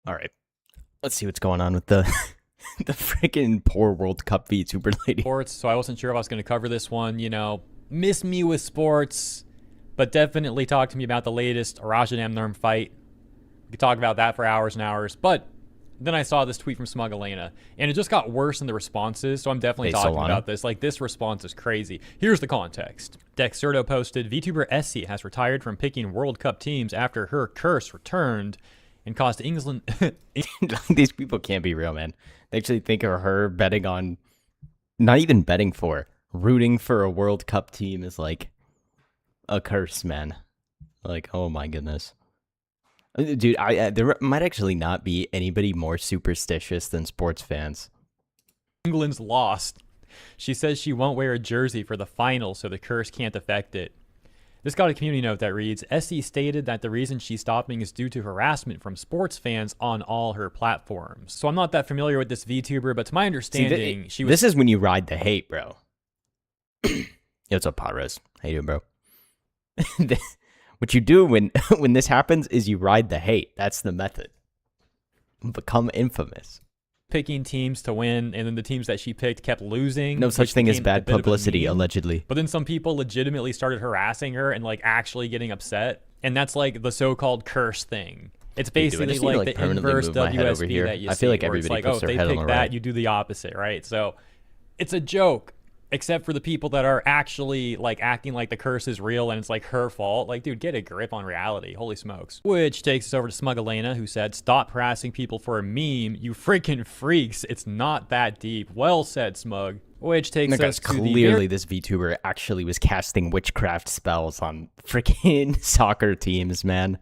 All right, let's see what's going on with the the freaking poor World Cup VTuber lady. Sports, so I wasn't sure if I was going to cover this one. Miss me with sports, but definitely talk to me about the latest Arajanam fight. We could talk about that for hours and hours. But then I saw this tweet from Smug Elena, and it just got worse in the responses, so I'm definitely talking about this. Like, this response is crazy. Here's the context. Dexerto posted, VTuber Essie has retired from picking World Cup teams after her curse returned and caused England... These people can't be real, man. They actually think of her betting on... Not even betting for. Rooting for a World Cup team is like a curse, man. Like, oh my goodness. Dude, there might actually not be anybody more superstitious than sports fans. England's lost. She says she won't wear a jersey for the final, so the curse can't affect it. This got a community note that reads, Essie stated that the reason she's stopping is due to harassment from sports fans on all her platforms. So I'm not that familiar with this VTuber, but to my understanding, she was... This is when you ride the hate, bro. Yo, what's up, Padres? How you doing, bro? What you do when this happens is you ride the hate. That's the method. Become infamous. Picking teams to win, and then the teams that she picked kept losing. No such thing as bad publicity, allegedly. But then some people legitimately started harassing her and like actually getting upset, and that's like the so-called curse thing. It's basically like the inverse WSB that you see. I feel like everybody puts their head on the right. If they pick that, you do the opposite, right? So it's a joke. Except for the people that are actually like acting like the curse is real and it's like her fault. Like, dude, get a grip on reality. Holy smokes. Which takes us over to Smug Elena, who said, stop harassing people for a meme, you freaking freaks. It's not that deep. Well said, Smug. Which takes us to clearly this VTuber actually was casting witchcraft spells on freaking soccer teams, man.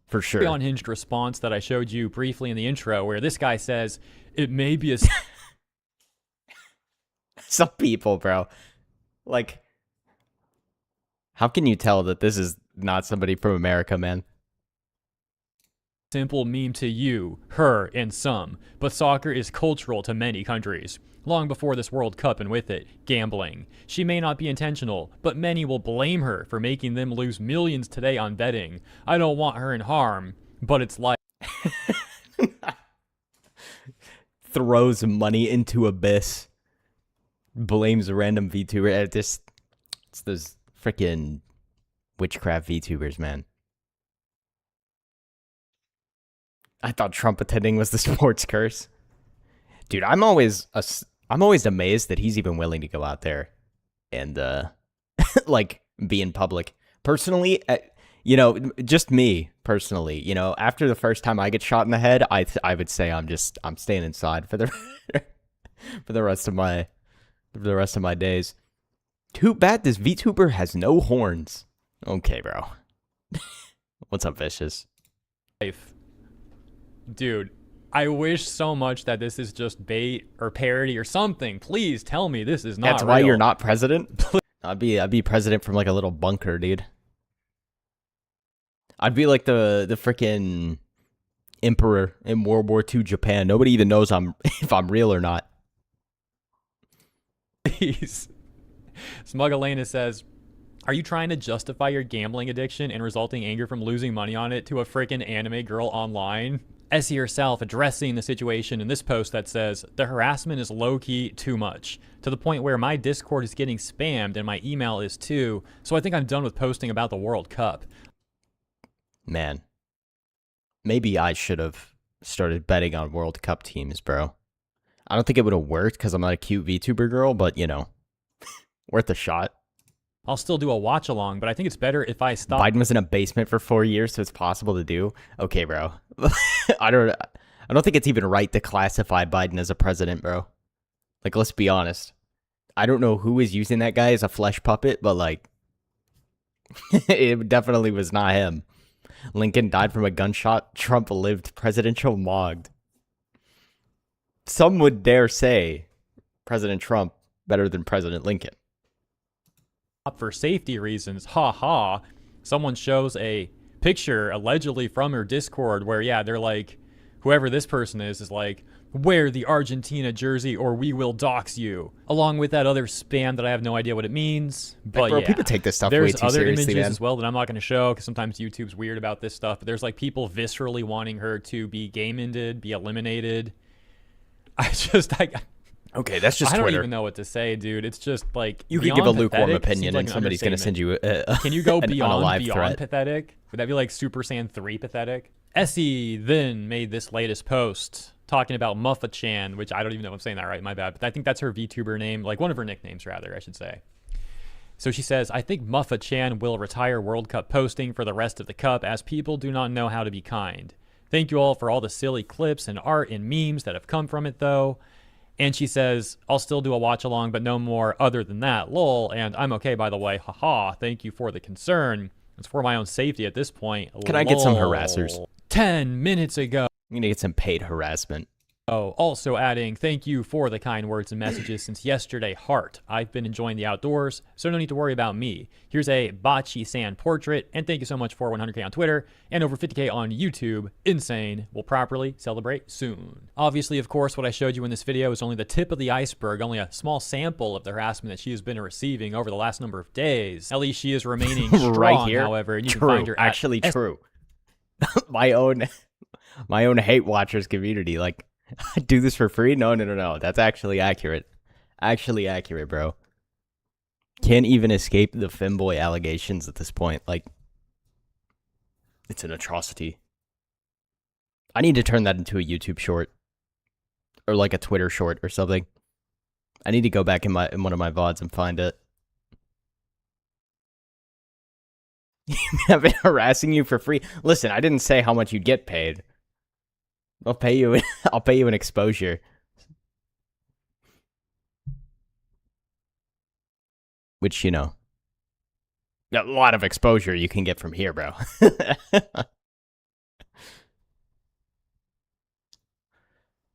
For sure. The unhinged response that I showed you briefly in the intro, where this guy says, it may be a... Some people, bro. Like, how can you tell that this is not somebody from America, man? Simple meme to you, her, and some, but soccer is cultural to many countries. Long before this World Cup and with it, gambling. She may not be intentional, but many will blame her for making them lose millions today on betting. I don't want her in harm, but it's like... Throws money into abyss. Blames a random VTuber. It's those freaking witchcraft VTubers, man. I thought Trump attending was the sports curse. Dude, I'm always amazed that he's even willing to go out there and like be in public. Personally, just me personally, after the first time I get shot in the head, I would say I'm staying inside for the for the rest of my days. Too bad this VTuber has no horns. Okay, bro. What's up, Vicious? Dude, I wish so much that this is just bait or parody or something. Please tell me this is not That's real. why you're not president? I'd be president from like a little bunker, dude. I'd be like the freaking emperor in World War II Japan. Nobody even knows if I'm real or not. Please. Smug Elena says, are you trying to justify your gambling addiction and resulting anger from losing money on it to a freaking anime girl online? Essie herself addressing the situation in this post that says, the harassment is low-key too much, to the point where my Discord is getting spammed and my email is too, so I think I'm done with posting about the World Cup. Man, maybe I should have started betting on World Cup teams, bro. I don't think it would have worked because I'm not a cute VTuber girl, but, worth a shot. I'll still do a watch along, but I think it's better if I stop. Biden was in a basement for 4 years, so it's possible to do. Okay, bro. I don't think it's even right to classify Biden as a president, bro. Like, let's be honest. I don't know who is using that guy as a flesh puppet, but like, it definitely was not him. Lincoln died from a gunshot. Trump lived presidential mogged. Some would dare say President Trump better than President Lincoln. For safety reasons, ha. Someone shows a picture allegedly from her Discord where, yeah, they're like, whoever this person is like, wear the Argentina jersey or we will dox you. Along with that other spam that I have no idea what it means. But bro, yeah, people take this stuff way there's too other seriously, images man. as well that I'm not going to show because sometimes YouTube's weird about this stuff. But there's like people viscerally wanting her to be game-ended, be eliminated. Okay, that's just I don't Twitter. even know what to say, dude. It's just like You could give a lukewarm pathetic opinion, seems like and an somebody's going to send you Can you go on a live beyond threat. pathetic? Would that be like Super Saiyan 3 pathetic? Essie then made this latest post talking about Muffa-chan, which I don't even know if I'm saying that right, my bad. But I think that's her VTuber name, like one of her nicknames, rather, I should say. So she says, I think Muffa-chan will retire World Cup posting for the rest of the Cup as people do not know how to be kind. Thank you all for all the silly clips and art and memes that have come from it, though. And she says, I'll still do a watch along, but no more other than that. Lol. And I'm okay, by the way. Haha. Thank you for the concern. It's for my own safety at this point. Can I get some harassers? 10 minutes ago. I'm going to get some paid harassment. Oh, also adding, thank you for the kind words and messages since yesterday, heart. I've been enjoying the outdoors, so no need to worry about me. Here's a Bachi-san portrait, and thank you so much for 100K on Twitter and over 50K on YouTube. Insane. We'll properly celebrate soon. Obviously, of course, what I showed you in this video is only the tip of the iceberg, only a small sample of the harassment that she has been receiving over the last number of days. At least she is remaining strong, Right here. however. And you True. can find her at Actually true. my own hate watchers community, like, I do this for free? No. That's actually accurate. Actually accurate, bro. Can't even escape the femboy allegations at this point. Like, it's an atrocity. I need to turn that into a YouTube short. Or like a Twitter short or something. I need to go back in one of my VODs and find it. I've been harassing you for free. Listen, I didn't say how much you'd get paid. I'll pay you. I'll pay you an exposure. Which, you know, a lot of exposure you can get from here, bro.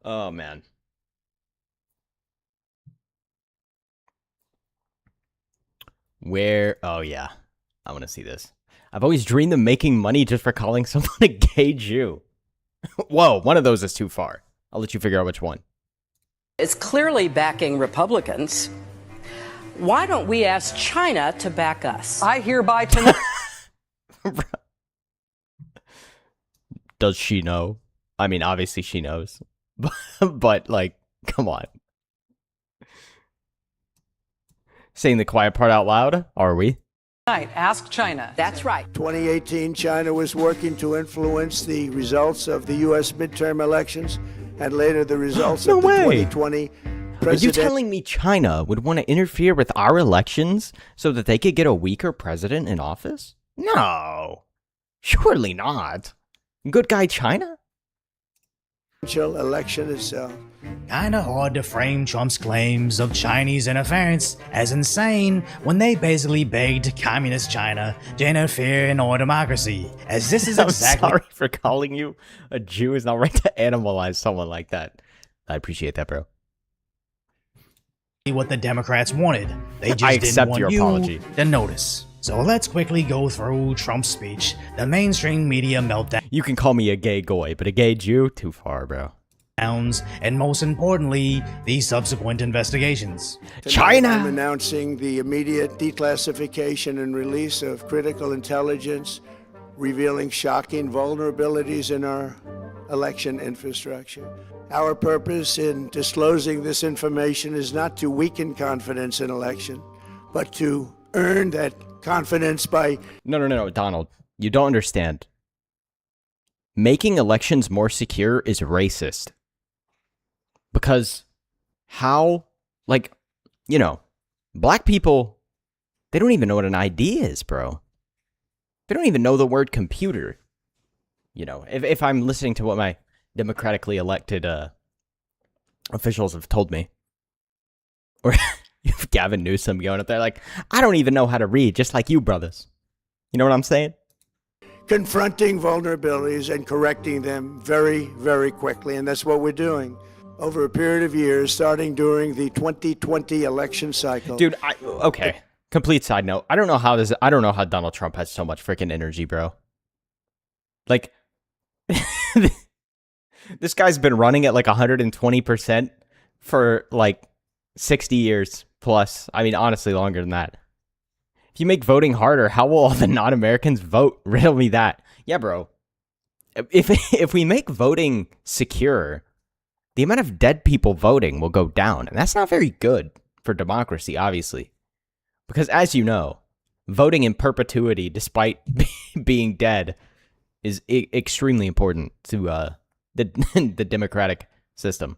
Oh man. Where? Oh yeah, I want to see this. I've always dreamed of making money just for calling someone a gay Jew. Whoa, one of those is too far. I'll let you figure out which one. It's clearly backing Republicans. Why don't we ask China to back us? I hereby tonight. Does she know? I mean, obviously she knows. But like, come on. Saying the quiet part out loud, are we? Ask China. That's right. 2018, China was working to influence the results of the U.S. midterm elections and later the results of the 2020 Are president. you telling me China would want to interfere with our elections so that they could get a weaker president in office? No. Surely not. Good guy China? Election itself. Kinda hard to frame Trump's claims of Chinese interference as insane when they basically begged communist China to interfere in our democracy, as this is I'm exactly sorry for calling you a Jew. It's not right to animalize someone like that. I appreciate that, bro. what the Democrats wanted. They just I didn't accept want your you apology. to notice. So let's quickly go through Trump's speech, the mainstream media meltdown, You can call me a gay goy, but a gay Jew? Too far, bro. and most importantly, the subsequent investigations. Tonight, I'm China! announcing the immediate declassification and release of critical intelligence revealing shocking vulnerabilities in our election infrastructure. Our purpose in disclosing this information is not to weaken confidence in election, but to earn that confidence by No, Donald. You don't understand. Making elections more secure is racist. Because how, like, you know, black people, they don't even know what an ID is, bro. They don't even know the word computer. You know, if I'm listening to what my democratically elected officials have told me, or you have Gavin Newsom going up there like, I don't even know how to read, just like you, brothers. You know what I'm saying? confronting vulnerabilities and correcting them very, very quickly. And that's what we're doing over a period of years, starting during the 2020 election cycle. Dude, okay. Complete side note. I don't know how Donald Trump has so much freaking energy, bro. Like This guy's been running at like 120% for like 60 years plus. I mean, honestly, longer than that. If you make voting harder, how will all the non-Americans vote? Riddle me that. Yeah, bro. If we make voting secure, the amount of dead people voting will go down. And that's not very good for democracy, obviously. Because as you know, voting in perpetuity despite being dead is extremely important to the democratic system.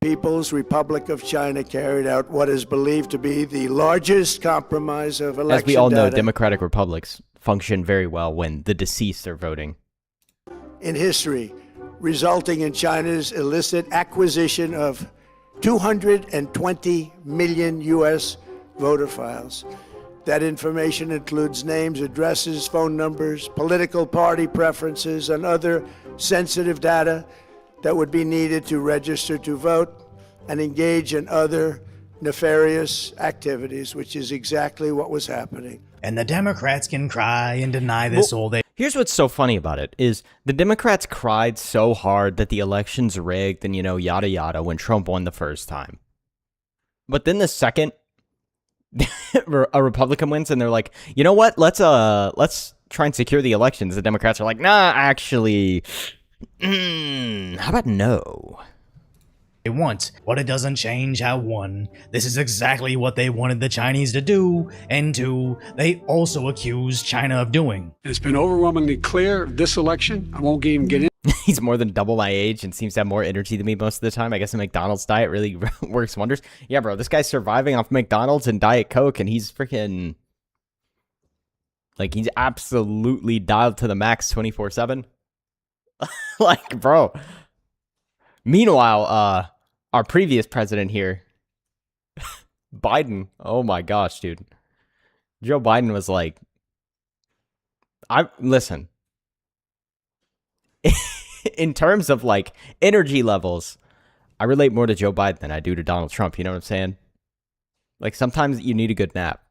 People's Republic of China carried out what is believed to be the largest compromise of election As we all know, data democratic republics function very well when the deceased are voting in history, resulting in China's illicit acquisition of 220 million U.S. voter files. That information includes names, addresses, phone numbers, political party preferences, and other sensitive data that would be needed to register to vote and engage in other nefarious activities, which is exactly what was happening. And the Democrats can cry and deny this all day. Here's what's so funny about it is the Democrats cried so hard that the election's rigged and, yada yada when Trump won the first time. But then the second a Republican wins and they're like, you know what? Let's try and secure the elections. The Democrats are like, nah, actually, how about no? They want, but it doesn't change how, one, this is exactly what they wanted the Chinese to do, and two, they also accuse China of doing. It's been overwhelmingly clear this election. I won't even get in. He's more than double my age and seems to have more energy than me most of the time. I guess a McDonald's diet really works wonders. Yeah, bro, this guy's surviving off McDonald's and Diet Coke, and he's freaking... like, he's absolutely dialed to the max 24/7. Like, bro. Meanwhile, our previous president here, Biden, oh my gosh, dude. Joe Biden was like, listen, in terms of like energy levels, I relate more to Joe Biden than I do to Donald Trump. You know what I'm saying? Like sometimes you need a good nap.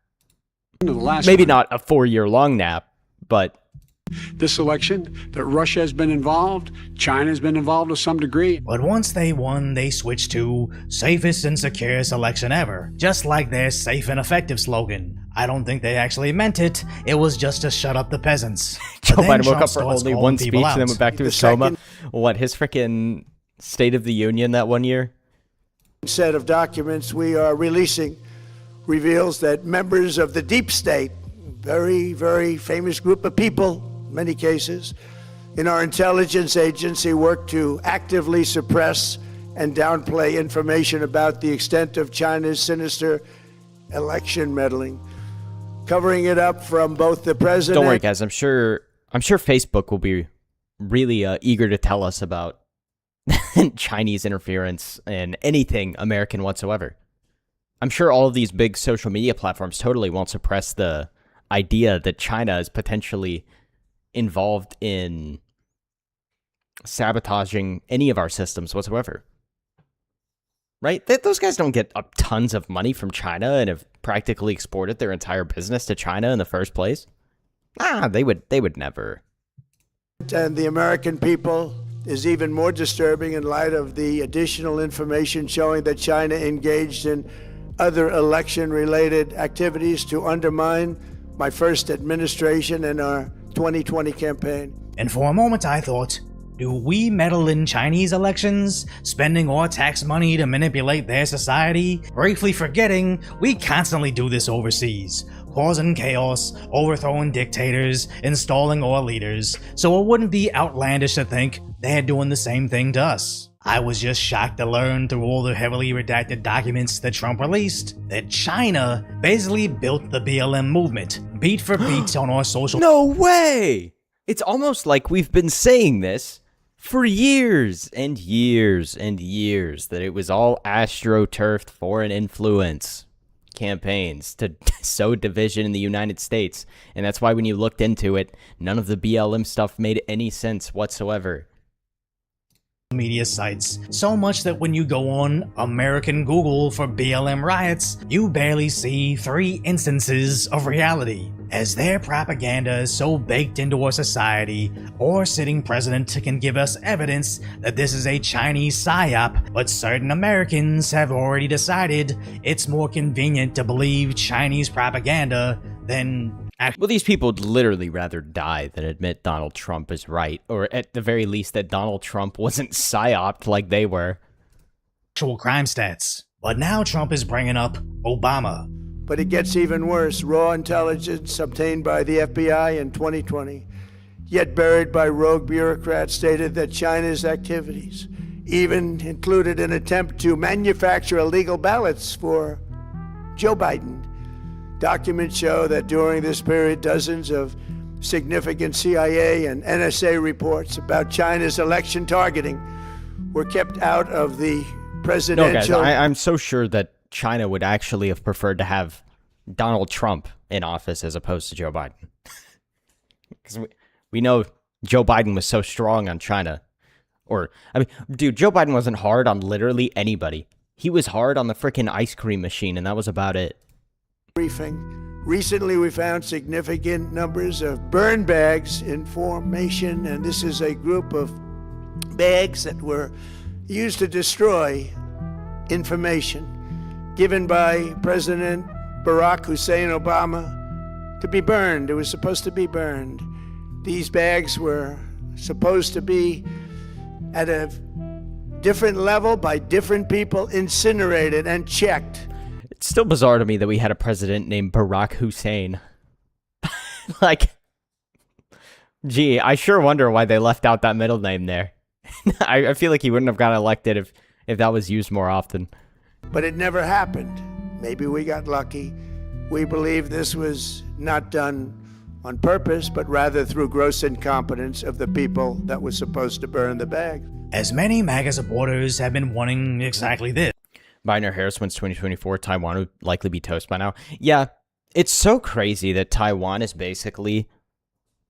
Maybe not a 4-year-long nap, but this election, that Russia has been involved, China has been involved to some degree. But once they won, they switched to safest and securest election ever, just like their safe and effective slogan. I don't think they actually meant it. It was just to shut up the peasants. Joe Biden woke up for only one speech and then went back to his coma. What, his freaking State of the Union that one year? Set of documents we are releasing reveals that members of the deep state, very, very famous group of people, many cases, in our intelligence agency work to actively suppress and downplay information about the extent of China's sinister election meddling, covering it up from both the president... Don't worry, guys. I'm sure Facebook will be really eager to tell us about Chinese interference in anything American whatsoever. I'm sure all of these big social media platforms totally won't suppress the idea that China is potentially involved in sabotaging any of our systems whatsoever. Right? Those guys don't get tons of money from China and have practically exported their entire business to China in the first place. They would never. And the American people is even more disturbing in light of the additional information showing that China engaged in other election-related activities to undermine my first administration and our 2020 campaign. And for a moment I thought, do we meddle in Chinese elections, spending our tax money to manipulate their society, briefly forgetting we constantly do this overseas, causing chaos, overthrowing dictators, installing our leaders, so it wouldn't be outlandish to think they're doing the same thing to us. I was just shocked to learn through all the heavily redacted documents that Trump released that China basically built the BLM movement, beat for beat on our social... No way! It's almost like we've been saying this for years and years and years, that it was all astroturfed foreign influence campaigns to sow division in the United States. And that's why when you looked into it, none of the BLM stuff made any sense whatsoever. Media sites, so much that when you go on American Google for BLM riots, you barely see 3 instances of reality. as their propaganda is so baked into our society. Our sitting president can give us evidence that this is a Chinese psyop, but certain Americans have already decided it's more convenient to believe Chinese propaganda than Well, these people would literally rather die than admit Donald Trump is right, or at the very least that Donald Trump wasn't psyoped like they were. actual crime stats. But now Trump is bringing up Obama. But it gets even worse. Raw intelligence obtained by the FBI in 2020, yet buried by rogue bureaucrats, stated that China's activities even included an attempt to manufacture illegal ballots for Joe Biden. Documents show that during this period, dozens of significant CIA and NSA reports about China's election targeting were kept out of the presidential... No, guys, I'm so sure that China would actually have preferred to have Donald Trump in office as opposed to Joe Biden. Because we know Joe Biden was so strong on China. Or, I mean, dude, Joe Biden wasn't hard on literally anybody. He was hard on the freaking ice cream machine, and that was about it. Briefing. Recently, we found significant numbers of burn bags in formation, and this is a group of bags that were used to destroy information given by President Barack Hussein Obama to be burned. It was supposed to be burned. These bags were supposed to be at a different level by different people, incinerated and checked. It's still bizarre to me that we had a president named Barack Hussein. Like, gee, I sure wonder why they left out that middle name there. I feel like he wouldn't have gotten elected if that was used more often. But it never happened. Maybe we got lucky. We believe this was not done on purpose, but rather through gross incompetence of the people that were supposed to burn the bag. As many MAGA supporters have been wanting exactly this. Biden or Harris wins 2024, Taiwan would likely be toast by now. Yeah, it's so crazy that Taiwan is basically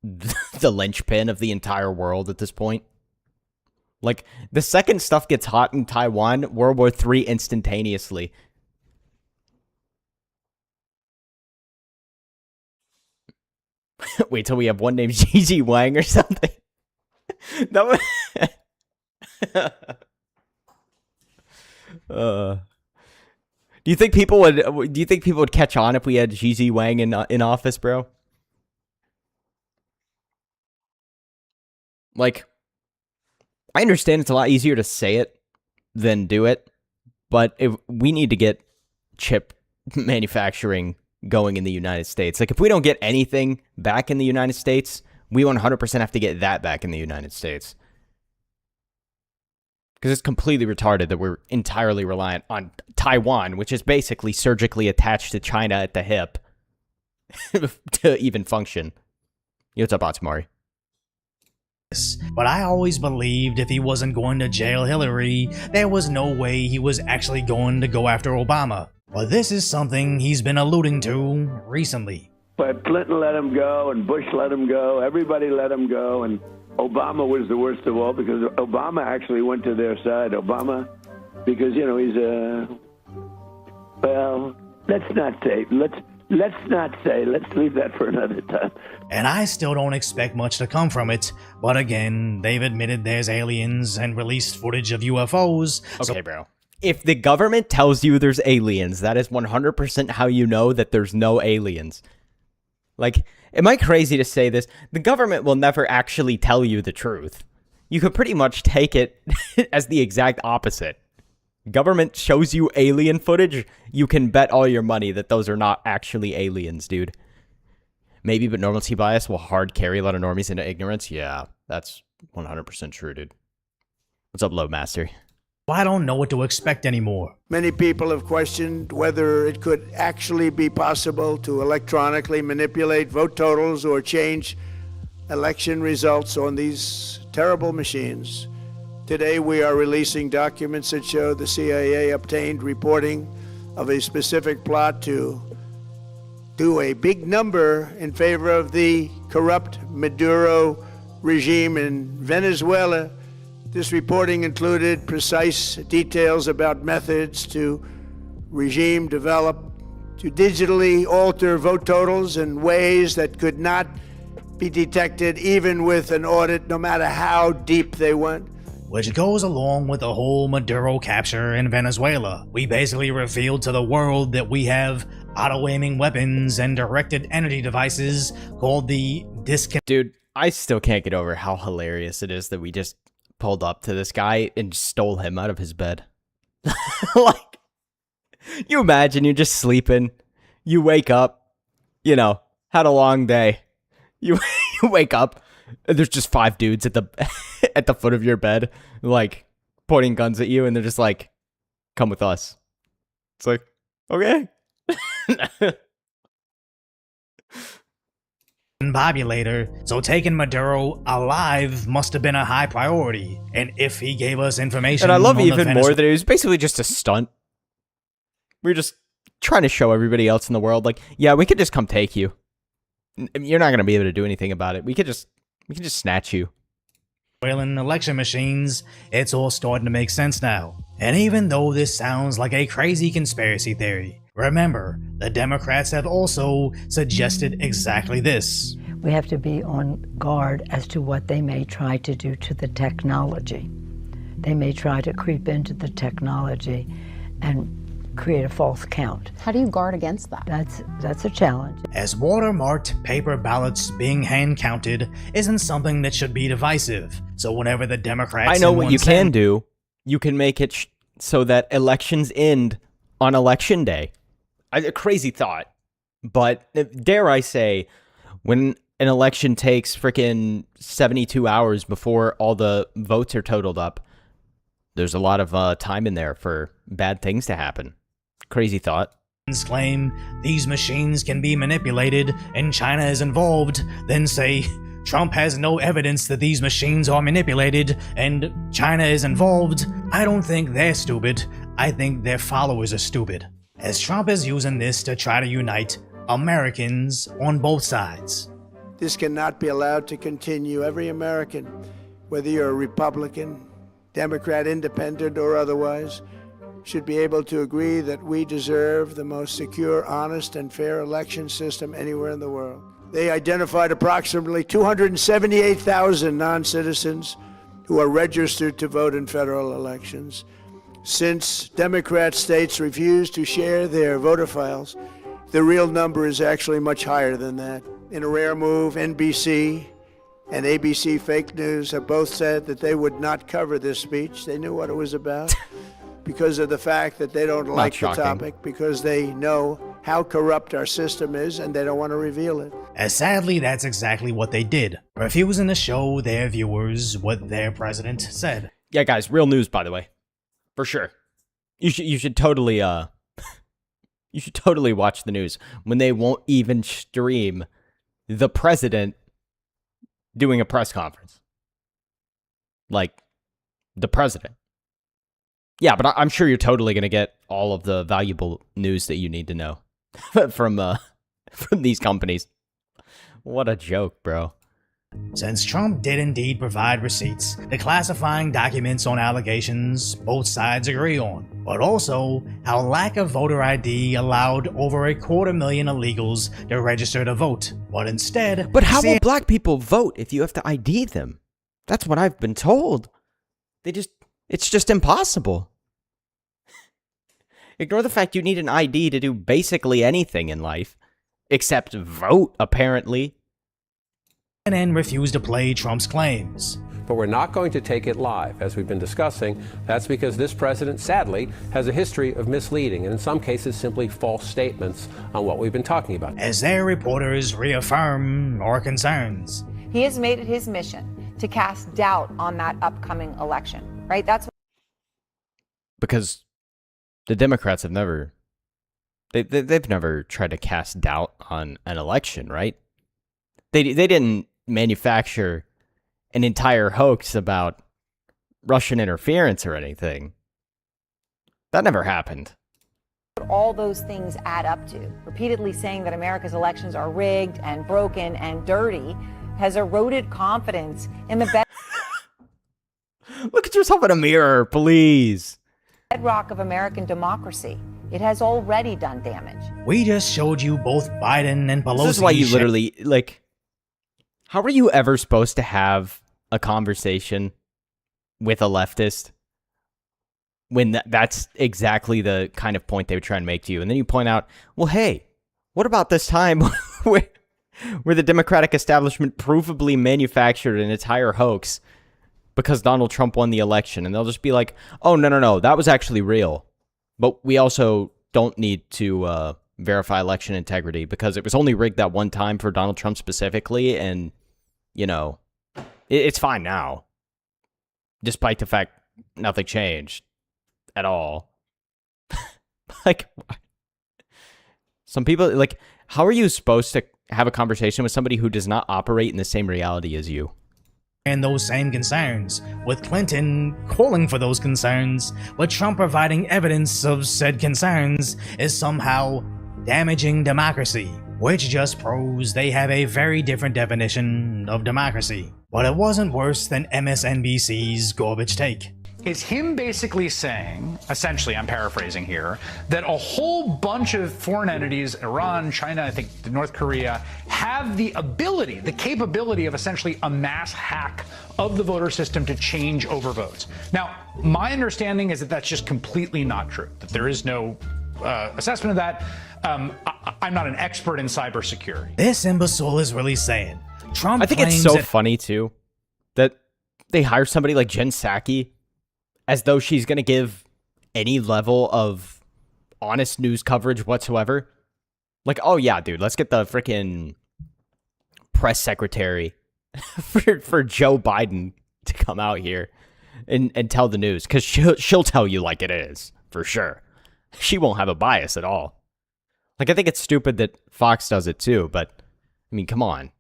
the linchpin of the entire world at this point. Like, the second stuff gets hot in Taiwan, World War III instantaneously. Wait till we have one named Gigi Wang or something. That would... Do you think people would catch on if we had Gigi Wang in office, bro? Like, I understand it's a lot easier to say it than do it, but if we need to get chip manufacturing going in the United States. Like, if we don't get anything back in the United States, we 100% have to get that back in the United States. Because it's completely retarded that we're entirely reliant on Taiwan, which is basically surgically attached to China at the hip to even function. Yo, what's up, Atsumari? But I always believed if he wasn't going to jail Hillary, there was no way he was actually going to go after Obama. But this is something he's been alluding to recently. But Clinton let him go, and Bush let him go, everybody let him go, and Obama was the worst of all because Obama actually went to their side. Obama, because, you know, he's a, well, let's leave that for another time. And I still don't expect much to come from it, but again, they've admitted there's aliens and released footage of UFOs. Okay, bro. If the government tells you there's aliens, that is 100% how you know that there's no aliens. Like, am I crazy to say this? The government will never actually tell you the truth. You could pretty much take it as the exact opposite. Government shows you alien footage, you can bet all your money that those are not actually aliens, dude. Maybe, but normalcy bias will hard carry a lot of normies into ignorance. Yeah, that's 100% true, dude. What's up, Loadmaster? I don't know what to expect anymore. Many people have questioned whether it could actually be possible to electronically manipulate vote totals or change election results on these terrible machines. Today, we are releasing documents that show the CIA obtained reporting of a specific plot to do a big number in favor of the corrupt Maduro regime in Venezuela. This reporting included precise details about methods to regime develop to digitally alter vote totals in ways that could not be detected even with an audit, no matter how deep they went. Which goes along with the whole Maduro capture in Venezuela. We basically revealed to the world that we have auto-aiming weapons and directed energy devices called the Dude, I still can't get over how hilarious it is that we just pulled up to this guy and stole him out of his bed. Like, you imagine you're just sleeping, you wake up, you know, had a long day. You wake up, and there's just 5 dudes at the at the foot of your bed, like pointing guns at you, and they're just like, "Come with us." It's like, okay. Bobulator, so taking Maduro alive must have been a high priority. And if he gave us information, and I love on the even more that it was basically just a stunt. We were just trying to show everybody else in the world, like, yeah, we could just come take you. You're not gonna be able to do anything about it. We can just snatch you. Venezuelan election machines, it's all starting to make sense now. And even though this sounds like a crazy conspiracy theory, remember, the Democrats have also suggested exactly this. We have to be on guard as to what they may try to do to the technology. They may try to creep into the technology and create a false count. How do you guard against that? That's a challenge. As watermarked paper ballots being hand counted isn't something that should be divisive. So whenever the Democrats... I know what you can do. You can make it so that elections end on election day. A crazy thought. But dare I say, when an election takes frickin' 72 hours before all the votes are totaled up, there's a lot of time in there for bad things to happen. Crazy thought. Claim these machines can be manipulated and China is involved, then say Trump has no evidence that these machines are manipulated and China is involved. I don't think they're stupid. I think their followers are stupid. As Trump is using this to try to unite Americans on both sides. This cannot be allowed to continue. Every American, whether you're a Republican, Democrat, Independent, or otherwise, should be able to agree that we deserve the most secure, honest, and fair election system anywhere in the world. They identified approximately 278,000 non-citizens who are registered to vote in federal elections. Since Democrat states refuse to share their voter files, the real number is actually much higher than that. In a rare move, NBC and ABC Fake News have both said that they would not cover this speech. They knew what it was about. Because of the fact that they don't like the topic, because they know how corrupt our system is and they don't want to reveal it. As sadly, that's exactly what they did, refusing to show their viewers what their president said. Yeah, guys, real news, by the way. For sure. You should totally you should totally watch the news when they won't even stream the president doing a press conference. Like, the president. Yeah, but I'm sure you're totally going to get all of the valuable news that you need to know from these companies. What a joke, bro. Since Trump did indeed provide receipts, declassifying documents on allegations both sides agree on, but also how lack of voter ID allowed over 250,000 illegals to register to vote, but instead... But how will black people vote if you have to ID them? That's what I've been told. It's just impossible. Ignore the fact you need an ID to do basically anything in life, except vote, apparently. CNN refused to play Trump's claims. But we're not going to take it live, as we've been discussing. That's because this president, sadly, has a history of misleading and in some cases simply false statements on what we've been talking about. As their reporters reaffirm our concerns. He has made it his mission to cast doubt on that upcoming election, right? That's because the Democrats have never, they've never tried to cast doubt on an election, right? They didn't manufacture an entire hoax about Russian interference or anything. That never happened. all those things add up to. Repeatedly saying that America's elections are rigged and broken and dirty has eroded confidence in the Look at yourself in a mirror, please. bedrock of American democracy. It has already done damage. We just showed you both Biden and Pelosi. This is why you literally, like, how are you ever supposed to have a conversation with a leftist when that's exactly the kind of point they would try and make to you? And then you point out, well, hey, what about this time where the Democratic establishment provably manufactured an entire hoax because Donald Trump won the election? And they'll just be like, oh, no, that was actually real. But we also don't need to verify election integrity because it was only rigged that one time for Donald Trump specifically. And, you know, it's fine now, despite the fact nothing changed at all. Like, some people, like, how are you supposed to have a conversation with somebody who does not operate in the same reality as you? And those same concerns, with Clinton calling for those concerns, but Trump providing evidence of said concerns is somehow damaging democracy, which just proves they have a very different definition of democracy. But it wasn't worse than MSNBC's garbage take. Is him basically saying, essentially, I'm paraphrasing here, that a whole bunch of foreign entities, Iran, China, I think North Korea, have the ability, the capability of essentially a mass hack of the voter system to change over votes. Now, my understanding is that that's just completely not true, that there is no assessment of that. I'm not an expert in cybersecurity. This imbecile is really saying, Trump I think it's so funny, too, that they hire somebody like Jen Psaki as though she's going to give any level of honest news coverage whatsoever. Like, oh yeah, dude, let's get the freaking press secretary for Joe Biden to come out here and tell the news, because she'll tell you like it is, for sure. She won't have a bias at all. Like, I think it's stupid that Fox does it too, but, I mean, come on.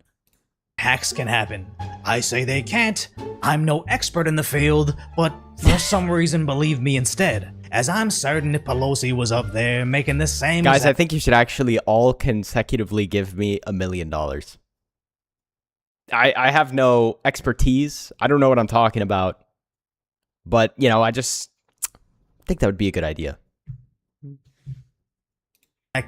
Hacks can happen. I say they can't. I'm no expert in the field, but for some reason believe me instead, as I'm certain if Pelosi was up there making the same... Guys, I think you should actually all consecutively give me $1 million. I have no expertise. I don't know what I'm talking about. But, you know, I just think that would be a good idea.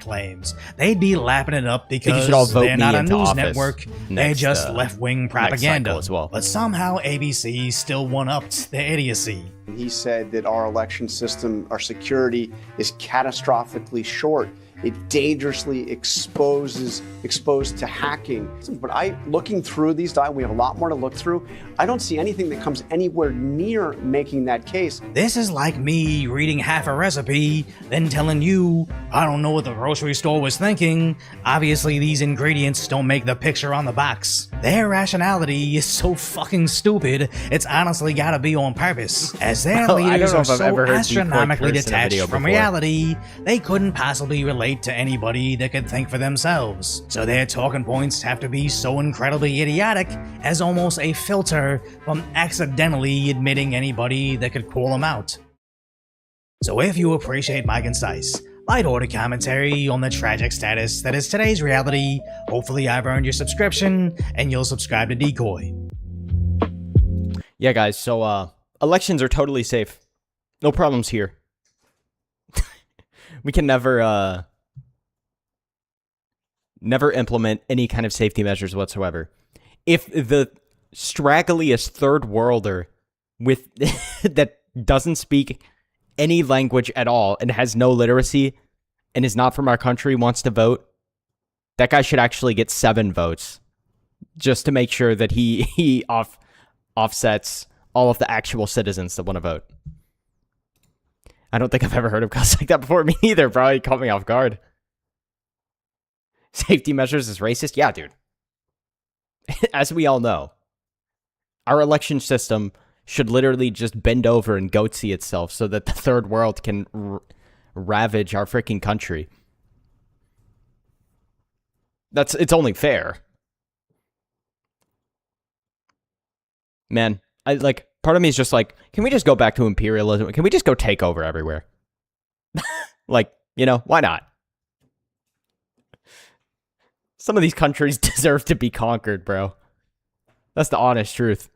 Claims they'd be lapping it up because they're not a news network, they're just left-wing propaganda as well. But somehow ABC still one-upped their idiocy. He said that our election system, our security, is catastrophically short. It dangerously exposed to hacking. But looking through these, we have a lot more to look through. I don't see anything that comes anywhere near making that case. This is like me reading half a recipe, then telling you, I don't know what the grocery store was thinking. Obviously, these ingredients don't make the picture on the box. Their rationality is so fucking stupid, it's honestly gotta be on purpose. As their leaders are so astronomically detached from reality, they couldn't possibly relate to anybody that could think for themselves. So their talking points have to be so incredibly idiotic as almost a filter from accidentally admitting anybody that could call them out. So if you appreciate my concise, light-order commentary on the tragic status that is today's reality, hopefully I've earned your subscription and you'll subscribe to Decoy. Yeah, guys, so elections are totally safe. No problems here. We can never implement any kind of safety measures whatsoever. If the straggliest third worlder with that doesn't speak any language at all and has no literacy and is not from our country wants to vote, that guy should actually get 7 votes just to make sure that he offsets all of the actual citizens that want to vote. I don't think I've ever heard of guys like that before. Me neither, probably caught me off guard. Safety measures is racist? Yeah, dude. As we all know, our election system should literally just bend over and goatsy itself so that the third world can ravage our freaking country. It's only fair. Man, part of me is just like, can we just go back to imperialism? Can we just go take over everywhere? Why not? Some of these countries deserve to be conquered, bro. That's the honest truth.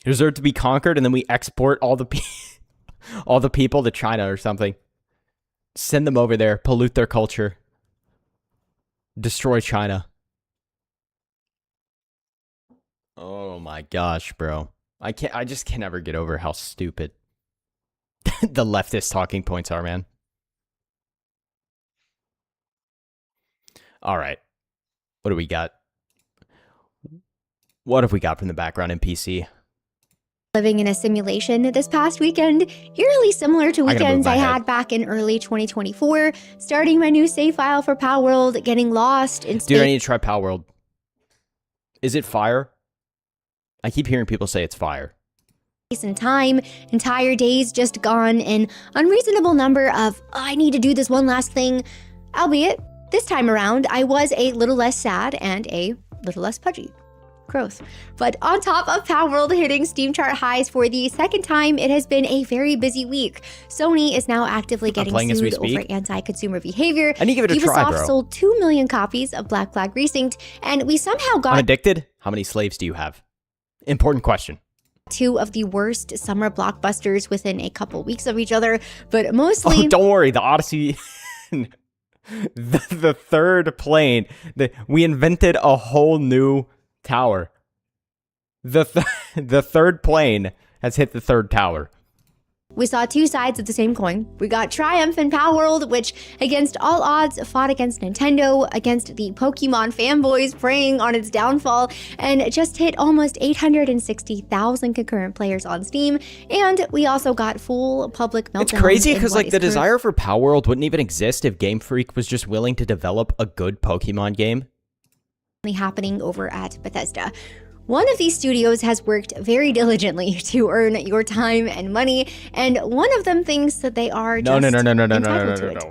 They deserve to be conquered, and then we export all the All the people to China or something. Send them over there, pollute their culture. Destroy China. Oh my gosh, bro. I just can never get over how stupid the leftist talking points are, man. All right. What do we got? What have we got from the background NPC? Living in a simulation this past weekend, eerily similar to weekends I had back in early 2024, starting my new save file for Pow World, getting lost in space. Dude, I need to try Pow World. Is it fire? I keep hearing people say it's fire. And time, entire days just gone, an unreasonable number of, I need to do this one last thing. Albeit, this time around, I was a little less sad and a little less pudgy. Growth. But on top of Pow World hitting Steam chart highs for the second time, it has been a very busy week. Sony is now actively getting sued over anti-consumer behavior. I need to give it a try, bro. Ubisoft sold 2 million copies of Black Flag Resynced, and we somehow got... Unaddicted? How many slaves do you have? Important question. 2 of the worst summer blockbusters within a couple weeks of each other, but mostly... Oh, don't worry, the Odyssey... the third plane. We invented a whole new tower. The third plane has hit the third tower. We saw 2 sides of the same coin. We got Triumph in Pow World, which, against all odds, fought against Nintendo, against the Pokemon fanboys preying on its downfall, and just hit almost 860,000 concurrent players on Steam. And we also got full public meltdown. It's crazy because like the desire for Pow World wouldn't even exist if Game Freak was just willing to develop a good Pokemon game. Happening over at Bethesda. One of these studios has worked very diligently to earn your time and money, and one of them thinks that they are just entitled to it.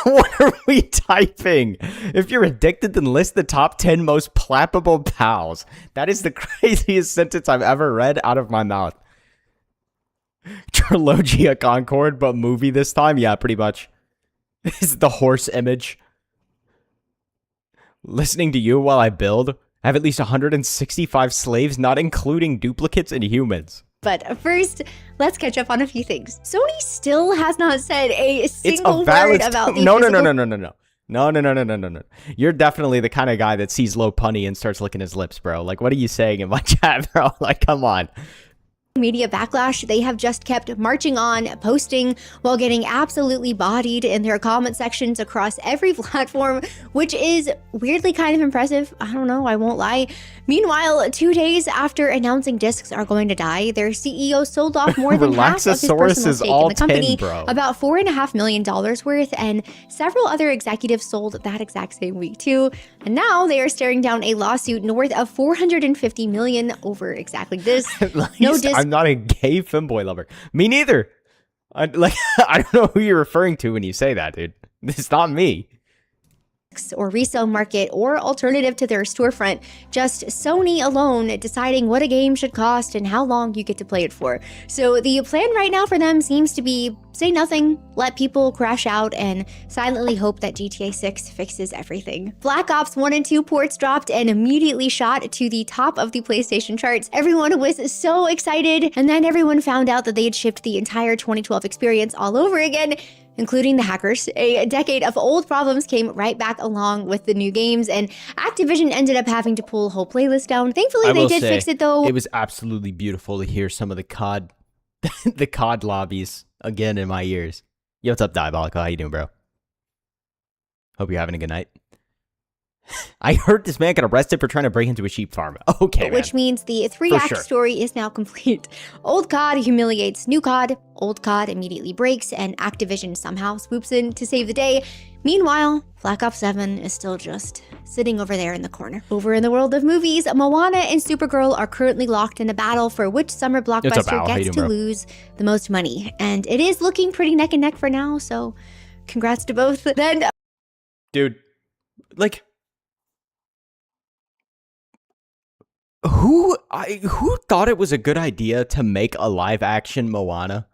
What are we typing? If you're addicted, then list the top 10 most plappable pals. That is the craziest sentence I've ever read out of my mouth. Trilogia Concord, but movie this time? Yeah, pretty much. This is the horse image. Listening to you while I build. I have at least 165 slaves, not including duplicates and humans. But first, let's catch up on a few things. Sony still has not said a single word about the No. You're definitely the kind of guy that sees low punny and starts licking his lips, bro. Like, what are you saying in my chat, bro? Like, come on. Media backlash, they have just kept marching on, posting while getting absolutely bodied in their comment sections across every platform, which is weirdly kind of impressive. I don't know, I won't lie. Meanwhile, 2 days after announcing discs are going to die, their CEO sold off more than half of his personal stake in the company, about $4.5 million worth, and several other executives sold that exact same week too. And now they are staring down a lawsuit north of $450 million over exactly this. I'm not a gay femboy lover. Me neither. I don't know who you're referring to when you say that, dude. It's not me. Or resale market or alternative to their storefront, just Sony alone deciding what a game should cost and how long you get to play it for. So the plan right now for them seems to be say nothing, let people crash out, and silently hope that GTA 6 fixes everything. Black Ops 1 and 2 ports dropped and immediately shot to the top of the PlayStation charts. Everyone was so excited, and then everyone found out that they had shipped the entire 2012 experience all over again, including the hackers. A decade of old problems came right back along with the new games, and Activision ended up having to pull a whole playlist down. Thankfully, they did fix it, though. It was absolutely beautiful to hear some of the COD, the COD lobbies again in my ears. Yo, what's up, Diabolical? How you doing, bro? Hope you're having a good night. I heard this man got arrested for trying to break into a sheep farm. Okay, man. Which means the 3-act story is now complete. Old COD humiliates new COD, old COD immediately breaks, and Activision somehow swoops in to save the day. Meanwhile, Black Ops 7 is still just sitting over there in the corner. Over in the world of movies, Moana and Supergirl are currently locked in a battle for which summer blockbuster gets to lose the most money. And it is looking pretty neck and neck for now, so congrats to both. Then, dude, like, who thought it was a good idea to make a live action Moana?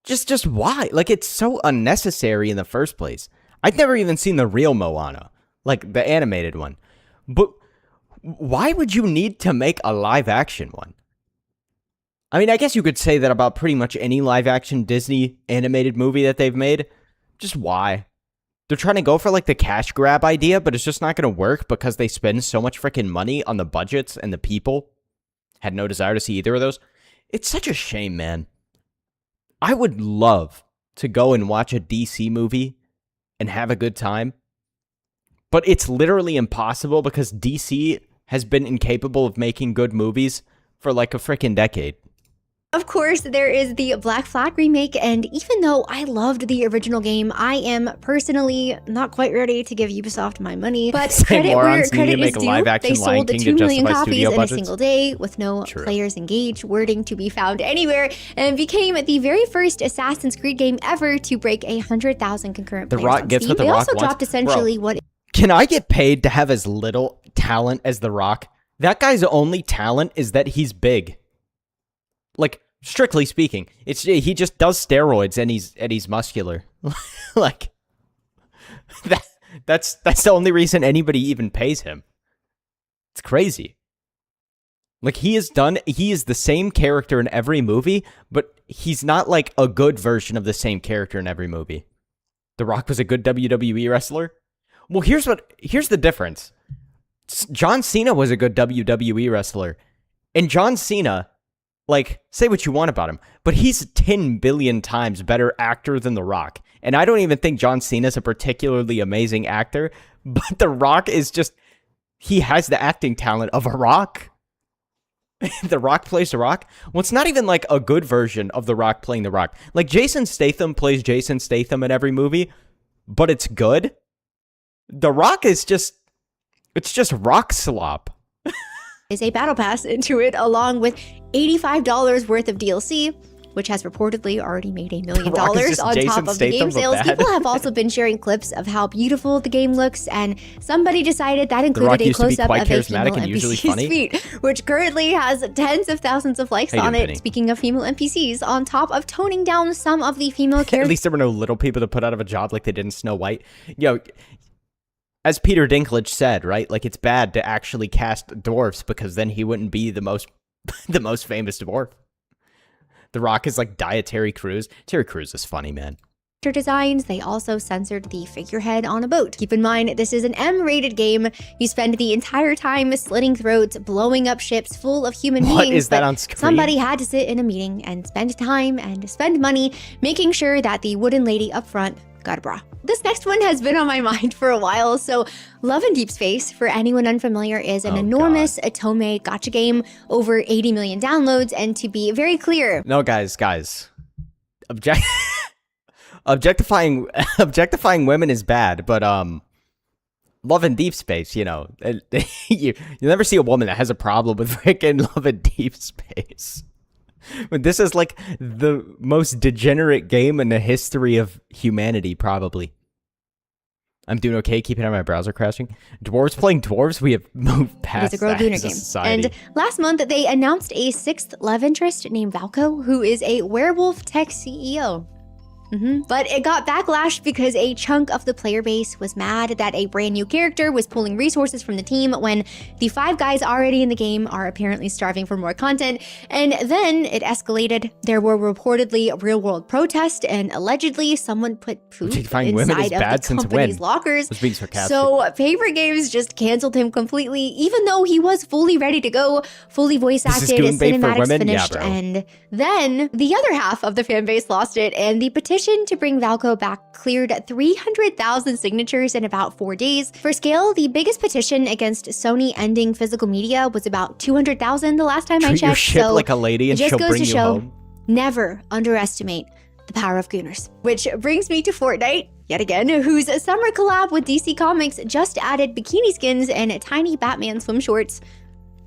Just why? Like, it's so unnecessary in the first place. I'd never even seen the real Moana, like the animated one. But why would you need to make a live action one? I mean, I guess you could say that about pretty much any live-action Disney animated movie that they've made. Just why? They're trying to go for, like, the cash grab idea, but it's just not going to work because they spend so much freaking money on the budgets and the people. Had no desire to see either of those. It's such a shame, man. I would love to go and watch a DC movie and have a good time, but it's literally impossible because DC has been incapable of making good movies for, like, a freaking decade. Of course, there is the Black Flag remake, and even though I loved the original game, I am personally not quite ready to give Ubisoft my money. But credit where credit is due, they sold 2 million copies in a single day with no players engaged wording to be found anywhere, and became the very first Assassin's Creed game ever to break 100,000 concurrent players on Steam. They also dropped essentially what... Can I get paid to have as little talent as The Rock? That guy's only talent is that he's big. Like, strictly speaking, he just does steroids and he's muscular. Like, that's the only reason anybody even pays him. It's crazy. Like, he is the same character in every movie, but he's not like a good version of the same character in every movie. The Rock was a good WWE wrestler. Well, here's the difference. John Cena was a good WWE wrestler, and John Cena, like, say what you want about him, but he's 10 billion times better actor than The Rock. And I don't even think John Cena's a particularly amazing actor, but The Rock is just, he has the acting talent of a Rock. The Rock plays The Rock. Well, it's not even like a good version of The Rock playing The Rock. Like, Jason Statham plays Jason Statham in every movie, but it's good. The Rock is just, it's just rock slop. Is a battle pass into it, along with $85 worth of DLC, which has reportedly already made $1 million on top of the game sales. People have also been sharing clips of how beautiful the game looks, and somebody decided that included a close-up of a female NPC's feet, which currently has tens of thousands of likes on it. Speaking of female NPCs, on top of toning down some of the female characters. At least there were no little people to put out of a job like they did in Snow White. Yo, as Peter Dinklage said, right? Like, it's bad to actually cast dwarfs because then he wouldn't be the most famous dwarf. The Rock is like Terry Crews. Terry Crews is funny, man. Designs, they also censored the figurehead on a boat. Keep in mind, this is an M-rated game. You spend the entire time slitting throats, blowing up ships full of human beings. What is that on screen? Somebody had to sit in a meeting and spend time and spend money making sure that the wooden lady up front got a bra. This next one has been on my mind for a while. So Love in Deep Space, for anyone unfamiliar, is an enormous Otome gacha game, over 80 million downloads, and to be very clear... No, guys. Objectifying women is bad, but Love in Deep Space, you know, you never see a woman that has a problem with freaking Love in Deep Space. But this is like the most degenerate game in the history of humanity, probably. I'm doing okay, keeping on my browser crashing. Dwarves playing dwarves? We have moved past it's a girl that as a game. society. And last month, they announced a 6th love interest named Valko, who is a werewolf tech CEO. But it got backlash because a chunk of the player base was mad that a brand new character was pulling resources from the team when the 5 guys already in the game are apparently starving for more content. And then it escalated. There were reportedly real-world protests, and allegedly someone put poop inside of the company's lockers. Was being sarcastic. So Paper Games just canceled him completely, even though he was fully ready to go, fully voice acted, cinematics finished, and then the other half of the fan base lost it, and the petition to bring Valko back cleared 300,000 signatures in about 4 days. For scale, the biggest petition against Sony ending physical media was about 200,000 the last time I checked. Treat your ship like a lady and she'll bring you home. Never underestimate the power of gooners. Which brings me to Fortnite, yet again, whose summer collab with DC Comics just added bikini skins and tiny Batman swim shorts.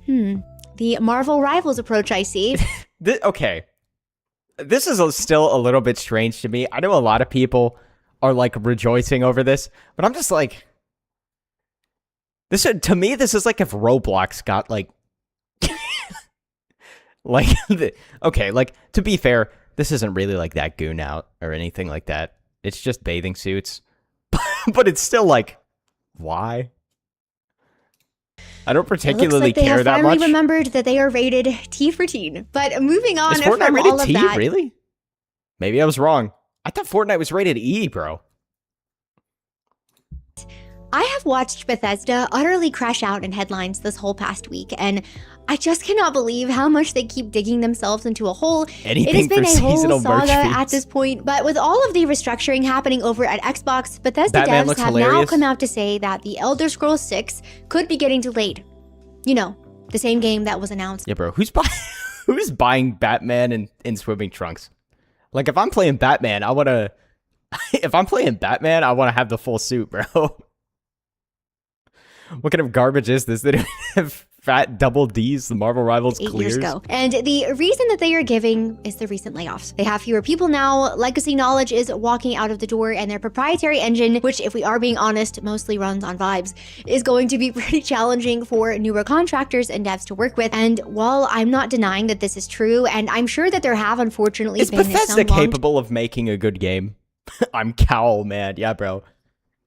The Marvel Rivals approach, I see. Okay. This is still a little bit strange to me. I know a lot of people are like rejoicing over this, but I'm just like, to me, this is like if Roblox got like, okay, like, to be fair, this isn't really like that goon out or anything like that. It's just bathing suits, but it's still like, why? I don't It looks particularly like they care have that finally much. remembered that they are rated T for teen. But moving on Is from Fortnite rated all of T? that, Really? Maybe I was wrong. I thought Fortnite was rated E, bro. I have watched Bethesda utterly crash out in headlines this whole past week, and I just cannot believe how much they keep digging themselves into a hole. Anything it has been for a whole seasonal merch saga feeds. at this point, but with all of the restructuring happening over at Xbox, Bethesda Batman devs looks have now hilarious. come out to say that The Elder Scrolls 6 could be getting delayed. You know, the same game that was announced. Yeah, bro. Who's buying Batman in swimming trunks? Like, if I'm playing Batman, I want to... if I'm playing Batman, I want to have the full suit, bro. What kind of garbage is this? They don't have fat double Ds, the Marvel Rivals 8 clears. years ago. And the reason that they are giving is the recent layoffs. They have fewer people now, legacy knowledge is walking out of the door, and their proprietary engine, which if we are being honest, mostly runs on vibes, is going to be pretty challenging for newer contractors and devs to work with. And while I'm not denying that this is true, and I'm sure that there have unfortunately Is been Bethesda some capable of making a good game? I'm Cowl, man. Yeah, bro.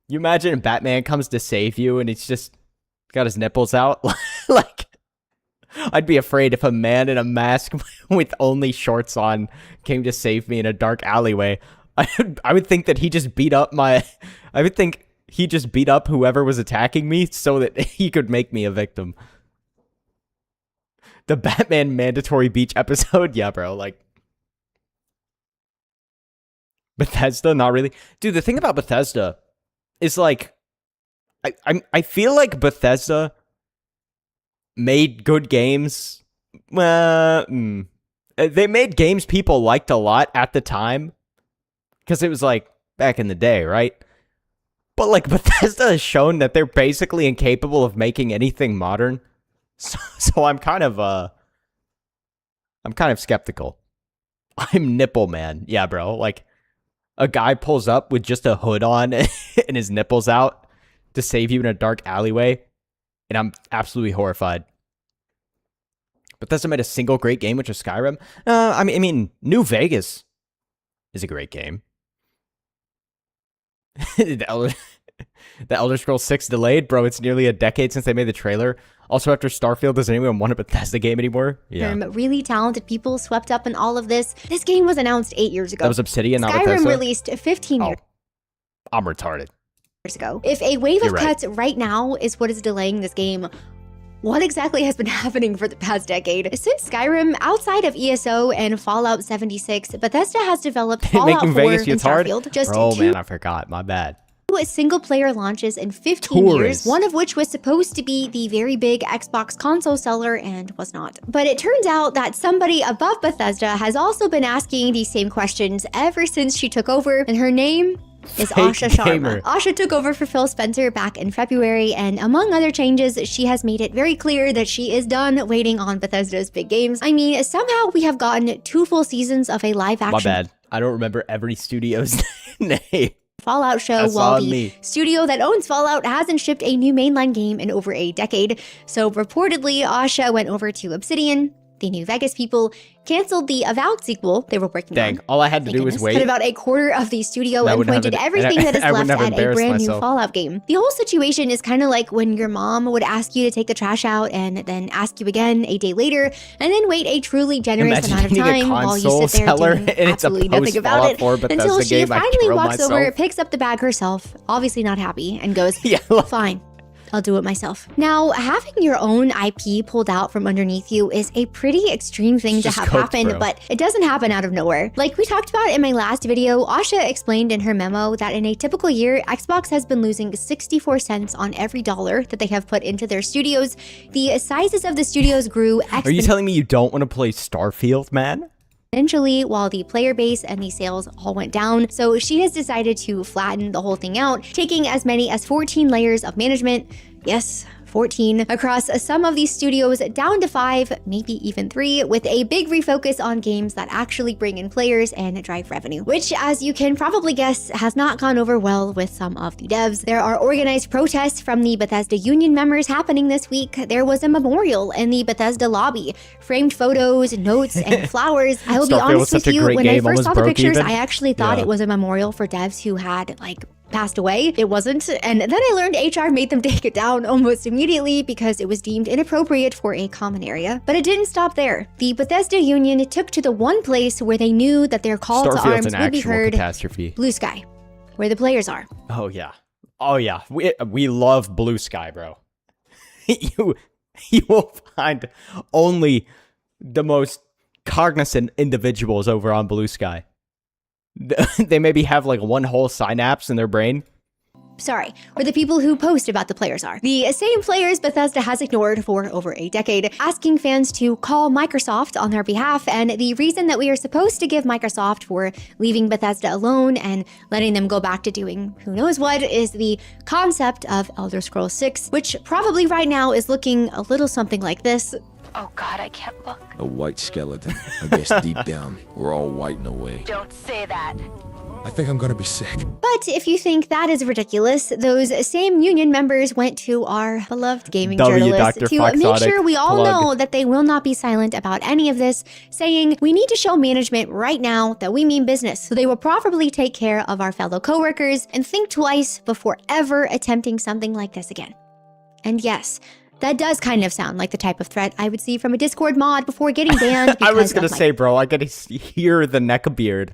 You imagine Batman comes to save you and he's just got his nipples out? Like, I'd be afraid if a man in a mask with only shorts on came to save me in a dark alleyway. I would think that he just beat up I would think he just beat up whoever was attacking me so that he could make me a victim. The Batman mandatory beach episode? Yeah, bro. Like, Bethesda? Not really. Dude, the thing about Bethesda is, like, I feel like Bethesda made good games. They made games people liked a lot at the time because it was, like, back in the day, right? But, like, Bethesda has shown that they're basically incapable of making anything modern. So I'm kind of skeptical. I'm nipple man. Yeah, bro. Like, a guy pulls up with just a hood on and his nipples out to save you in a dark alleyway, and I'm absolutely horrified. Bethesda made a single great game, which was Skyrim. I mean, New Vegas is a great game. The Elder Scrolls 6 delayed, bro. It's nearly a decade since they made the trailer. Also, after Starfield, does anyone want a Bethesda game anymore? Yeah. really talented people swept up in all of this. This game was announced 8 years ago. That was Obsidian, not Skyrim Bethesda? released 15 years I'm retarded. ago. If a wave of You're right. cuts right now is what is delaying this game, what exactly has been happening for the past decade? Since Skyrim, outside of ESO and Fallout 76, Bethesda has developed Did it make Fallout New 4 Vegas and hard? Starfield. Just Bro, two man, I forgot. My bad. single-player launches in 15 Tourist. years, one of which was supposed to be the very big Xbox console seller and was not. But it turns out that somebody above Bethesda has also been asking these same questions ever since she took over, and her name is Fake Asha Sharma. gamer. Asha took over for Phil Spencer back in February, and among other changes, she has made it very clear that she is done waiting on Bethesda's big games. I mean, somehow we have gotten 2 full seasons of a live-action My bad. I don't remember every studio's name. Fallout show, That's while on the me. studio that owns Fallout hasn't shipped a new mainline game in over a decade. So reportedly, Asha went over to Obsidian, the New Vegas people, canceled the Avowed sequel they were working Dang, on. all I had to Thank do was goodness. wait. Cut about a quarter of the studio I and wouldn't have pointed it- everything and that is I wouldn't left have at a embarrassed brand new myself. Fallout game. The whole situation is kind of like when your mom would ask you to take the trash out and then ask you again a day later, and then wait a truly generous Imagine amount of being a time while you console sit there seller doing and it's a absolutely nothing about post-Fallout it 4 Bethesda until she game, I finally killed walks over, myself. picks up the bag herself, obviously not happy, and goes, Yeah. fine. I'll do it myself. Now, having your own IP pulled out from underneath you is a pretty extreme thing It's to just have cooked, happen, bro. but it doesn't happen out of nowhere. Like we talked about in my last video, Asha explained in her memo that in a typical year, Xbox has been losing 64 cents on every dollar that they have put into their studios. The sizes of the studios grew Are you telling me you don't want to play Starfield, man? exponentially while the player base and the sales all went down. So she has decided to flatten the whole thing out, taking as many as 14 layers of management. Yes, 14 across some of these studios down to 5, maybe even 3, with a big refocus on games that actually bring in players and drive revenue, which, as you can probably guess, has not gone over well with some of the devs. There are organized protests from the Bethesda union members happening this week. There was a memorial in the Bethesda lobby, framed photos, notes, and flowers. I will be Starfield was honest with such a you, great when I game, first almost saw the broke pictures, even. I actually thought Yeah. it was a memorial for devs who had, like, passed away. It wasn't. And then I learned HR made them take it down almost immediately because it was deemed inappropriate for a common area. But it didn't stop there. The Bethesda union took to the one place where they knew that their call to arms would be heard, catastrophe. Blue Sky, where the players are. Oh yeah. Oh yeah. We love Blue Sky, bro. you will find only the most cognizant individuals over on Blue Sky. They maybe have like one whole synapse in their brain. Sorry, where the people who post about the players are. The same players Bethesda has ignored for over a decade, asking fans to call Microsoft on their behalf, and the reason that we are supposed to give Microsoft for leaving Bethesda alone and letting them go back to doing who knows what is the concept of Elder Scrolls 6, which probably right now is looking a little something like this. Oh God, I can't look. A white skeleton. I guess deep down, we're all white in a way. Don't say that. I think I'm gonna be sick. But if you think that is ridiculous, those same union members went to our beloved gaming journalists Dr. to Foxotic make sure we all plug. know that they will not be silent about any of this, saying we need to show management right now that we mean business, so they will properly take care of our fellow coworkers and think twice before ever attempting something like this again. And yes, that does kind of sound like the type of threat I would see from a Discord mod before getting banned. I was gonna say, bro, I gotta hear the neckbeard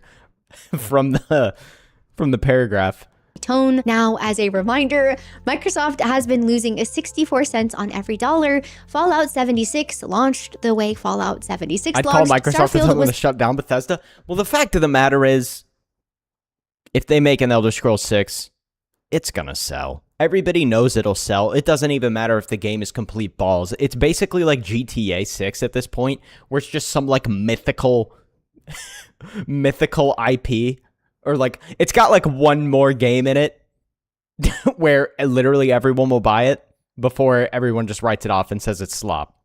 from the paragraph. Tone. Now, as a reminder, Microsoft has been losing 64 cents on every dollar. Fallout 76 launched the way Fallout 76 I'd launched. call Microsoft and tell them to shut down Bethesda. Well, the fact of the matter is, if they make an Elder Scrolls 6, it's gonna sell. Everybody knows it'll sell. It doesn't even matter if the game is complete balls. It's basically like GTA 6 at this point, where it's just some like mythical IP, or like it's got like one more game in it where literally everyone will buy it before everyone just writes it off and says it's slop.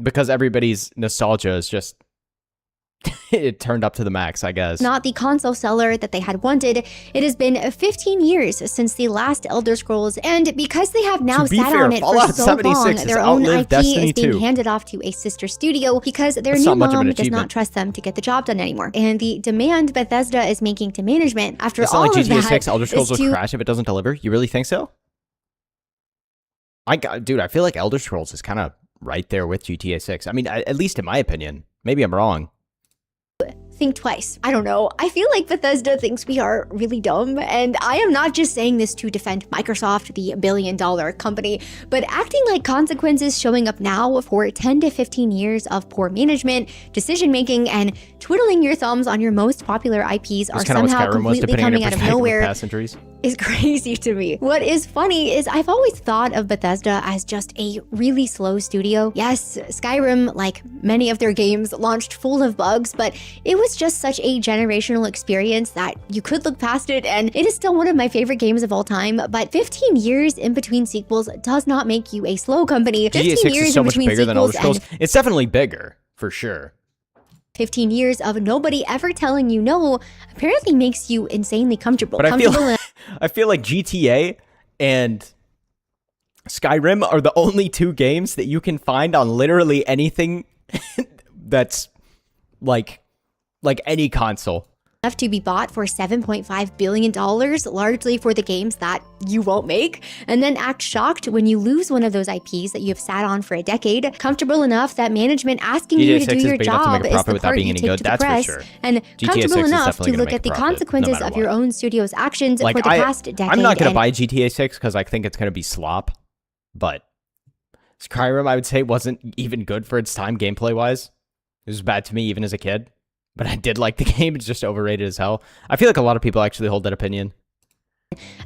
Because everybody's nostalgia is just it turned up to the max, I guess. Not the console seller that they had wanted. It has been 15 years since the last Elder Scrolls, and because they have now sat on it for so long, their own IP is being handed off to a sister studio because their new mom does not trust them to get the job done anymore. And the demand Bethesda is making to management after it's all not like of GTA that 6 Elder Scrolls will crash if it doesn't deliver. You really think so? Dude, I feel like Elder Scrolls is kind of right there with GTA 6. I mean, at least in my opinion. Maybe I'm wrong. Think twice. I don't know. I feel like Bethesda thinks we are really dumb, and I am not just saying this to defend Microsoft, the billion-dollar company, but acting like consequences showing up now for 10 to 15 years of poor management, decision-making, and twiddling your thumbs on your most popular IPs are somehow completely coming out of nowhere is crazy to me. What is funny is I've always thought of Bethesda as just a really slow studio. Yes, Skyrim, like many of their games, launched full of bugs, but it was just such a generational experience that you could look past it, and it is still one of my favorite games of all time. But 15 years in between sequels does not make you a slow company. GTA 6 is so much bigger than Elder Scrolls. It's definitely bigger, for sure. 15 years of nobody ever telling you no apparently makes you insanely comfortable. But I feel like GTA and Skyrim are the only two games that you can find on literally anything that's like any console. Enough to be bought for $7.5 billion, largely for the games that you won't make, and then act shocked when you lose one of those IPs that you have sat on for a decade, comfortable enough that management asking you to do your job is the part you take to the press, and comfortable enough to look at the consequences of your own studio's actions for the past decade. I'm not going to buy GTA 6 because I think it's going to be slop, but Skyrim, I would say, wasn't even good for its time gameplay-wise. It was bad to me even as a kid. But I did like the game. It's just overrated as hell. I feel like a lot of people actually hold that opinion.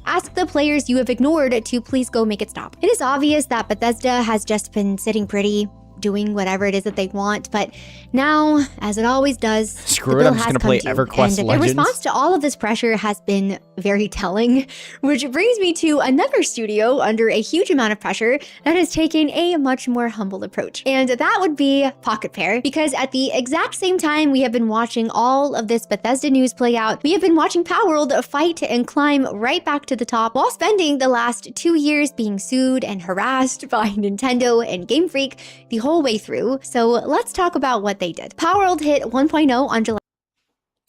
Ask the players you have ignored to please go make it stop. It is obvious that Bethesda has just been sitting pretty, doing whatever it is that they want, but now, as it always does, screw it, I'm just gonna play EverQuest Legends. Their response to all of this pressure has been very telling, which brings me to another studio under a huge amount of pressure that has taken a much more humble approach, and that would be Pocket Pair, because at the exact same time we have been watching all of this Bethesda news play out, we have been watching Palworld fight and climb right back to the top while spending the last 2 years being sued and harassed by Nintendo and Game Freak the whole way through. So let's talk about what they did. Palworld hit 1.0 on July.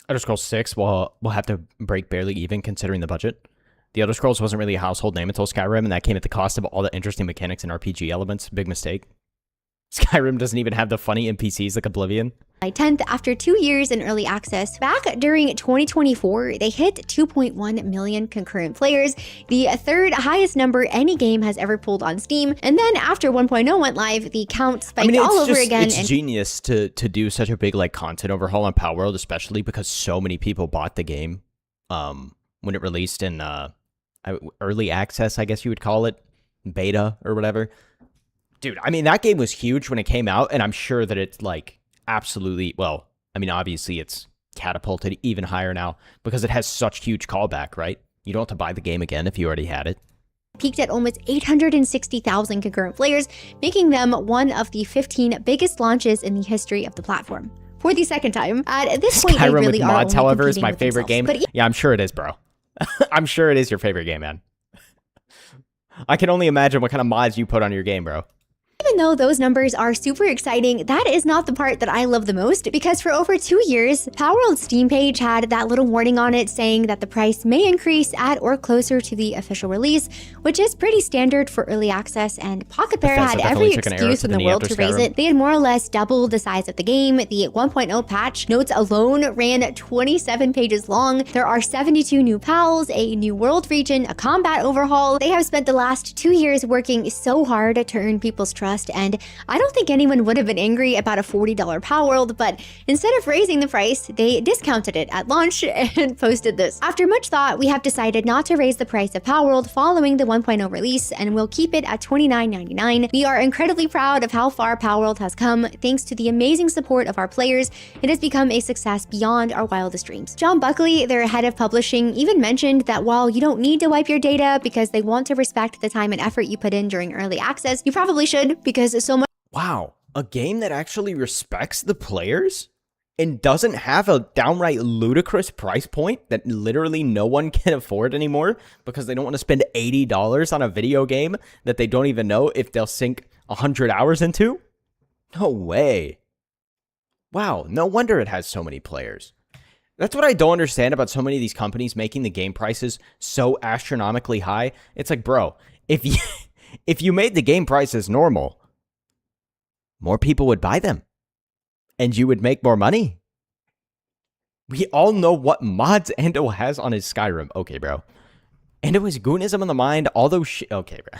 Elder Scrolls 6 will have to break barely even considering the budget. The Elder Scrolls wasn't really a household name until Skyrim, and that came at the cost of all the interesting mechanics and RPG elements. Big mistake. Skyrim doesn't even have the funny NPCs like Oblivion. July 10th, after 2 years in early access, back during 2024, they hit 2.1 million concurrent players, the third highest number any game has ever pulled on Steam. And then after 1.0 went live, the count spiked all over again. It's genius to do such a big like content overhaul on Palworld, especially because so many people bought the game when it released in early access, I guess you would call it, beta or whatever. Dude, I mean, that game was huge when it came out, and I'm sure that it's, like, absolutely, well, I mean, obviously it's catapulted even higher now because it has such huge callback, right? You don't have to buy the game again if you already had it. Peaked at almost 860,000 concurrent players, making them one of the 15 biggest launches in the history of the platform. For the second time, at this point, they really with are mods, only however, is competing my with favorite themselves. game. Yeah, I'm sure it is, bro. I'm sure it is your favorite game, man. I can only imagine what kind of mods you put on your game, bro. Even though those numbers are super exciting, that is not the part that I love the most, because for over 2 years, Palworld's Steam page had that little warning on it saying that the price may increase at or closer to the official release, which is pretty standard for early access, and Pocket Bear had every excuse in the world to raise it. They had more or less doubled the size of the game. The 1.0 patch notes alone ran 27 pages long. There are 72 new pals, a new world region, a combat overhaul. They have spent the last 2 years working so hard to earn people's trust, and I don't think anyone would have been angry about a $40 Palworld, but instead of raising the price, they discounted it at launch and posted this. After much thought, we have decided not to raise the price of Palworld following the 1.0 release, and we'll keep it at $29.99. We are incredibly proud of how far Palworld has come. Thanks to the amazing support of our players, it has become a success beyond our wildest dreams. John Buckley, their head of publishing, even mentioned that while you don't need to wipe your data because they want to respect the time and effort you put in during early access, you probably should, because so much. Wow, a game that actually respects the players and doesn't have a downright ludicrous price point that literally no one can afford anymore because they don't want to spend $80 on a video game that they don't even know if they'll sink 100 hours into? No way. Wow, no wonder it has so many players. That's what I don't understand about so many of these companies making the game prices so astronomically high. It's like, bro, if you made the game prices normal, more people would buy them, and you would make more money. We all know what mods Endo has on his Skyrim. Okay, bro. Endo has Goonism on the mind, all those shit. Okay, bro.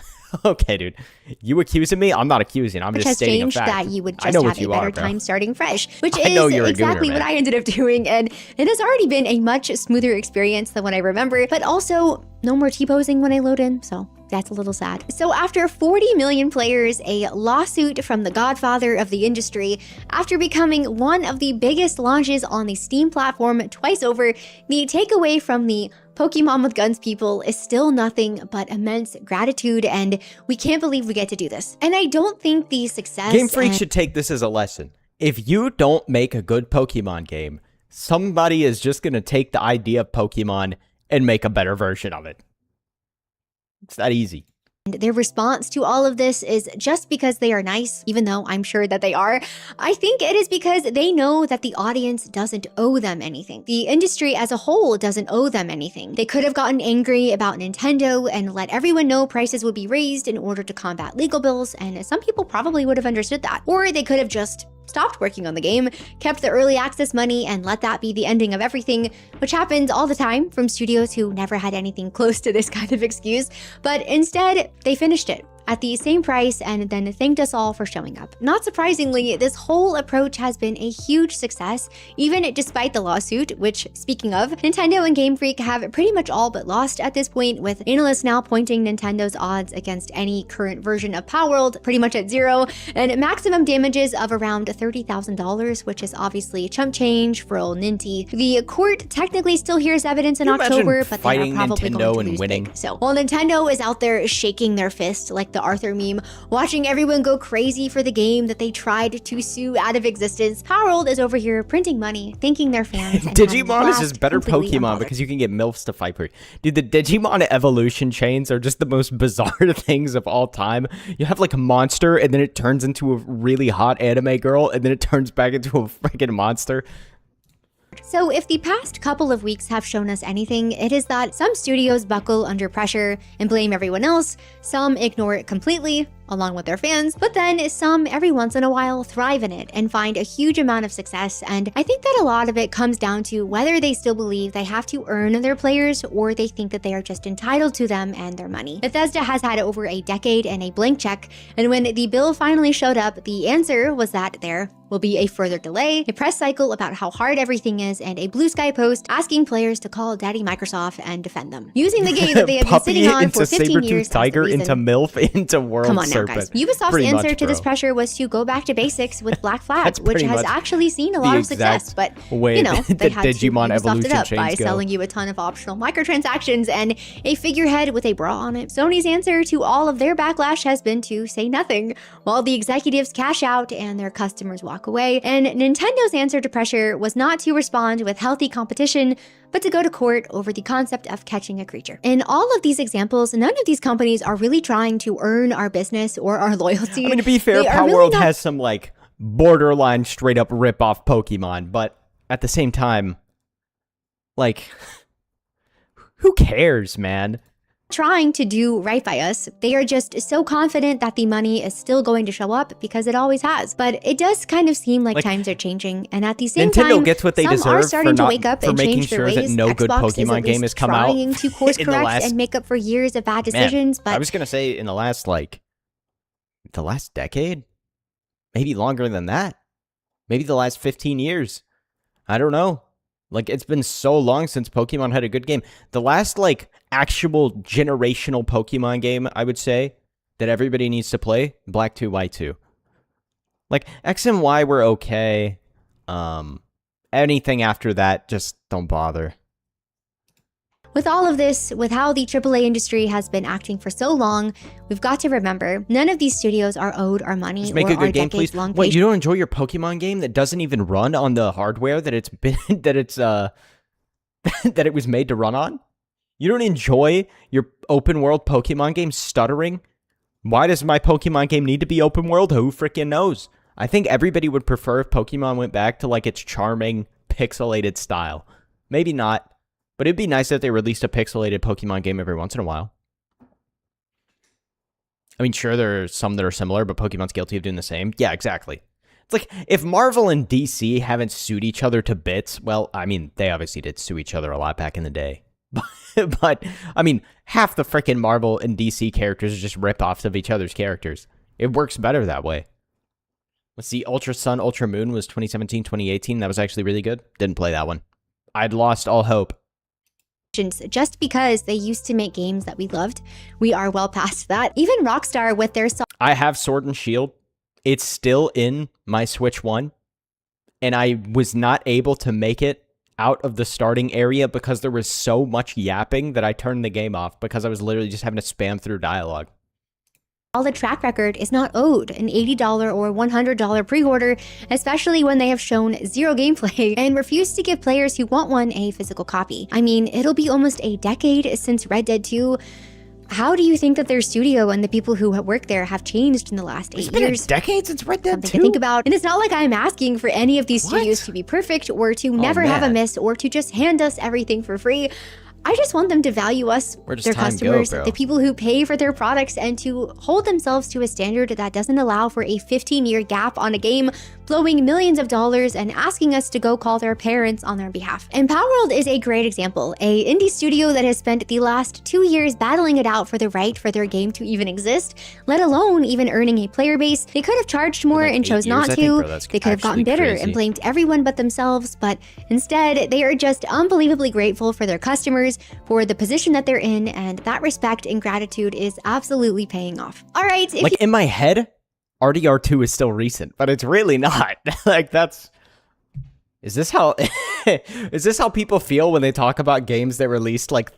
Okay, dude. You accusing me? I'm not accusing. I'm just stating a fact. That you would just have a better time starting fresh, which is exactly what I ended up doing, and it has already been a much smoother experience than what I remember, but also no more T-posing when I load in, so that's a little sad. So after 40 million players, a lawsuit from the godfather of the industry, after becoming one of the biggest launches on the Steam platform twice over, the takeaway from the Pokemon with Guns people is still nothing but immense gratitude, and we can't believe we get to do this. And I don't think the success— Game Freak should take this as a lesson. If you don't make a good Pokemon game, somebody is just gonna take the idea of Pokemon and make a better version of it. It's that easy. Their response to all of this is just because they are nice, even though I'm sure that they are. I think it is because they know that the audience doesn't owe them anything. The industry as a whole doesn't owe them anything. They could have gotten angry about Nintendo and let everyone know prices would be raised in order to combat legal bills, and some people probably would have understood that. Or they could have just stopped working on the game, kept the early access money, and let that be the ending of everything, which happens all the time from studios who never had anything close to this kind of excuse. But instead, they finished it at the same price and then thanked us all for showing up. Not surprisingly, this whole approach has been a huge success, even despite the lawsuit, which, speaking of, Nintendo and Game Freak have pretty much all but lost at this point, with analysts now pointing Nintendo's odds against any current version of Palworld pretty much at zero, and maximum damages of around $30,000, which is obviously chump change for old Ninty. The court technically still hears evidence in October, but they are probably Nintendo going to lose winning. big. So while Nintendo is out there shaking their fist like the Arthur meme, watching everyone go crazy for the game that they tried to sue out of existence, Palworld is over here printing money, thanking their fans. And Digimon is just better completely Pokemon unbothered. because you can get MILFs to fight for you. Dude, the Digimon evolution chains are just the most bizarre things of all time. You have like a monster, and then it turns into a really hot anime girl, and then it turns back into a freaking monster. So if the past couple of weeks have shown us anything, it is that some studios buckle under pressure and blame everyone else, some ignore it completely, along with their fans, but then some every once in a while thrive in it and find a huge amount of success. And I think that a lot of it comes down to whether they still believe they have to earn their players or they think that they are just entitled to them and their money. Bethesda has had over a decade and a blank check, and when the bill finally showed up, the answer was that there will be a further delay, a press cycle about how hard everything is, and a blue sky post asking players to call Daddy Microsoft and defend them. Using the game that they have been sitting on for 15 years as the tiger reason. into MILF into World Come on now, Serpent. guys. Ubisoft's Pretty answer much, to this bro. pressure was to go back to basics with Black Flag, That's which pretty has much actually seen a lot the of success. But, exact way you know, the they had Digimon to Ubisoft evolution it up by chains go. selling you a ton of optional microtransactions and a figurehead with a bra on it. Sony's answer to all of their backlash has been to say nothing, while the executives cash out and their customers walk away. And Nintendo's answer to pressure was not to respond with healthy competition, but to go to court over the concept of catching a creature. In all of these examples, none of these companies are really trying to earn our business or our loyalty. I mean, to be fair, They are Power really World not- has some, like, borderline straight-up rip-off Pokemon, but at the same time, like, who cares, man? trying to do right by us. They are just so confident that the money is still going to show up because it always has. But it does kind of seem like times are changing, and at the same Nintendo time, gets what they some deserve are for starting to not- wake up for and making change their sure that ways. no good Xbox is Pokemon at game least has come out trying to course in the correct last- and make up for years of bad Man, decisions. But I was gonna say in the last, like, the last decade? Maybe longer than that. Maybe the last 15 years. I don't know. Like, it's been so long since Pokemon had a good game. The last, like, actual generational Pokemon game, I would say, that everybody needs to play, Black 2, White 2. Like, X and Y were okay. Anything after that, just don't bother. with all of this, with how the AAA industry has been acting for so long, we've got to remember, none of these studios are owed our money Just make or a good our game, please. decades-long Wait, you don't enjoy your Pokemon game that doesn't even run on the hardware that it's been that it was made to run on? You don't enjoy your open world Pokemon game stuttering? Why does my Pokemon game need to be open world? Who freaking knows? I think everybody would prefer if Pokemon went back to like its charming pixelated style. Maybe not, but it'd be nice if they released a pixelated Pokemon game every once in a while. I mean, sure, there are some that are similar, but Pokemon's guilty of doing the same. Yeah, exactly. It's like, if Marvel and DC haven't sued each other to bits, well, I mean, they obviously did sue each other a lot back in the day. But, I mean, half the freaking Marvel and DC characters are just rip-offs of each other's characters. It works better that way. Let's see, Ultra Sun, Ultra Moon was 2017, 2018. That was actually really good. Didn't play that one. I'd lost all hope. Just because they used to make games that we loved, we are well past that. Even Rockstar with their I have Sword and Shield. It's still in my Switch 1, and I was not able to make it out of the starting area because there was so much yapping that I turned the game off because I was literally just having to spam through dialogue. solid track record is not owed an $80 or $100 pre-order, especially when they have shown zero gameplay and refuse to give players who want one a physical copy. I mean, it'll be almost a decade since Red Dead 2. How do you think that their studio and the people who work there have changed in the last 8 years? It's been a decade since Red Dead 2? Something to think about. And it's not like I'm asking for any of these studios to be perfect or to never have a man. miss or to just hand us everything for free. I just want them to value us, Where does their time go, customers, bro? the people who pay for their products, and to hold themselves to a standard that doesn't allow for a 15-year gap on a game, blowing millions of dollars and asking us to go call their parents on their behalf. And Power World is a great example, a indie studio that has spent the last 2 years battling it out for the right for their game to even exist, let alone even earning a player base. They could have charged more and chose not to. They could have gotten bitter and blamed everyone but themselves, but instead, they are just unbelievably grateful for their customers, for the position that they're in, and that respect and gratitude is absolutely paying off. All right, if Like, in my head, RDR2 is still recent, but it's really not. Like, that's... Is this how... Is this how people feel when they talk about games that released, like,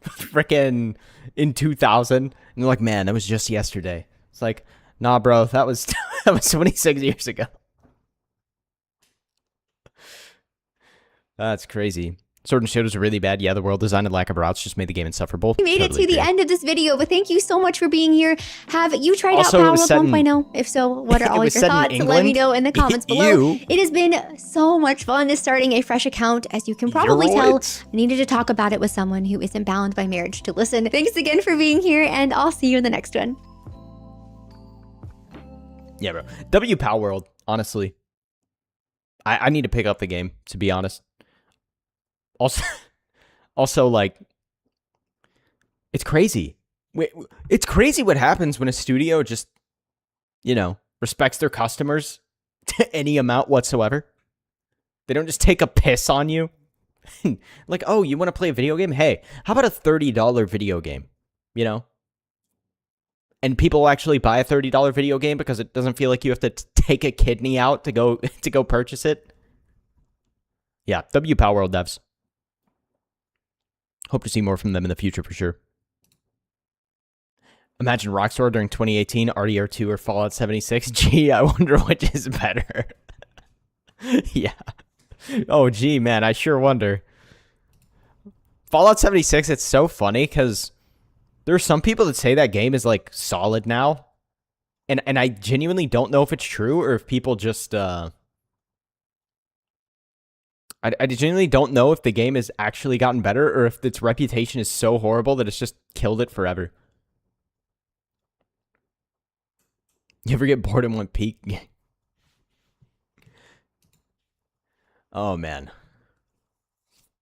frickin' in 2000? And they're like, man, that was just yesterday. It's like, nah, bro, that was, that was 26 years ago. That's crazy. Sword and Shield was really bad. Yeah, the world design and lack of routes just made the game insufferable. We made Totally it to the agree. end of this video, but thank you so much for being here. Have you tried Also, out it Power was Up set in- 1.0? If so, what are all your was set in thoughts? Let me England. know in the comments below. You. It has been so much fun starting a fresh account. As you can probably tell, Yoroids. I needed to talk about it with someone who isn't bound by marriage to listen. Thanks again for being here, and I'll see you in the next one. Yeah, bro. W Power World, honestly. I need to pick up the game, to be honest. Also, like, it's crazy. It's crazy what happens when a studio just, you know, respects their customers to any amount whatsoever. They don't just take a piss on you. Like, oh, you want to play a video game? Hey, how about a $30 video game? You know? And people actually buy a $30 video game because it doesn't feel like you have to take a kidney out to go purchase it. Yeah, W Power World devs. Hope to see more from them in the future for sure. Imagine Rockstar during 2018, RDR2 or Fallout 76. Gee, I wonder which is better. Yeah. Oh, gee, man, I sure wonder. Fallout 76, it's so funny because there are some people that say that game is like solid now. And I genuinely don't know if it's true or if people just I genuinely don't know if the game has actually gotten better or if its reputation is so horrible that it's just killed it forever. You ever get bored in one peak? Oh, man.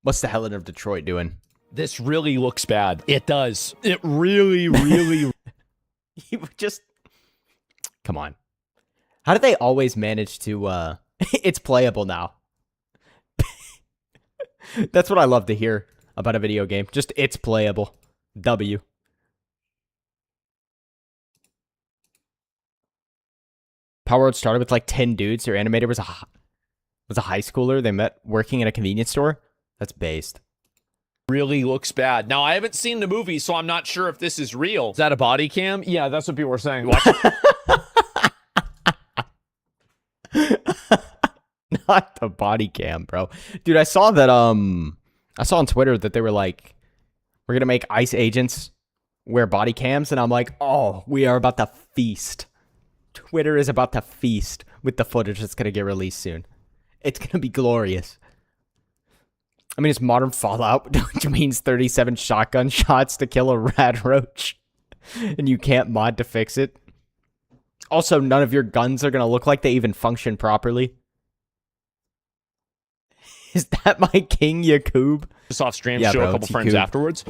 What's the Helen of Detroit doing? This really looks bad. It does. It really, really... You just... Come on. How did they always manage to... It's playable now. That's what I love to hear about a video game. Just, it's playable. W. Power World started with like 10 dudes. Their animator was a high schooler they met working in a convenience store. That's based. really looks bad. Now, I haven't seen the movie, so I'm not sure if this is real. Is that a body cam? Yeah, that's what people were saying. Watch Not the body cam, bro. Dude, I saw that, I saw on Twitter that they were like, we're going to make ICE agents wear body cams. And I'm like, oh, we are about to feast. Twitter is about to feast with the footage that's going to get released soon. It's going to be glorious. I mean, it's modern Fallout, which means 37 shotgun shots to kill a rad roach. And you can't mod to fix it. Also, none of your guns are going to look like they even function properly. Is that my King Yakub? this off stream, Yeah, show bro, a couple it's frames Yakub. afterwards.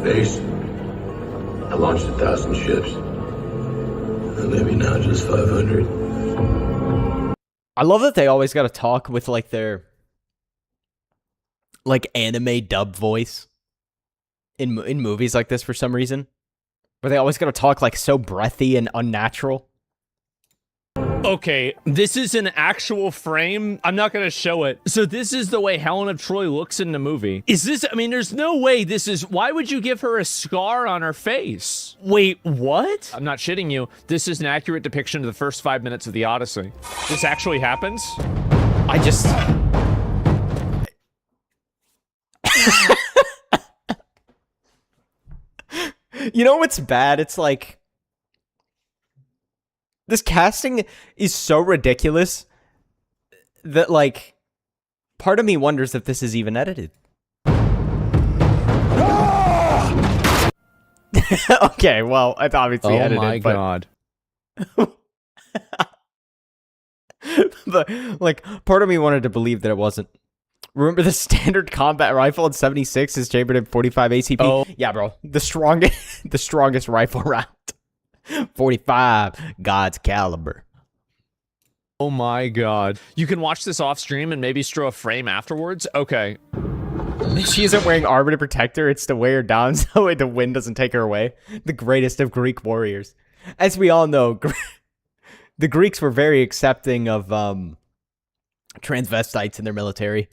Face, I launched 1,000 ships. I live you now just 500. I love that they always got to talk with like their like anime dub voice in movies like this for some reason, where they always got to talk like so breathy and unnatural. Okay, this is an actual frame. I'm not going to show it. So this is the way Helen of Troy looks in the movie. Is this, I mean, there's no way this is, why would you give her a scar on her face? Wait, what? I'm not shitting you. This is an accurate depiction of the first 5 minutes of the Odyssey. This actually happens? I just... You know what's bad? It's like... This casting is so ridiculous that, like, part of me wonders if this is even edited. Okay, well, it's obviously edited. Oh my God. But, like, part of me wanted to believe that it wasn't. Remember the standard combat rifle in 76 is chambered in 45 ACP? Oh. Yeah, bro. The strongest rifle round. 45 God's caliber. Oh my God. You can watch this off stream and maybe throw a frame afterwards? Okay. She isn't wearing armor to protect her. It's to weigh her down so the wind doesn't take her away. The greatest of Greek warriors. As we all know, the Greeks were very accepting of transvestites in their military.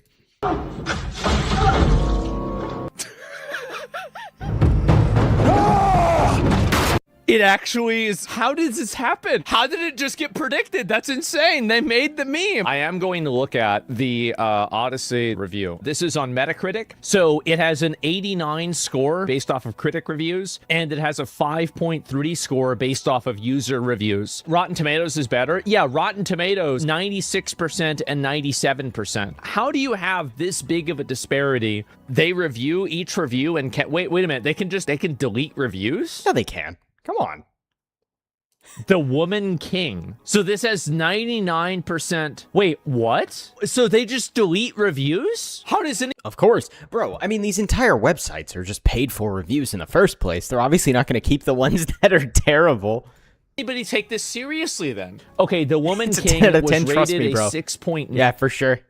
It actually is. How did this happen? How did it just get predicted? That's insane. They made the meme. I am going to look at the Odyssey review. This is on Metacritic. So it has an 89 score based off of critic reviews, and it has a 5.3 score based off of user reviews. Rotten Tomatoes is better. Yeah, Rotten Tomatoes, 96% and 97%. How do you have this big of a disparity? They review each review and wait a minute. They can delete reviews? No, they can. Come on. The Woman King. So this has 99%. Wait, what? So they just delete reviews? How does any... Of course. Bro, I mean, these entire websites are just paid for reviews in the first place. They're obviously not going to keep the ones that are terrible. Anybody take this seriously then? Okay, The Woman It's a King 10 out of was 10, rated trust me, a bro. 6.9. Yeah, for sure.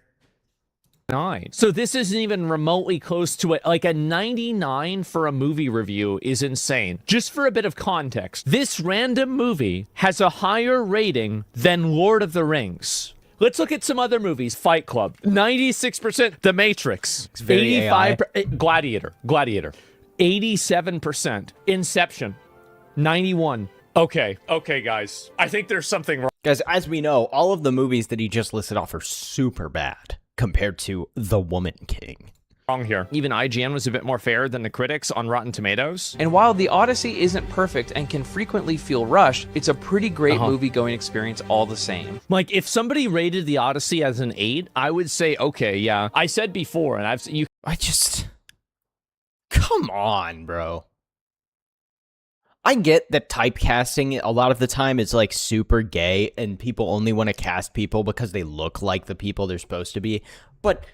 So this isn't even remotely close to it. Like a 99 for a movie review is insane. Just for a bit of context, this random movie has a higher rating than Lord of the Rings. Let's look at some other movies. Fight Club, 96%. The Matrix, 85%. Gladiator, 87%. Inception, 91. Okay, guys. I think there's something wrong. Guys, as we know, all of the movies that he just listed off are super bad compared to The Woman King. Wrong here. Even IGN was a bit more fair than the critics on Rotten Tomatoes. And while The Odyssey isn't perfect and can frequently feel rushed, it's a pretty great movie-going experience all the same. Like, if somebody rated The Odyssey as an 8, I would say, okay, yeah. I said before, and Come on, bro. I get that typecasting a lot of the time is like super gay and people only want to cast people because they look like the people they're supposed to be. But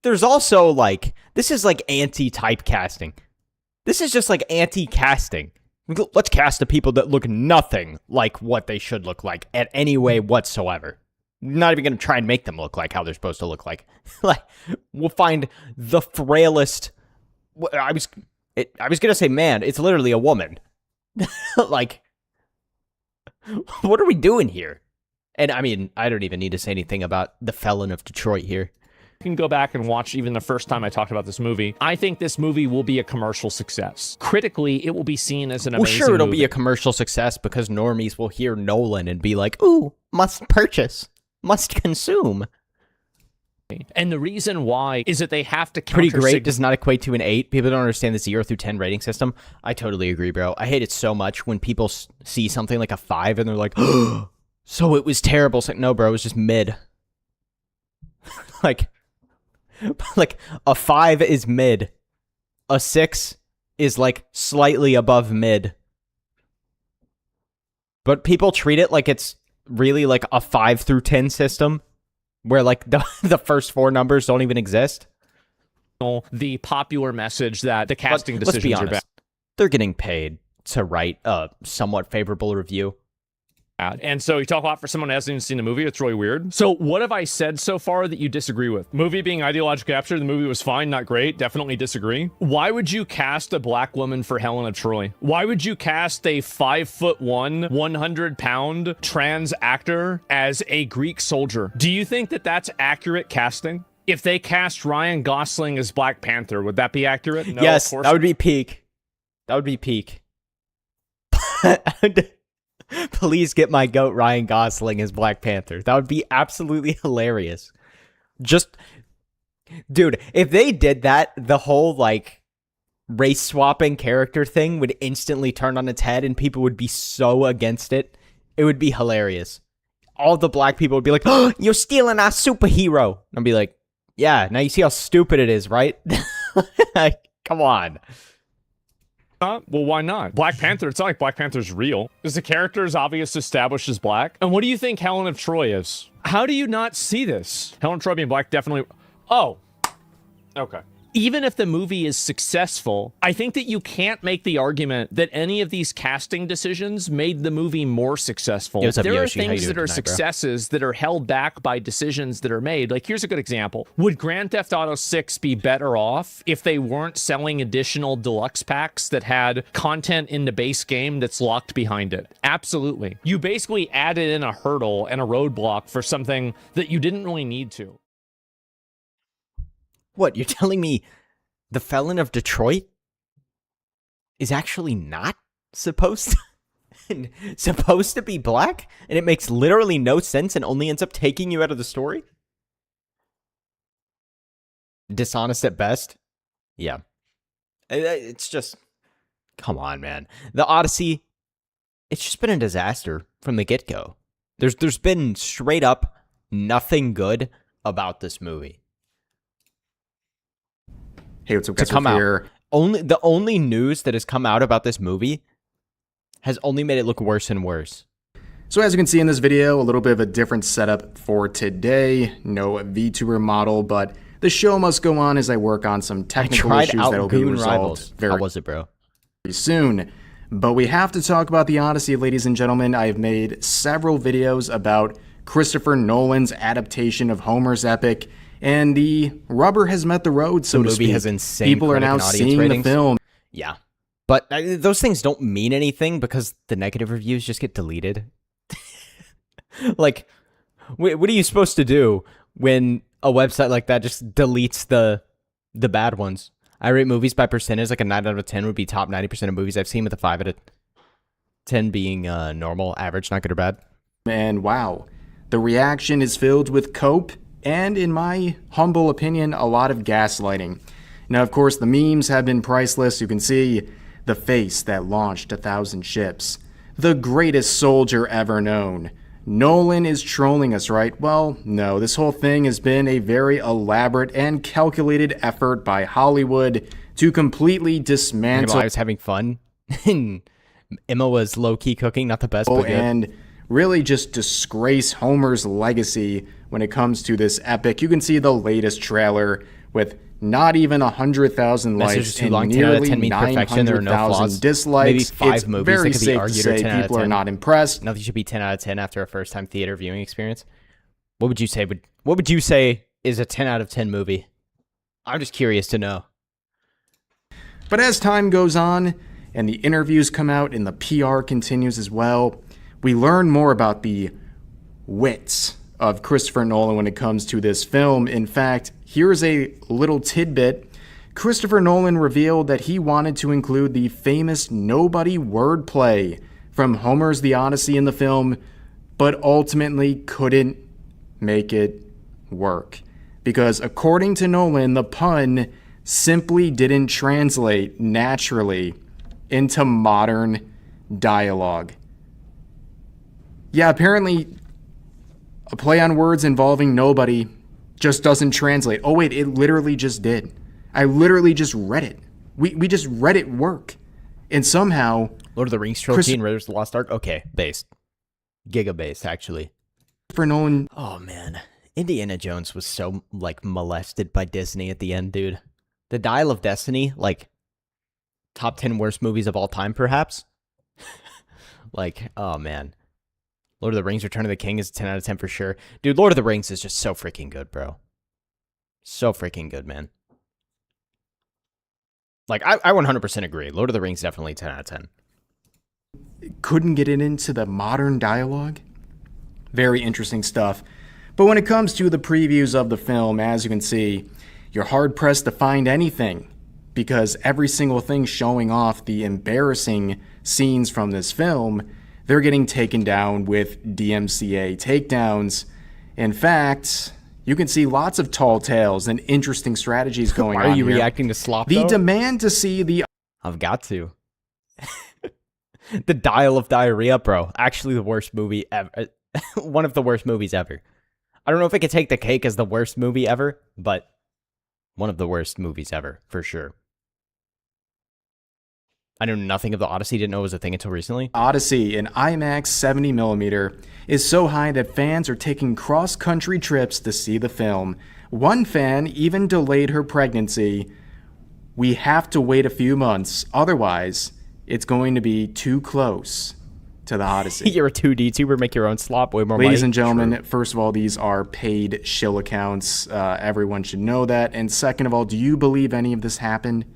there's also like, this is like anti-typecasting. This is just like anti-casting. Let's cast the people that look nothing like what they should look like at any way whatsoever. Not even going to try and make them look like how they're supposed to look like. Like, we'll find the frailest. I was going to say man, it's literally a woman. Like, what are we doing here? And I mean, I don't even need to say anything about The Felon of Detroit here. You can go back and watch even the first time I talked about this movie. I think this movie will be a commercial success. Critically, it will be seen as an amazing sure, it'll movie. be a commercial success because normies will hear Nolan and be like, ooh, must purchase, must consume. And the reason why is that they have to Pretty great does not equate to an 8. People don't understand the 0 through 10 rating system. I totally agree, bro. I hate it so much when people see something like a 5 and they're like, oh, so it was terrible. It's like, no, bro, it was just mid. like a 5 is mid. A 6 is like slightly above mid. But people treat it like it's really like a 5 through 10 system. Where, like, the first 4 numbers don't even exist. The popular message that the casting Let's be decisions are honest. bad. They're getting paid to write a somewhat favorable review. And so you talk a lot for someone who hasn't even seen the movie. It's really weird. So what have I said so far that you disagree with? Movie being ideological capture. The movie was fine, not great. Definitely disagree. Why would you cast a black woman for Helen of Troy? Why would you cast a 5'1", 100-pound trans actor as a Greek soldier? Do you think that that's accurate casting? If they cast Ryan Gosling as Black Panther, would that be accurate? No, Yes, of course that would be peak. That would be peak. Please get my goat Ryan Gosling as Black Panther. That would be absolutely hilarious. Just, dude, if they did that, the whole, like, race swapping character thing would instantly turn on its head and people would be so against it. It would be hilarious. All the black people would be like, oh, you're stealing our superhero. And I'd be like, yeah, now you see how stupid it is, right? Come on. Well, why not? Black Panther, it's not like Black Panther's real. Is the character as obvious established as black? And what do you think Helen of Troy is? How do you not see this? Helen of Troy being black definitely... Oh. Okay. Even if the movie is successful, I think that you can't make the argument that any of these casting decisions made the movie more successful. Yo, what's up, There are Yoshi? How you things doing that are tonight, bro? successes that are held back by decisions that are made. Like, here's a good example. Would Grand Theft Auto 6 be better off if they weren't selling additional deluxe packs that had content in the base game that's locked behind it? Absolutely. You basically added in a hurdle and a roadblock for something that you didn't really need to. What, you're telling me The Felon of Detroit is actually not supposed to? supposed to be black, and it makes literally no sense and only ends up taking you out of the story? Dishonest at best? Yeah. It's just... Come on, man. The Odyssey, it's just been a disaster from the get-go. There's been straight up nothing good about this movie. Hey, what's up, guys? To come out. Here. The only news that has come out about this movie has only made it look worse and worse. So as you can see in this video, a little bit of a different setup for today. No VTuber model, but the show must go on as I work on some technical issues that will be resolved How was it, bro? Very soon. But we have to talk about the Odyssey, ladies and gentlemen. I've made several videos about Christopher Nolan's adaptation of Homer's epic, and the rubber has met the road, so to speak. The movie has insane People are critic now and audience seeing ratings. the film. Yeah. But those things don't mean anything because the negative reviews just get deleted. Like, what are you supposed to do when a website like that just deletes the bad ones? I rate movies by percentage, like a 9 out of 10 would be top 90% of movies I've seen, with a 5 out of 10 being normal, average, not good or bad. And wow, the reaction is filled with cope and, in my humble opinion, a lot of gaslighting. Now, of course, the memes have been priceless. You can see the face that launched 1,000 ships. The greatest soldier ever known. Nolan is trolling us, right? Well, no, this whole thing has been a very elaborate and calculated effort by Hollywood to completely dismantle. I was having fun. Emma was low-key cooking, not the best, but good. And really just disgrace Homer's legacy when it comes to this epic. You can see the latest trailer with not even 100,000 likes and nearly 900,000 dislikes. Maybe 5 it's movies very that could be safe to argued say 10 out of people 10. are not impressed. Nothing should be 10 out of 10 after a first-time theater viewing experience. What would you say? What would you say is a 10 out of 10 movie? I'm just curious to know. But as time goes on and the interviews come out and the PR continues as well, we learn more about the wits of Christopher Nolan when it comes to this film. In fact, here's a little tidbit. Christopher Nolan revealed that he wanted to include the famous nobody wordplay from Homer's The Odyssey in the film, but ultimately couldn't make it work. Because according to Nolan, the pun simply didn't translate naturally into modern dialogue. Yeah, apparently a play on words involving nobody just doesn't translate. Oh wait, it literally just did. I literally just read it. We just read it work. And somehow... Lord of the Rings trilogy and Raiders of the Lost Ark? Okay, based. Giga-based, actually. For Nolan... Oh, man. Indiana Jones was so, like, molested by Disney at the end, dude. The Dial of Destiny, like, top 10 worst movies of all time, perhaps? Like, oh, man. Lord of the Rings Return of the King is a 10 out of 10 for sure. Dude, Lord of the Rings is just so freaking good, bro. So freaking good, man. Like, I 100% agree. Lord of the Rings definitely 10 out of 10. Couldn't get it into the modern dialogue. Very interesting stuff. But when it comes to the previews of the film, as you can see, you're hard-pressed to find anything, because every single thing showing off the embarrassing scenes from this film, they're getting taken down with DMCA takedowns. In fact, you can see lots of tall tales and interesting strategies going on. Why are you here. reacting to slop, The though? demand to see the... I've got to. The Dial of Diarrhea, bro. Actually the worst movie ever. One of the worst movies ever. I don't know if I could take the cake as the worst movie ever, but one of the worst movies ever, for sure. I knew nothing of the Odyssey, didn't know it was a thing until recently. Odyssey in IMAX 70mm is so high that fans are taking cross-country trips to see the film. One fan even delayed her pregnancy. We have to wait a few months, otherwise it's going to be too close to the Odyssey. You're a 2D tuber, make your own slop, way more Ladies money. and gentlemen, first of all, these are paid shill accounts. Everyone should know that. And second of all, do you believe any of this happened?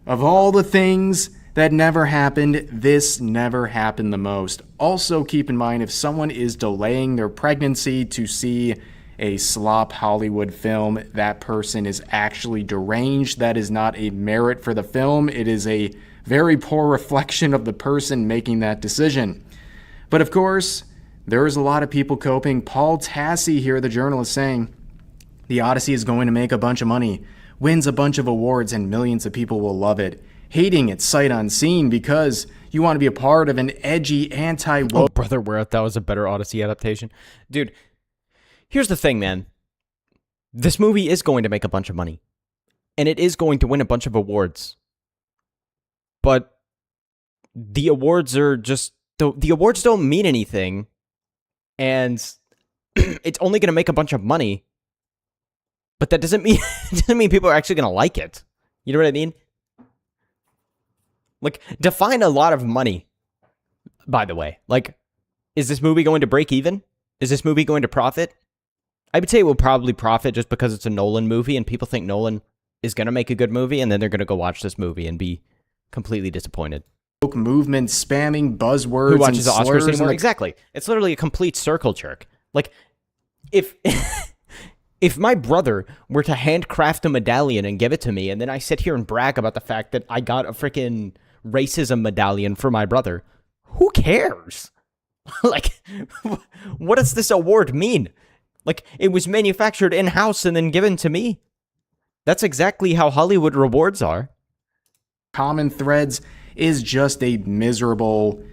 Of all the things that never happened, this never happened the most. Also, keep in mind, if someone is delaying their pregnancy to see a slop Hollywood film, that person is actually deranged. That is not a merit for the film. It is a very poor reflection of the person making that decision. But of course, there is a lot of people coping. Paul Tassi here, the journalist, saying The Odyssey is going to make a bunch of money, wins a bunch of awards, and millions of people will love it. Hating it sight unseen because you want to be a part of an edgy anti-woke... Oh, brother, where that was a better Odyssey adaptation. Dude, here's the thing, man. This movie is going to make a bunch of money. And it is going to win a bunch of awards. But the awards are just... The awards don't mean anything. And it's only going to make a bunch of money. But that doesn't mean people are actually going to like it. You know what I mean? Like, define a lot of money, by the way. Like, is this movie going to break even? Is this movie going to profit? I would say it will probably profit just because it's a Nolan movie and people think Nolan is going to make a good movie and then they're going to go watch this movie and be completely disappointed. Movement spamming buzzwords. Who watches and the Oscars slurs anymore? and Exactly. It's literally a complete circle jerk. Like, if my brother were to handcraft a medallion and give it to me, and then I sit here and brag about the fact that I got a freaking racism medallion for my brother, who cares? Like, what does this award mean? Like, it was manufactured in-house and then given to me. That's exactly how Hollywood rewards are. Common threads is just a miserable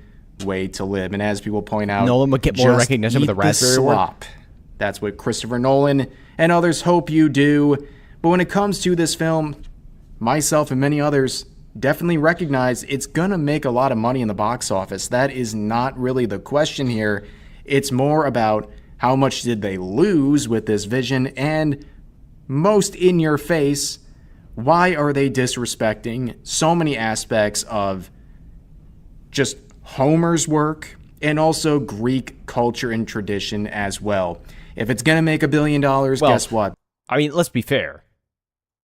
way to live. And as people point out, Nolan would get more recognition with the Raspberry Award. That's what Christopher Nolan and others hope you do. But when it comes to this film, myself and many others definitely recognize it's gonna make a lot of money in the box office. That is not really the question here. It's more about how much did they lose with this vision, and most in your face, why are they disrespecting so many aspects of just Homer's work and also Greek culture and tradition as well? If it's going to make $1 billion, guess what? I mean, let's be fair.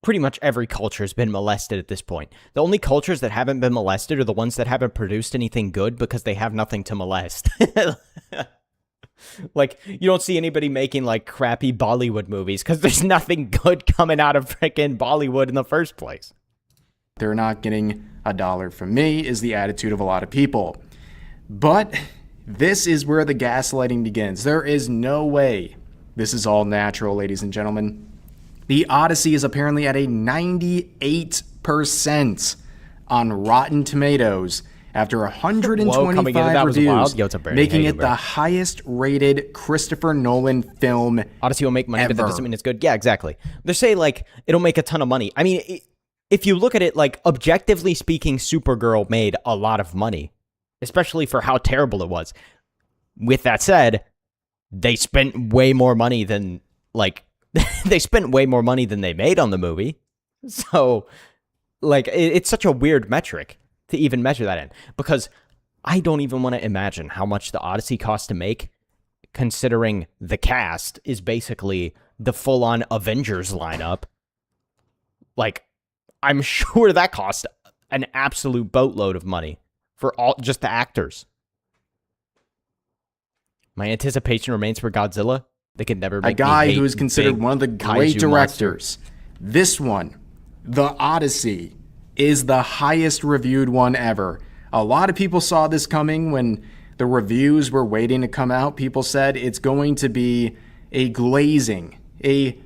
Pretty much every culture has been molested at this point. The only cultures that haven't been molested are the ones that haven't produced anything good because they have nothing to molest. Like, you don't see anybody making, like, crappy Bollywood movies because there's nothing good coming out of frickin' Bollywood in the first place. They're not getting $1 from me is the attitude of a lot of people. But this is where the gaslighting begins. There is no way this is all natural, ladies and gentlemen. The Odyssey is apparently at a 98% on Rotten Tomatoes after 125 reviews, making it the highest rated Christopher Nolan film Odyssey will make money, ever. but that doesn't mean it's good. Yeah, exactly. They say, like, it'll make a ton of money. I mean, if you look at it, like, objectively speaking, Supergirl made a lot of money, especially for how terrible it was. With that said, they spent way more money than, like, they spent way more money than they made on the movie. So, like, it's such a weird metric to even measure that in, because I don't even want to imagine how much the Odyssey cost to make, considering the cast is basically the full-on Avengers lineup. Like, I'm sure that cost an absolute boatload of money for just the actors. My anticipation remains for Godzilla. They could never make a guy who is considered one of the great directors. This one, The Odyssey, is the highest reviewed one ever. A lot of people saw this coming when the reviews were waiting to come out. People said it's going to be a glazing, a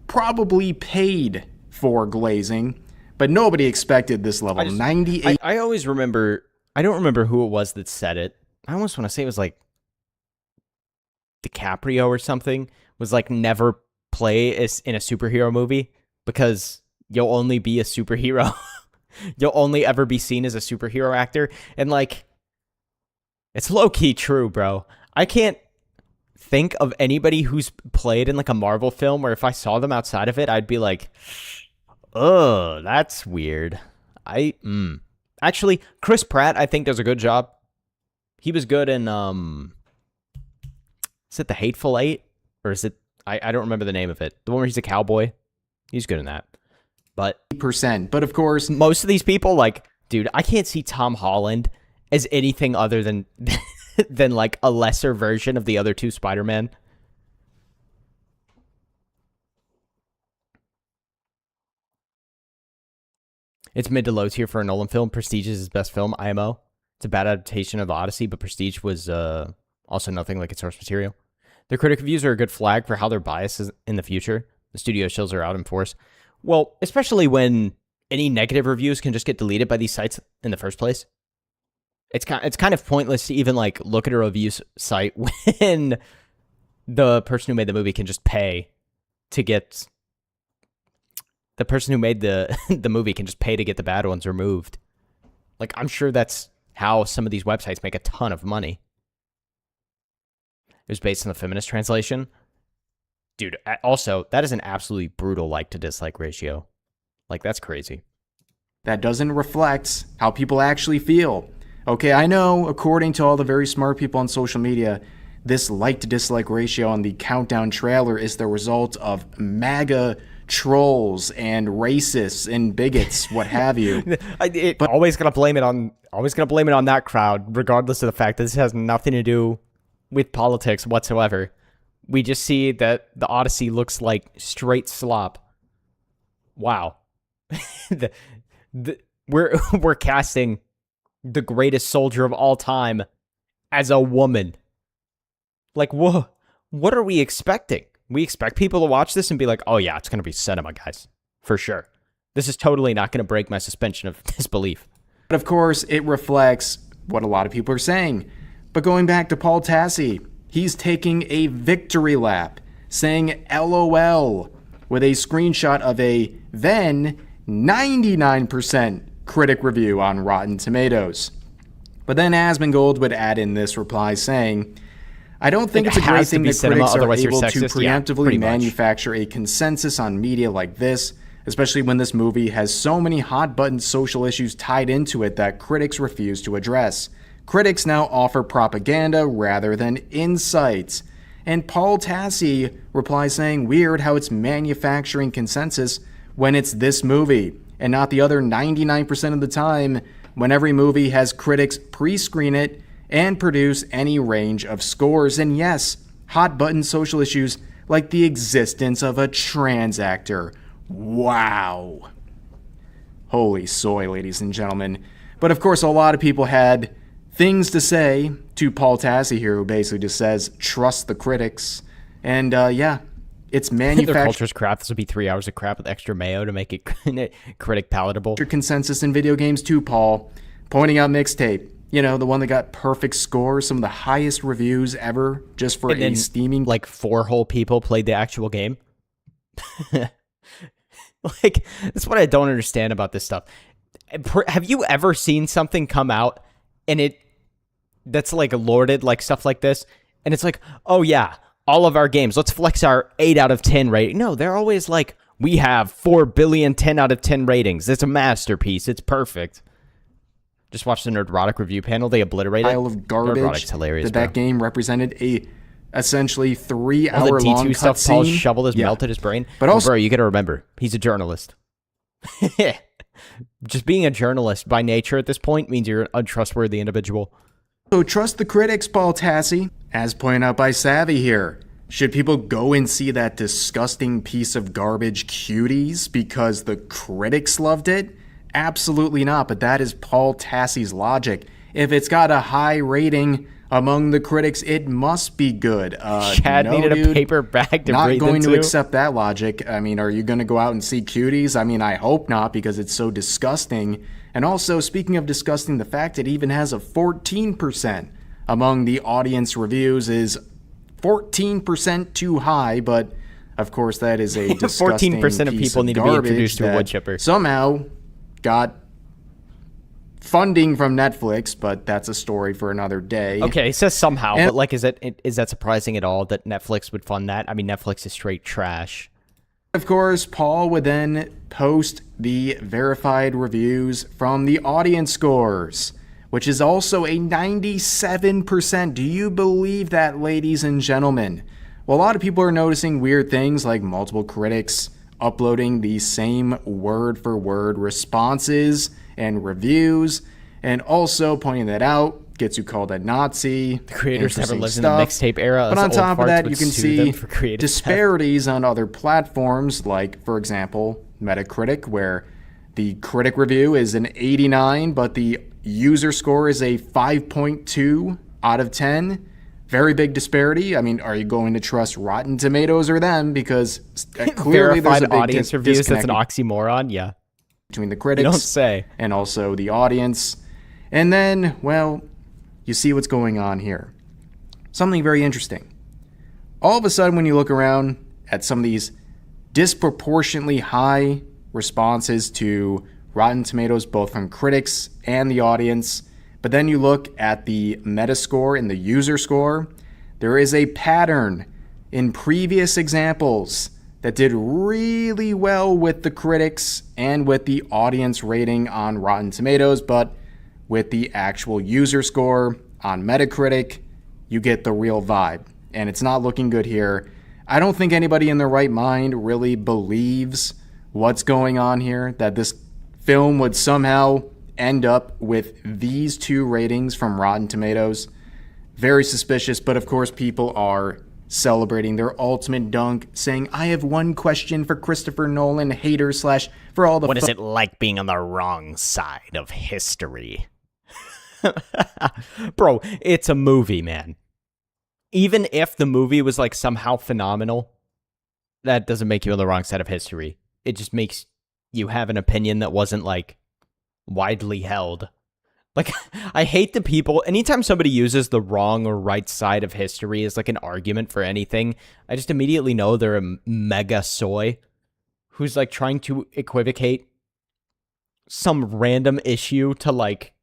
probably paid for glazing, but nobody expected this level. 98. I always remember, I don't remember who it was that said it. I almost want to say it was like DiCaprio or something, was like, never play in a superhero movie because you'll only be a superhero. You'll only ever be seen as a superhero actor. And, like, it's low-key true, bro. I can't think of anybody who's played in, like, a Marvel film where if I saw them outside of it, I'd be like, oh, that's weird. Actually, Chris Pratt, I think, does a good job. He was good in, is it The Hateful Eight? Or is it, I don't remember the name of it. The one where he's a cowboy. He's good in that. But of course, most of these people, like, dude, I can't see Tom Holland as anything other than than like a lesser version of the other two Spider-Man. It's mid to low tier for a Nolan film. Prestige is his best film. IMO. It's a bad adaptation of the Odyssey, but Prestige was also nothing like its source material. The critic reviews are a good flag for how their bias is in the future. The studio shows are out in force. Well, especially when any negative reviews can just get deleted by these sites in the first place. It's kind of pointless to even like look at a review site when the person who made the movie can just pay to get the person who made the movie can just pay to get the bad ones removed. Like, I'm sure that's how some of these websites make a ton of money. It was based on the feminist translation. Dude, also, that is an absolutely brutal like to dislike ratio. Like, that's crazy. That doesn't reflect how people actually feel. Okay, I know, according to all the very smart people on social media, this like to dislike ratio on the countdown trailer is the result of MAGA trolls and racists and bigots, what have you. But always gonna blame it on that crowd, regardless of the fact that this has nothing to do with politics whatsoever. We just see that the Odyssey looks like straight slop. Wow. We're casting the greatest soldier of all time as a woman. Like, what are we expecting? We expect people to watch this and be like, oh yeah, it's going to be cinema, guys. For sure. This is totally not going to break my suspension of disbelief. But of course, it reflects what a lot of people are saying. But going back to Paul Tassi, he's taking a victory lap, saying LOL, with a screenshot of a then 99% critic review on Rotten Tomatoes. But then Asmongold would add in this reply saying, I don't think it's a great thing that critics are able to preemptively manufacture a consensus on media like this, especially when this movie has so many hot-button social issues tied into it that critics refuse to address. Critics now offer propaganda rather than insights. And Paul Tassi replies saying, weird how it's manufacturing consensus when it's this movie, and not the other 99% of the time when every movie has critics pre-screen it and produce any range of scores. And yes, hot-button social issues like the existence of a trans actor. Wow. Holy soy, ladies and gentlemen. But of course, a lot of people had things to say to Paul Tassi here, who basically just says, trust the critics. And yeah, it's manufactured. Their culture's crap. This would be 3 hours of crap with extra mayo to make it critic palatable. Consensus in video games too, Paul. Pointing out Mixtape. You know, the one that got perfect scores, some of the highest reviews ever, just for a steaming... Like 4 whole people played the actual game. Like, that's what I don't understand about this stuff. Have you ever seen something come out and that's like lauded, like stuff like this, and it's like, oh yeah, all of our games, let's flex our 8 out of 10 rating. No, they're always like, we have 4 billion 10 out of 10 ratings. It's a masterpiece. It's perfect. Just watched the Nerdrotic review panel. They obliterated pile of garbage that game represented a essentially 3-hour long D2 stuff Paul shoveled has melted his brain. But also, bro, you got to remember, he's a journalist. Just being a journalist by nature at this point means you're an untrustworthy individual. So trust the critics, Paul Tassi. As pointed out by Savvy here, should people go and see that disgusting piece of garbage Cuties because the critics loved it? Absolutely not, but that is Paul Tassi's logic. If it's got a high rating among the critics, it must be good. Chad needed a paper bag to not breathe going into. to accept that logic. I mean, are you going to go out and see Cuties? I mean, I hope not, because it's so disgusting. And also, speaking of disgusting, the fact it even has a 14% among the audience reviews is 14% too high, but of course that is a disgusting 14% of people need to be introduced to a wood chipper. Somehow got funding from Netflix, but that's a story for another day. Okay, it says somehow, but like, is that surprising at all that Netflix would fund that? I mean, Netflix is straight trash. Of course, Paul would then post the verified reviews from the audience scores, which is also a 97%. Do you believe that, ladies and gentlemen? Well, a lot of people are noticing weird things like multiple critics uploading the same word-for-word responses and reviews, and also pointing that out gets you called a Nazi. The creators never lived in the mixtape era. But on top of that, you can see disparities on other platforms, like, for example, Metacritic, where the critic review is an 89, but the user score is a 5.2 out of 10. Very big disparity. I mean, are you going to trust Rotten Tomatoes or them? Because clearly there's a big audience reviews. That's disconnect an oxymoron. Yeah. between the critics You don't say. and also the audience. And then, well, you see what's going on here. Something very interesting. All of a sudden, when you look around at some of these disproportionately high responses to Rotten Tomatoes, both from critics and the audience, but then you look at the Metascore and the user score, there is a pattern in previous examples that did really well with the critics and with the audience rating on Rotten Tomatoes, but with the actual user score on Metacritic, you get the real vibe. And it's not looking good here. I don't think anybody in their right mind really believes what's going on here, that this film would somehow end up with these two ratings from Rotten Tomatoes. Very suspicious, but of course people are celebrating their ultimate dunk, saying, I have one question for Christopher Nolan haters / for all the What is it like being on the wrong side of history? Bro, it's a movie, man. Even if the movie was like somehow phenomenal, that doesn't make you on the wrong side of history. It just makes you have an opinion that wasn't like widely held. Like, I hate the people, anytime somebody uses the wrong or right side of history as like an argument for anything, I just immediately know they're a mega soy who's like trying to equivocate some random issue to like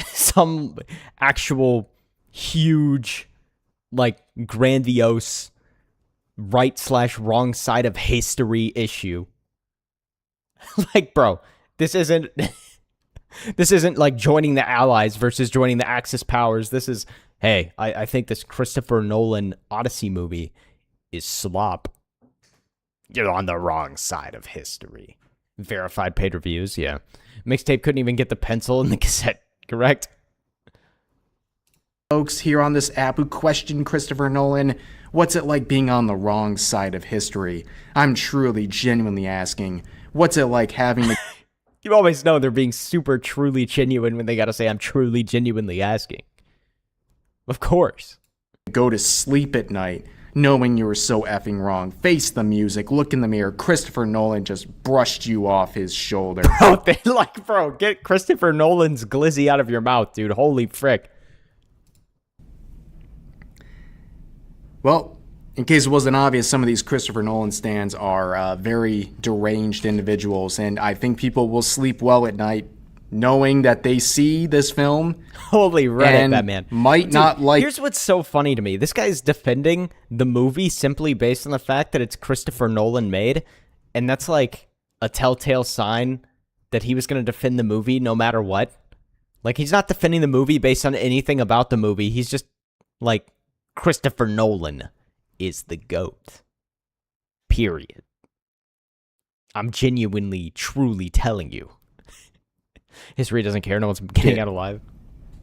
some actual huge, like grandiose right/wrong side of history issue. Like, bro, this isn't like joining the Allies versus joining the Axis powers. This is, hey, I think this Christopher Nolan Odyssey movie is slop. You're on the wrong side of history. Verified paid reviews, yeah. Mixtape couldn't even get the pencil in the cassette, correct? Folks here on this app who question Christopher Nolan, what's it like being on the wrong side of history? I'm truly, genuinely asking, what's it like having to... You always know they're being super truly genuine when they gotta say, I'm truly genuinely asking. Of course. Go to sleep at night knowing you were so effing wrong. Face the music, look in the mirror. Christopher Nolan just brushed you off his shoulder. Bro, get Christopher Nolan's glizzy out of your mouth, dude. Holy frick. Well, in case it wasn't obvious, some of these Christopher Nolan stans are very deranged individuals, and I think people will sleep well at night knowing that they see this film. Holy Reddit, that man. Might not like... Here's what's so funny to me. This guy's defending the movie simply based on the fact that it's Christopher Nolan made, and that's like a telltale sign that he was going to defend the movie no matter what. Like, he's not defending the movie based on anything about the movie. He's just like, Christopher Nolan is the GOAT. Period. I'm genuinely, truly telling you. History doesn't care. No one's getting out alive.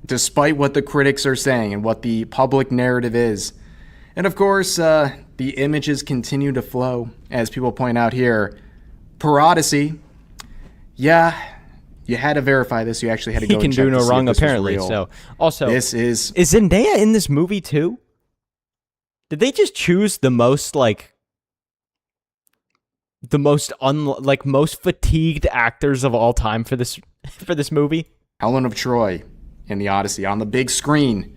Despite what the critics are saying and what the public narrative is. And of course, the images continue to flow, as people point out here. Per Odyssey, yeah, you had to verify this. You actually had to go and check He can do no wrong, if this was apparently. real. So, also, this is Zendaya in this movie too? Did they just choose the most most fatigued actors of all time for this movie? Helen of Troy in the Odyssey on the big screen,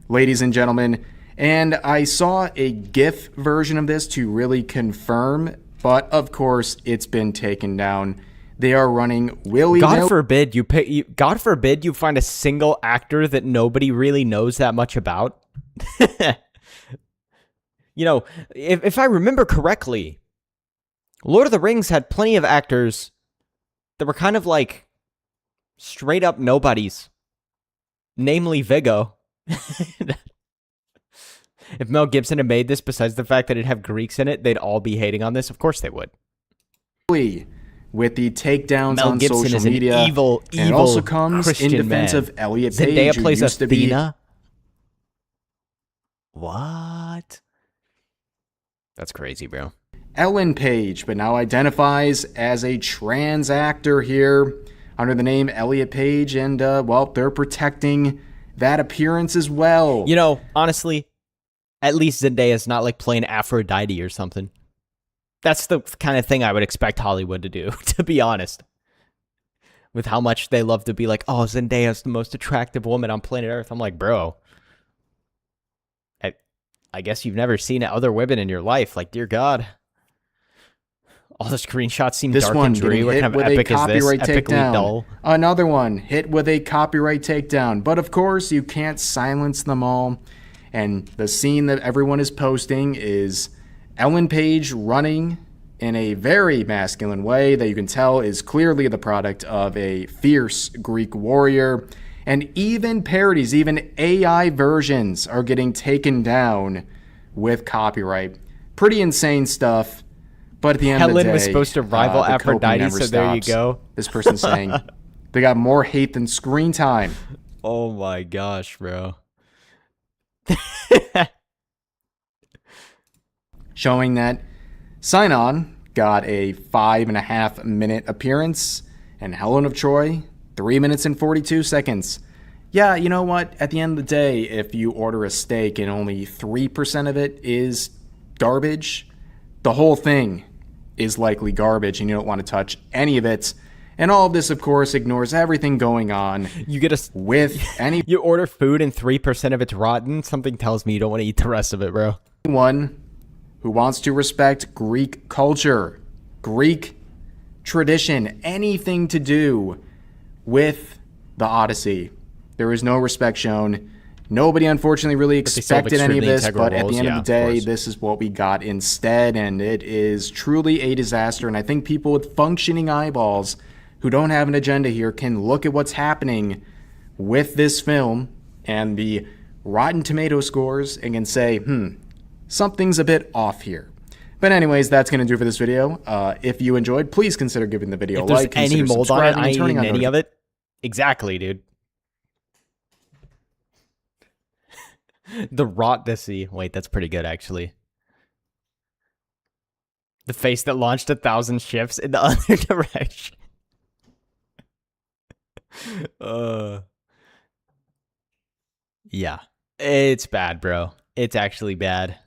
ladies and gentlemen. And I saw a GIF version of this to really confirm, but of course it's been taken down. They are running willy-nilly. God forbid you find a single actor that nobody really knows that much about. You know, if I remember correctly, Lord of the Rings had plenty of actors that were kind of like straight up nobodies, namely Viggo. If Mel Gibson had made this, besides the fact that it'd have Greeks in it, they'd all be hating on this. Of course they would. With the takedowns Mel on Gibson social is an media, evil and it also comes Christian in defense man. of Elliot Zendaya Page, who plays used to be... Athena. What? That's crazy, bro. Ellen Page, but now identifies as a trans actor here. under the name Elliot Page, and, well, they're protecting that appearance as well. You know, honestly, at least Zendaya's not like playing Aphrodite or something. That's the kind of thing I would expect Hollywood to do, to be honest. With how much they love to be like, oh, Zendaya's the most attractive woman on planet Earth. I'm like, bro, I guess you've never seen other women in your life. Like, dear God. All the screenshots seem This dark one and dreary. getting What hit kind of with a epic is this? copyright Epically takedown. dull. Another one hit with a copyright takedown. But of course, you can't silence them all. And the scene that everyone is posting is Ellen Page running in a very masculine way that you can tell is clearly the product of a fierce Greek warrior. And even parodies, even AI versions are getting taken down with copyright. Pretty insane stuff. But at the end of the day, Helen was supposed to rival the coping Aphrodite, never so there you stops. go. This person's saying they got more hate than screen time. Oh my gosh, bro. Showing that Sign-On got a 5.5-minute appearance, and Helen of Troy, 3 minutes and 42 seconds. Yeah, you know what? At the end of the day, if you order a steak and only 3% of it is garbage, the whole thing is likely garbage, and you don't want to touch any of it. And all of this, of course, ignores everything going on. You get with any. You order food and 3% of it's rotten. Something tells me you don't want to eat the rest of it, bro. Anyone who wants to respect Greek culture, Greek tradition, anything to do with the Odyssey, there is no respect shown. Nobody, unfortunately, really expected any of this, but at the end of the day, this is what we got instead, and it is truly a disaster. And I think people with functioning eyeballs who don't have an agenda here can look at what's happening with this film and the Rotten Tomato scores and can say, something's a bit off here. But anyways, that's going to do for this video. If you enjoyed, please consider giving the video a like. If there's any consider mold on it, subscribing I and ain't turning eating on any of it. Exactly, dude. The Rotdessy. Wait, that's pretty good, actually. The face that launched 1,000 ships in the other direction. Yeah. It's bad, bro. It's actually bad.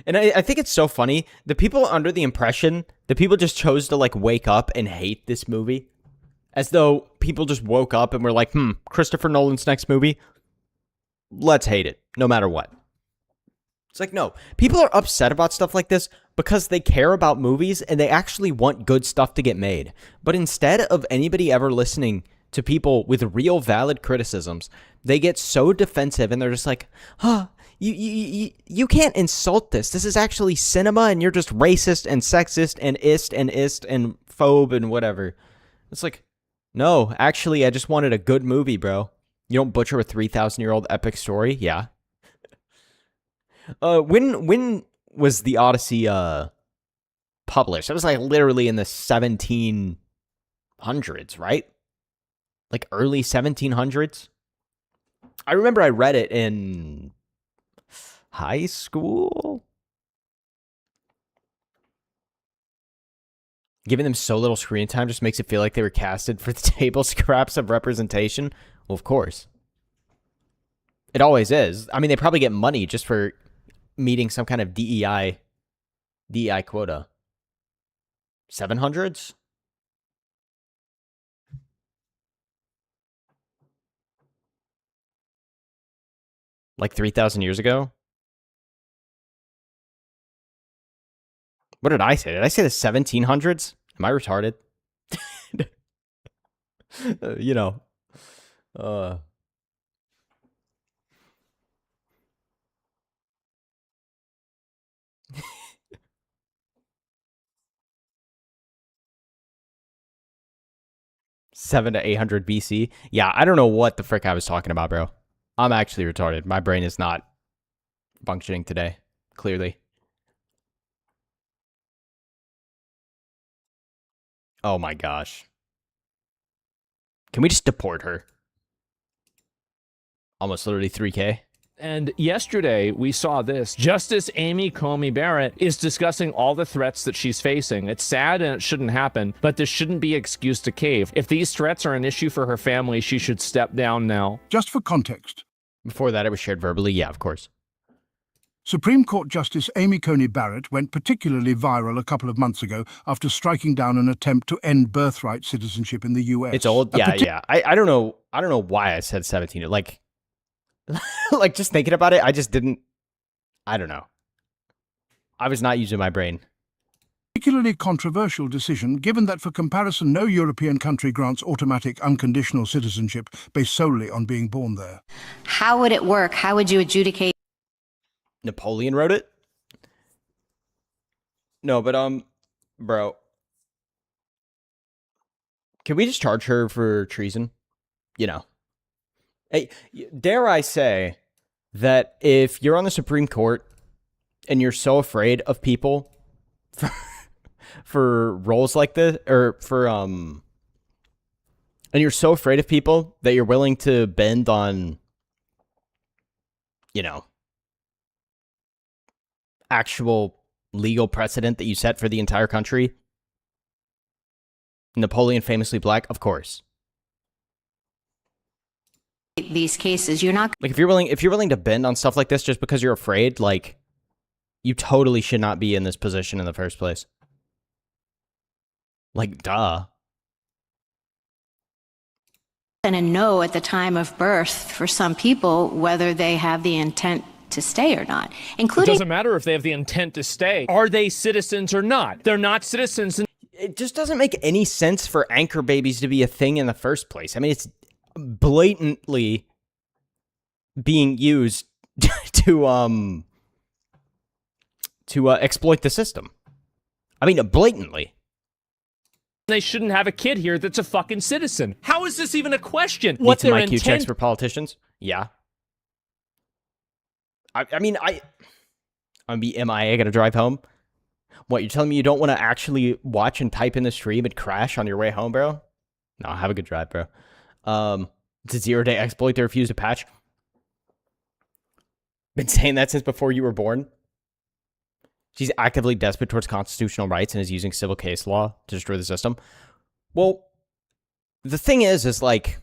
And I think it's so funny. The people under the impression that people just chose to, like, wake up and hate this movie. As though people just woke up and were like, Christopher Nolan's next movie? Let's hate it, no matter what. It's like, no. People are upset about stuff like this because they care about movies and they actually want good stuff to get made. But instead of anybody ever listening to people with real valid criticisms, they get so defensive and they're just like, you can't insult this. This is actually cinema and you're just racist and sexist and ist and phobe and whatever. It's like, no, actually, I just wanted a good movie, bro. You don't butcher a 3,000-year-old epic story? Yeah. When was the Odyssey published? It was like literally in the 1700s, right? Like early 1700s? I remember I read it in high school. Giving them so little screen time just makes it feel like they were casted for the table scraps of representation. Well, of course. It always is. I mean, they probably get money just for meeting some kind of DEI quota. 700s? Like 3,000 years ago? What did I say? Did I say the 1700s? Am I retarded? You know. 700 to 800 BC. Yeah, I don't know what the frick I was talking about, bro. I'm actually retarded. My brain is not functioning today, clearly. Oh my gosh. Can we just deport her? Almost literally 3K. And yesterday we saw this. Justice Amy Coney Barrett is discussing all the threats that she's facing. It's sad and it shouldn't happen, but this shouldn't be excuse to cave. If these threats are an issue for her family, she should step down now. Just for context. Before that, it was shared verbally. Yeah, of course. Supreme Court Justice Amy Coney Barrett went particularly viral a couple of months ago after striking down an attempt to end birthright citizenship in the U.S. It's old. Yeah. I don't know. I don't know why I said 17. Like, like just thinking about it, I just didn't. I don't know. I was not using my brain. Particularly controversial decision, given that for comparison, no European country grants automatic unconditional citizenship based solely on being born there. How would it work? How would you adjudicate? Napoleon wrote it? No, but bro. Can we just charge her for treason? You know. Hey, dare I say that if you're on the Supreme Court and you're so afraid of people for roles like this, or for and you're so afraid of people that you're willing to bend on, you know, actual legal precedent that you set for the entire country. Napoleon famously black, of course. These cases, you're not like if you're willing to bend on stuff like this just because you're afraid, like you totally should not be in this position in the first place. Like, duh. going to know at the time of birth for some people whether they have the intent to stay or not, including. It doesn't matter if they have the intent to stay. Are they citizens or not? They're not citizens. It just doesn't make any sense for anchor babies to be a thing in the first place. I mean, it's blatantly being used to exploit the system. I mean, blatantly. They shouldn't have a kid here that's a fucking citizen. How is this even a question? Need some IQ checks for politicians? Yeah. I mean, I'm gonna be MIA, gotta drive home. What, you're telling me you don't want to actually watch and type in the stream and crash on your way home, bro? No, have a good drive, bro. It's a 0-day exploit they refuse to patch. Been saying that since before you were born. She's actively desperate towards constitutional rights and is using civil case law to destroy the system. Well, the thing is like,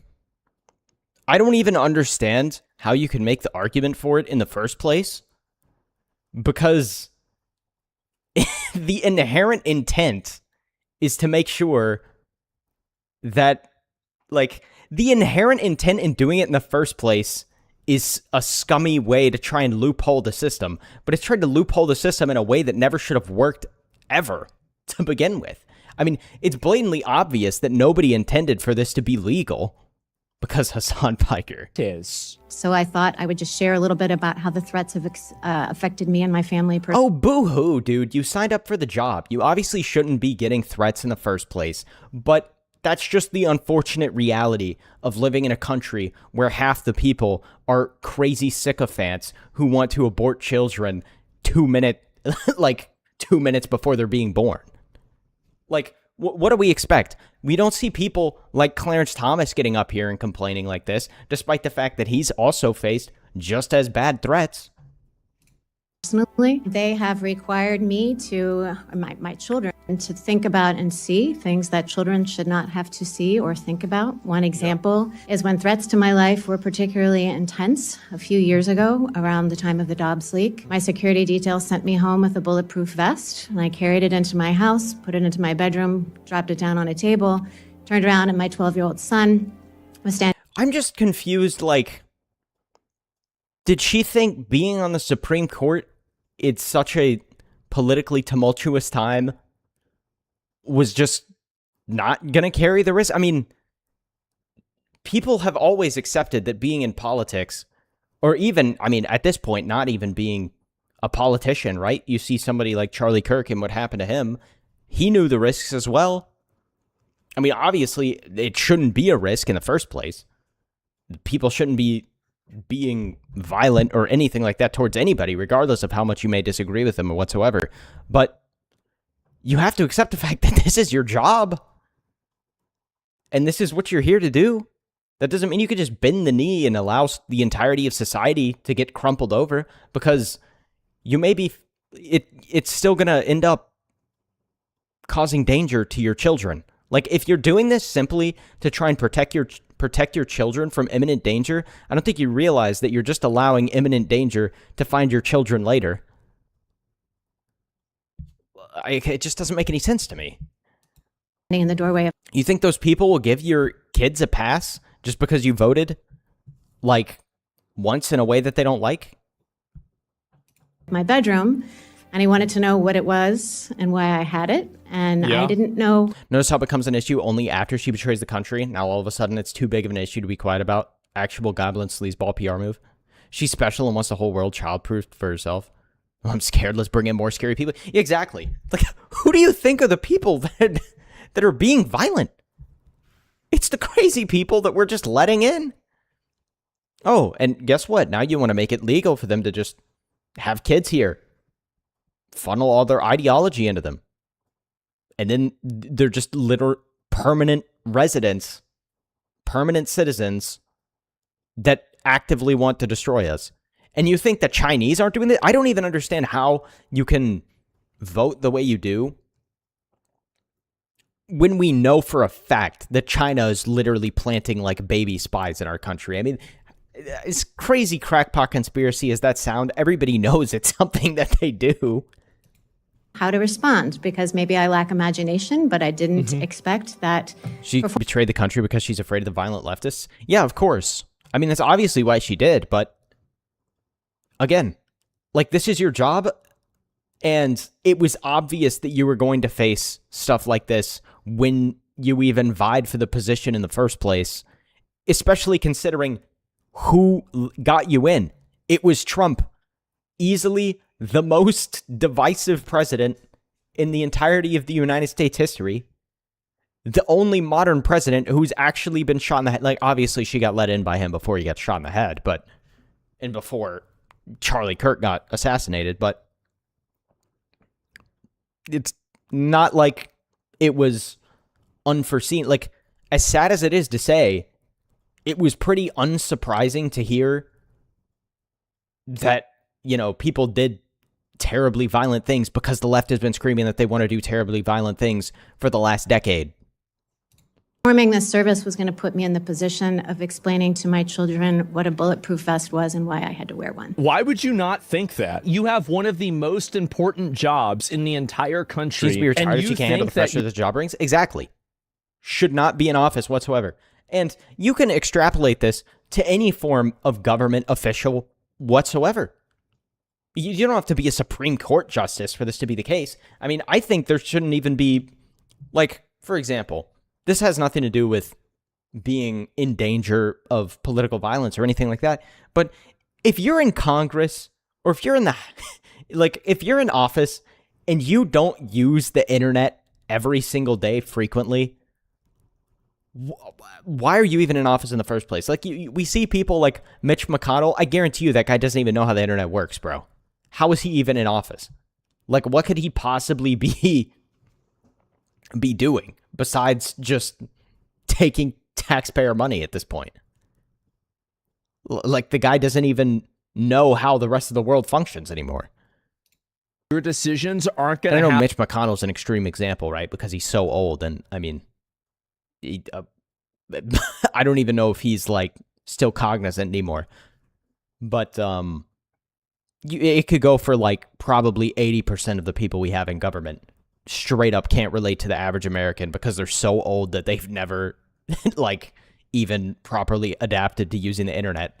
I don't even understand how you can make the argument for it in the first place. Because the inherent intent is to make sure that, like, the inherent intent in doing it in the first place is a scummy way to try and loophole the system, but it's tried to loophole the system in a way that never should have worked ever to begin with. I mean, it's blatantly obvious that nobody intended for this to be legal because Hassan Piker is. So I thought I would just share a little bit about how the threats have affected me and my family. Oh, boo-hoo, dude. You signed up for the job. You obviously shouldn't be getting threats in the first place, but that's just the unfortunate reality of living in a country where half the people are crazy sycophants who want to abort children 2 minutes before they're being born. Like, what do we expect? We don't see people like Clarence Thomas getting up here and complaining like this, despite the fact that he's also faced just as bad threats. Personally, they have required me to, my children, to think about and see things that children should not have to see or think about. One example is when threats to my life were particularly intense a few years ago around the time of the Dobbs leak. My security detail sent me home with a bulletproof vest, and I carried it into my house, put it into my bedroom, dropped it down on a table, turned around, and my 12-year-old son was standing. I'm just confused, like, did she think being on the Supreme Court, it's such a politically tumultuous time, was just not going to carry the risk? I mean, people have always accepted that being in politics, or even, I mean, at this point, not even being a politician, right? You see somebody like Charlie Kirk and what happened to him. He knew the risks as well. I mean, obviously, it shouldn't be a risk in the first place. People shouldn't be being violent or anything like that towards anybody, regardless of how much you may disagree with them or whatsoever. But you have to accept the fact that this is your job. And this is what you're here to do. That doesn't mean you could just bend the knee and allow the entirety of society to get crumpled over, because you may be, it's still going to end up causing danger to your children. Like, if you're doing this simply to try and protect your children from imminent danger, I don't think you realize that you're just allowing imminent danger to find your children later. It just doesn't make any sense to me. In the doorway of You think those people will give your kids a pass just because you voted, like, once in a way that they don't like? my bedroom, and he wanted to know what it was and why I had it, and I didn't know. Notice how it becomes an issue only after she betrays the country. Now all of a sudden it's too big of an issue to be quiet about. Actual goblin sleazeball PR move. She's special and wants the whole world childproofed for herself. Oh, I'm scared. Let's bring in more scary people. Yeah, exactly. Like, who do you think are the people that are being violent? It's the crazy people that we're just letting in. Oh, and guess what? Now you want to make it legal for them to just have kids here. Funnel all their ideology into them. And then they're just literal permanent residents, permanent citizens that actively want to destroy us. And you think the Chinese aren't doing this? I don't even understand how you can vote the way you do when we know for a fact that China is literally planting like baby spies in our country. I mean, as crazy crackpot conspiracy as that sound, everybody knows it's something that they do. How to respond, because maybe I lack imagination, but I didn't expect that. She betrayed the country because she's afraid of the violent leftists? Yeah, of course. I mean, that's obviously why she did, but again, like, this is your job, and it was obvious that you were going to face stuff like this when you even vied for the position in the first place, especially considering who got you in. It was Trump, easily the most divisive president in the entirety of the United States history. The only modern president who's actually been shot in the head. Like, obviously she got let in by him before he got shot in the head, and before Charlie Kirk got assassinated, but it's not like it was unforeseen. Like, as sad as it is to say, it was pretty unsurprising to hear that, you know, people did terribly violent things because the left has been screaming that they want to do terribly violent things for the last decade. Performing this service was going to put me in the position of explaining to my children what a bulletproof vest was and why I had to wear one. Why would you not think that? You have one of the most important jobs in the entire country. She's be retired if she can't handle the pressure that the job brings. Exactly. Should not be in office whatsoever. And you can extrapolate this to any form of government official whatsoever. You don't have to be a Supreme Court justice for this to be the case. I mean, I think there shouldn't even be, like, for example, this has nothing to do with being in danger of political violence or anything like that. But if you're in Congress, or if you're in the, like, if you're in office and you don't use the internet every single day frequently, why are you even in office in the first place? Like, we see people like Mitch McConnell. I guarantee you that guy doesn't even know how the internet works, bro. How is he even in office? Like, what could he possibly be doing besides just taking taxpayer money at this point? Like, the guy doesn't even know how the rest of the world functions anymore. Your decisions aren't going to I know Mitch McConnell's an extreme example, right? Because he's so old, and I mean, I don't even know if he's like still cognizant anymore. But it could go for like probably 80% of the people we have in government straight up can't relate to the average American because they're so old that they've never like even properly adapted to using the internet.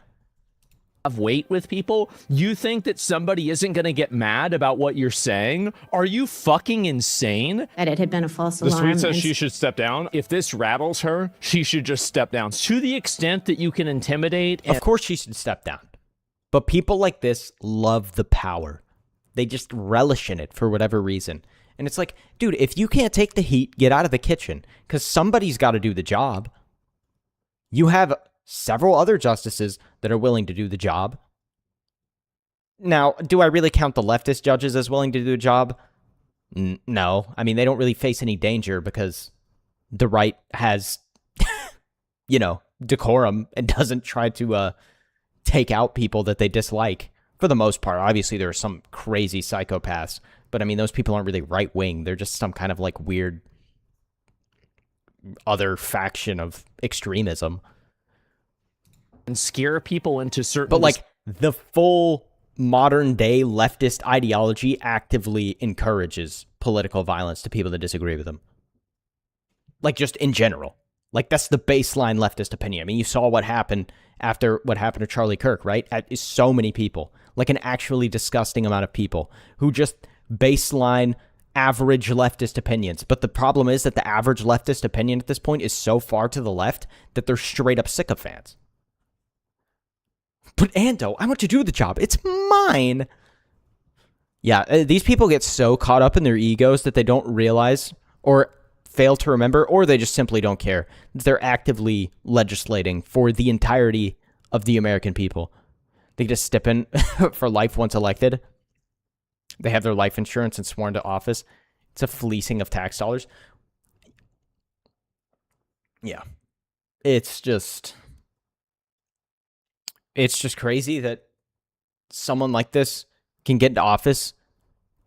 Have weight with people. You think that somebody isn't going to get mad about what you're saying? Are you fucking insane? That it had been a false The alarm. tweet says she should step down. If this rattles her, she should just step down. To the extent that you can intimidate. Of course she should step down. But people like this love the power. They just relish in it for whatever reason. And it's like, dude, if you can't take the heat, get out of the kitchen, because somebody's got to do the job. You have several other justices that are willing to do the job. Now, do I really count the leftist judges as willing to do the job? No. I mean, they don't really face any danger because the right has, you know, decorum and doesn't try to take out people that they dislike. For the most part, obviously there are some crazy psychopaths, but I mean, those people aren't really right-wing. They're just some kind of like weird other faction of extremism. And scare people into certain... But like the full modern day leftist ideology actively encourages political violence to people that disagree with them. Like just in general. Like that's the baseline leftist opinion. I mean, you saw what happened after what happened to Charlie Kirk, right? So many people, like an actually disgusting amount of people who just baseline average leftist opinions. But the problem is that the average leftist opinion at this point is so far to the left that they're straight up sycophants. But Ando, I want to do the job. It's mine. Yeah, these people get so caught up in their egos that they don't realize or fail to remember, or they just simply don't care. They're actively legislating for the entirety of the American people. They just step in for life once elected. They have their life insurance and sworn to office. It's a fleecing of tax dollars. Yeah. It's just crazy that someone like this can get into office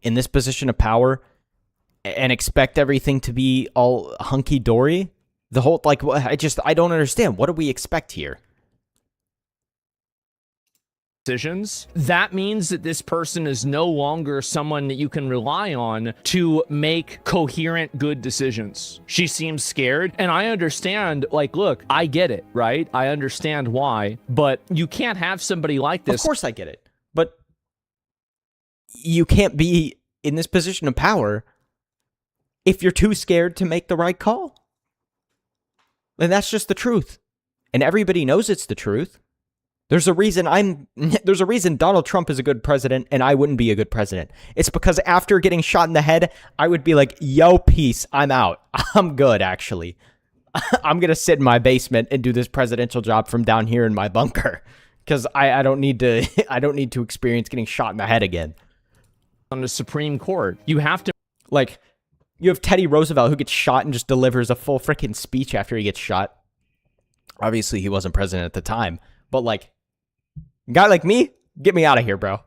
in this position of power and expect everything to be all hunky-dory. The whole, like, I don't understand. What do we expect here? Decisions. That means that this person is no longer someone that you can rely on to make coherent, good decisions. She seems scared, and I understand, like, look, I get it, right? I understand why, but you can't have somebody like this. Of course I get it, but you can't be in this position of power if you're too scared to make the right call. And that's just the truth. And everybody knows it's the truth. There's a reason Donald Trump is a good president and I wouldn't be a good president. It's because after getting shot in the head, I would be like, yo, peace, I'm out. I'm good, actually. I'm going to sit in my basement and do this presidential job from down here in my bunker. Because I don't need to experience getting shot in the head again. On the Supreme Court, you have to... Like, you have Teddy Roosevelt who gets shot and just delivers a full freaking speech after he gets shot. Obviously, he wasn't president at the time. But, like, a guy like me, get me out of here, bro.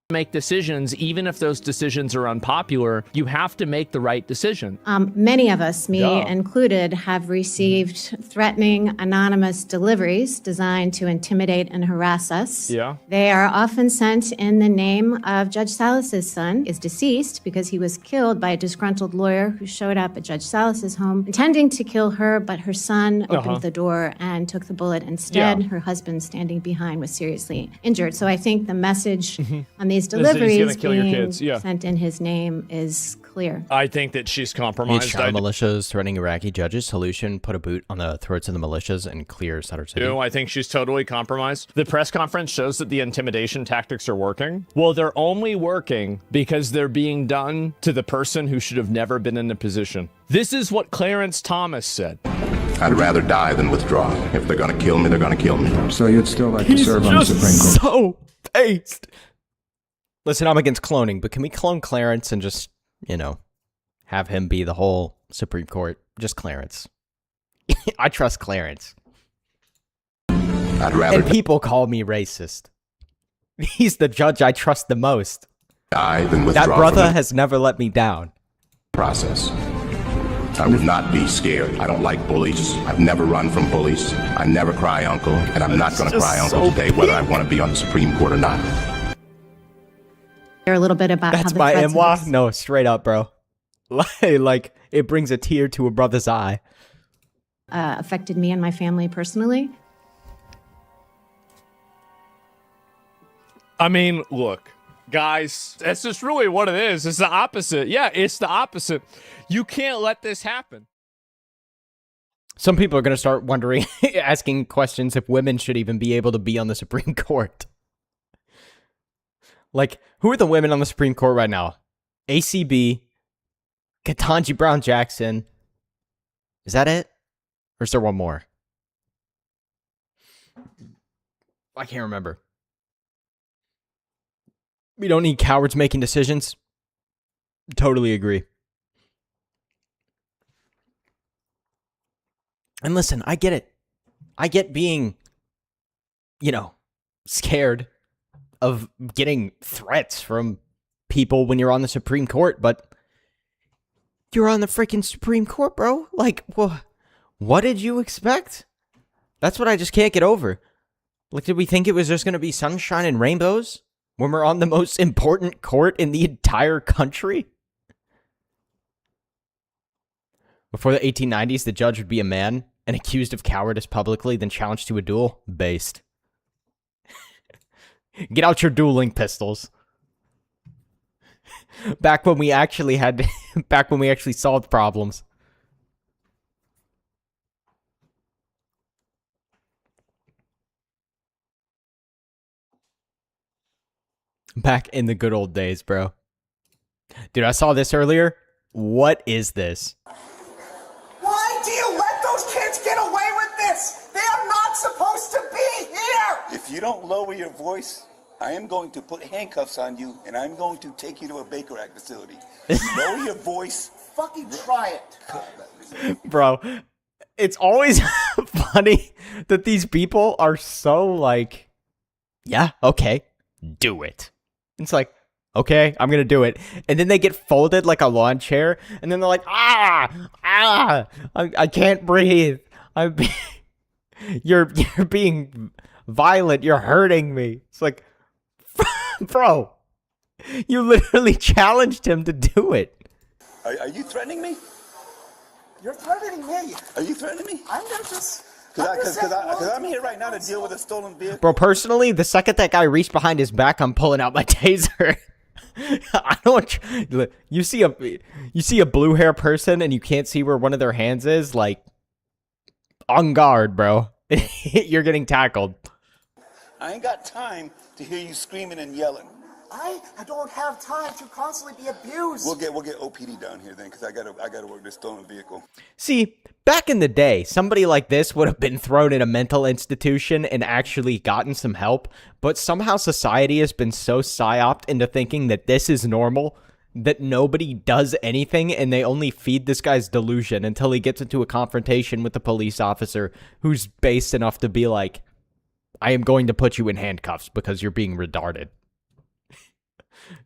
Make decisions, even if those decisions are unpopular, you have to make the right decision. Many of us, me included, have received threatening anonymous deliveries designed to intimidate and harass us. Yeah. They are often sent in the name of Judge Salas's son, is deceased because he was killed by a disgruntled lawyer who showed up at Judge Salas's home intending to kill her, but her son opened the door and took the bullet instead. Her husband, standing behind, was seriously injured. So I think the message on these deliveries being sent in his name is clear. I think that she's compromised. China militias threatening Iraqi judges. Solution: put a boot on the throats of the militias and clear Sadr City. I think she's totally compromised. The press conference shows that the intimidation tactics are working. Well, they're only working because they're being done to the person who should have never been in the position. This is what Clarence Thomas said. I'd rather die than withdraw. If they're going to kill me, they're going to kill me. So you'd still like to serve on the Supreme Court? So based. Listen, I'm against cloning, but can we clone Clarence and just, have him be the whole Supreme Court? Just Clarence. I trust Clarence. I'd rather... And people call me racist. He's the judge I trust the most. Die than withdraw. That brother has never let me down. Process. I would not be scared. I don't like bullies. I've never run from bullies. I never cry uncle, and I'm not going to cry uncle today, whether I want to be on the Supreme Court or not. A little bit about That's how the my threats MWA? No, straight up, bro. Like, it brings a tear to a brother's eye. affected me and my family personally. I mean, look, guys, that's just really what it is. It's the opposite. Yeah, it's the opposite. You can't let this happen. Some people are going to start wondering, asking questions if women should even be able to be on the Supreme Court. Like, who are the women on the Supreme Court right now? ACB, Ketanji Brown Jackson. Is that it? Or is there one more? I can't remember. We don't need cowards making decisions. Totally agree. And listen, I get it. I get being, scared of getting threats from people when you're on the Supreme Court, but you're on the freaking Supreme Court, bro. Like, what did you expect? That's what I just can't get over. Like, did we think it was just going to be sunshine and rainbows when we're on the most important court in the entire country? Before the 1890s, the judge would be a man and accused of cowardice publicly, then challenged to a duel. Based. Get out your dueling pistols. Back when we actually solved problems. Back in the good old days, bro. Dude, I saw this earlier. What is this? Why do you let those kids get away with this? They are not supposed to be here! If you don't lower your voice, I am going to put handcuffs on you, and I'm going to take you to a Baker Act facility. Lower your voice. Fucking try it. Bro, it's always funny that these people are so like, yeah, okay, do it. It's like, okay, I'm gonna do it. And then they get folded like a lawn chair, and then they're like, I can't breathe. You're being violent. You're hurting me. It's like, bro, you literally challenged him to do it. Are you threatening me? You're threatening me. Are you threatening me? I'm not just... Because I'm here right now to deal with a stolen vehicle. Bro, personally, the second that guy reached behind his back, I'm pulling out my taser. I don't. You see a blue hair person and you can't see where one of their hands is. Like, on guard, bro. You're getting tackled. I ain't got time to hear you screaming and yelling. I don't have time to constantly be abused. We'll get OPD down here then, because I gotta work this stolen vehicle. See, back in the day, somebody like this would have been thrown in a mental institution and actually gotten some help, but somehow society has been so psyoped into thinking that this is normal, that nobody does anything, and they only feed this guy's delusion until he gets into a confrontation with the police officer who's based enough to be like, I am going to put you in handcuffs because you're being retarded.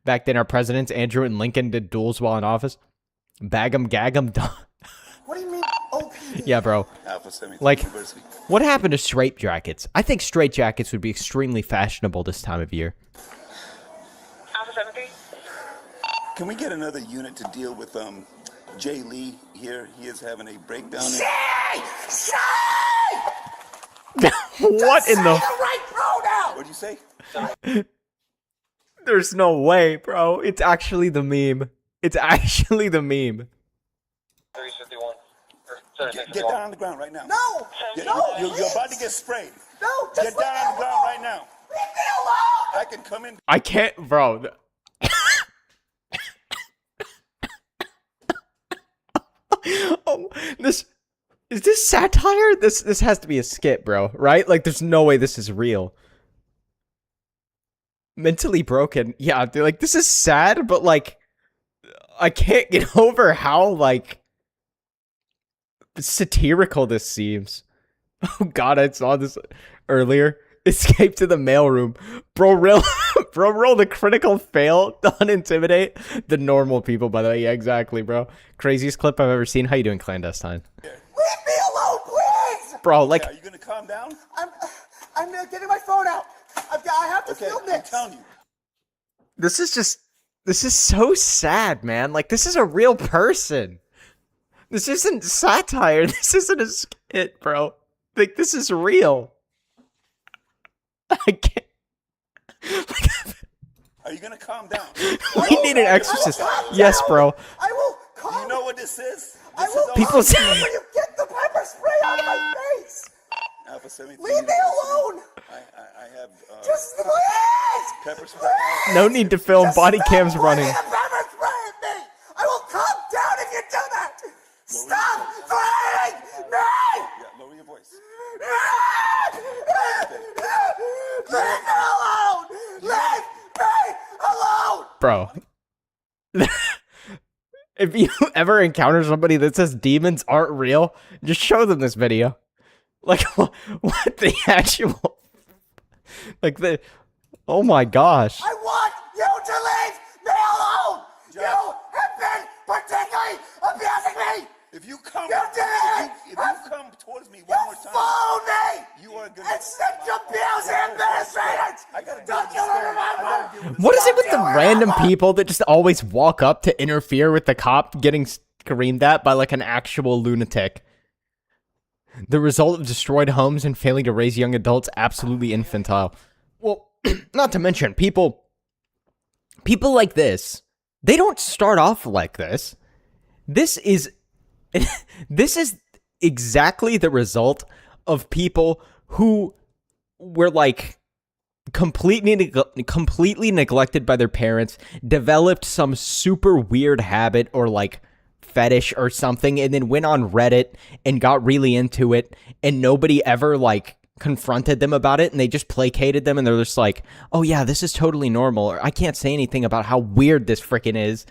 Back then, our presidents, Andrew and Lincoln, did duels while in office. Bag 'em, gag 'em. What do you mean, OPD? Yeah, bro. Like, what happened to straight jackets? I think straight jackets would be extremely fashionable this time of year. Alpha 73. Can we get another unit to deal with Jay Lee here? He is having a breakdown. Say! What in the right pronoun! What'd you say? There's no way, bro. It's actually the meme. It's actually the meme. 351. Get down on the ground right now. No! You're about to get sprayed. No! Get down on the ground right now. Leave me alone! I can come in. I can't, bro. Oh, is this satire? This has to be a skit, bro, right? Like, there's no way this is real. Mentally broken. Yeah, dude, like, this is sad, but, like, I can't get over how, like, satirical this seems. Oh, God, I saw this earlier. Escape to the mailroom. Bro, roll the critical fail to unintimidate the normal people, by the way. Yeah, exactly, bro. Craziest clip I've ever seen. How you doing, clandestine? Leave me alone, please! Bro, like... Are you going to calm down? I'm getting my phone out. I have to film this. I'm telling you. This is so sad, man. Like, this is a real person. This isn't satire. This isn't a skit, bro. Like, this is real. I can't. Are you gonna calm down? We need an exorcist. Yes, bro. I will calm. Do you know what this is? I will People say when you get the pepper spray out of my face. Alpha 73. Leave me alone. I have just please. Pepper spray. No need to film. Body cams running. Pepper spray at me. I will calm down if you do that. Stop threatening me. Yeah, lower your voice. Leave me alone. Leave me alone. Bro. if you ever encounter somebody that says demons aren't real, just show them this video. Like, what the actual... Like, the... Oh my gosh. I want you to leave me alone! You have been particularly abusing me! If you come, if you come towards me one more time, follow me! You are gonna. And stick abuse administrators! Don't you remember? What is it with the random people that just always walk up to interfere with the cop getting screamed at by like an actual lunatic? The result of destroyed homes and failing to raise young adults, absolutely infantile. Well, not to mention, people like this, they don't start off like this. This is exactly the result of people who were like completely neglected by their parents, developed some super weird habit or like fetish or something, and then went on Reddit and got really into it, and nobody ever like confronted them about it, and they just placated them, and they're just like, oh yeah, this is totally normal, or I can't say anything about how weird this freaking is.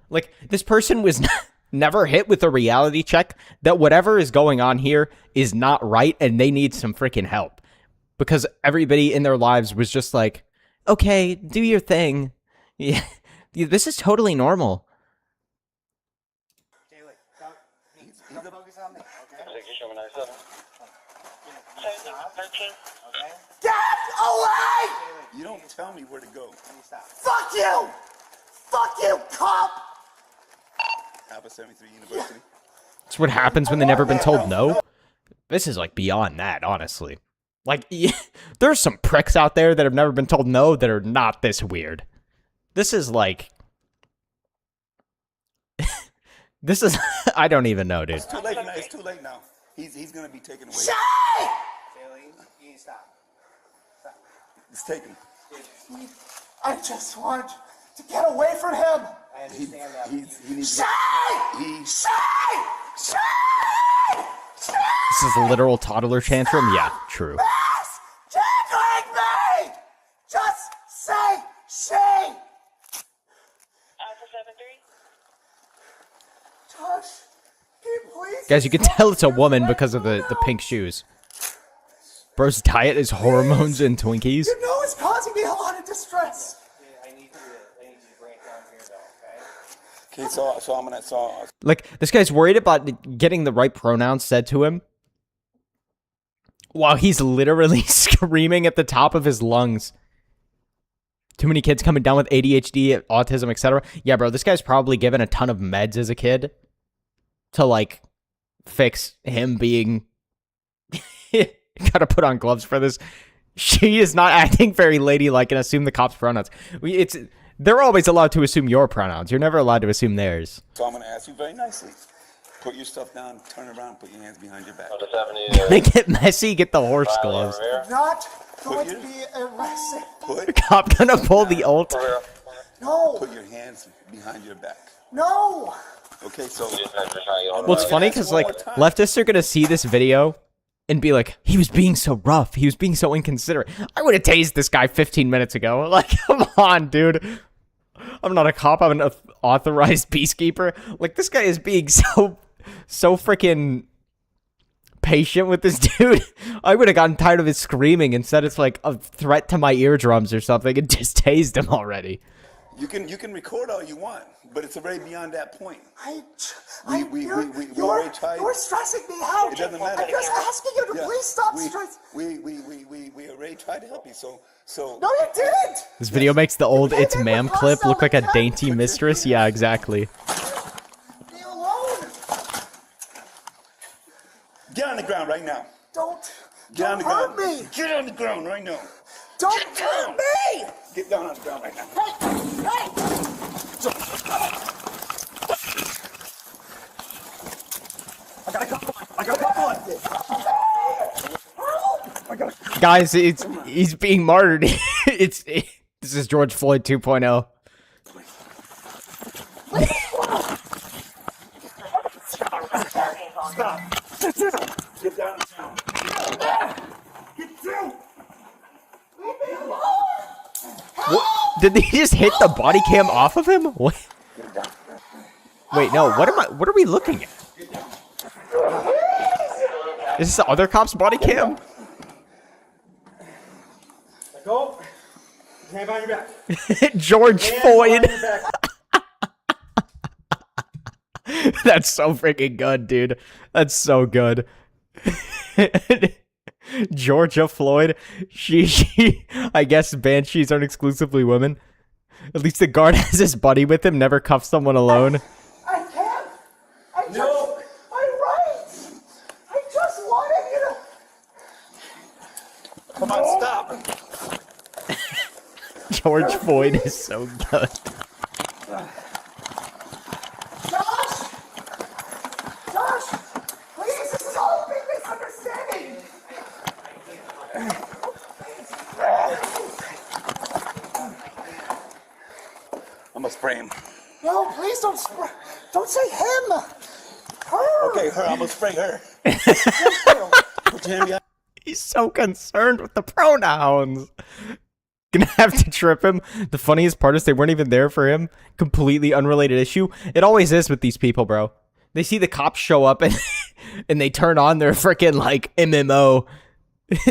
Like, this person was never hit with a reality check that whatever is going on here is not right, and they need some freaking help. Because everybody in their lives was just like, okay, do your thing. Yeah, this is totally normal. Get away! You don't tell me where to go. Fuck you! Fuck you, cop! Alpha 73 University. That's what happens when they've never been told no. This is like beyond that, honestly. Like, yeah, there's some pricks out there that have never been told no that are not this weird. This is like... this is... I don't even know, dude. It's too late now. It's too late now. He's going to be taken away. Shay! You need to stop. It's taken. I just want to get away from him. I understand that. He needs Shay! Shay! Shay! This is a literal toddler tantrum? Yeah, true. Tickling me! Just say Shay! Josh, can you please? Guys, you can tell it's a woman because of the pink shoes. Bro's diet is hormones and Twinkies. You know it's causing me a lot of distress. I need to bring it down here, though, okay? Okay, so I'm gonna Like, this guy's worried about getting the right pronouns said to him while he's literally screaming at the top of his lungs. Too many kids coming down with ADHD, autism, etc. Yeah, bro, this guy's probably given a ton of meds as a kid to, like, fix him being... Gotta put on gloves for this. She is not acting very ladylike and assume the cops' pronouns. They're always allowed to assume your pronouns. You're never allowed to assume theirs. So I'm going to ask you very nicely. Put your stuff down, turn around, put your hands behind your back. They get messy, get the horse gloves. Not going to be arrested. Cop gonna pull the ult. No. Put your hands behind your back. No. Okay, so... Well, it's funny because, like, leftists are gonna see this video and be like, he was being so rough. He was being so inconsiderate. I would have tased this guy 15 minutes ago. Like, come on, dude. I'm not a cop. I'm an authorized peacekeeper. Like, this guy is being so freaking patient with this dude. I would have gotten tired of his screaming. Instead, it's like a threat to my eardrums or something and just tased him already. You can record all you want, but it's already beyond that point. We You're stressing me out. It doesn't matter. I'm just asking you to please stop stressing. We already tried to help you, so. No, you didn't. This video makes the old "It's Ma'am" clip look like a dainty mistress. Yeah, exactly. Be alone. Get on the ground right now. Don't hurt me. Get on the ground right now. Don't hurt me. Get down on the ground right now. Hey. I got a couple like this. Guys, he's being martyred. This is George Floyd 2.0. Stop. Get down. Get down. Leave me alone. What? Did they just hit the body cam off of him? What? Wait, no. What are we looking at? Is this the other cop's body cam? Go. Hand behind your back. George Hands Floyd. behind your back. That's so freaking good, dude. That's so good. Georgia Floyd. She I guess banshees aren't exclusively women. At least the guard has his buddy with him, never cuffs someone alone. I can't. I'm right. I just wanted you to. Come on, stop. George Floyd is so good. Josh, please, this is all a big misunderstanding. I'm gonna spray him. No, please don't say him. Her. Okay, her. I'm gonna spray her. Put your hand behind. He's so concerned with the pronouns. Gonna have to trip him. The funniest part is they weren't even there for him. Completely unrelated issue. It always is with these people, bro. They see the cops show up and and they turn on their freaking like MMO.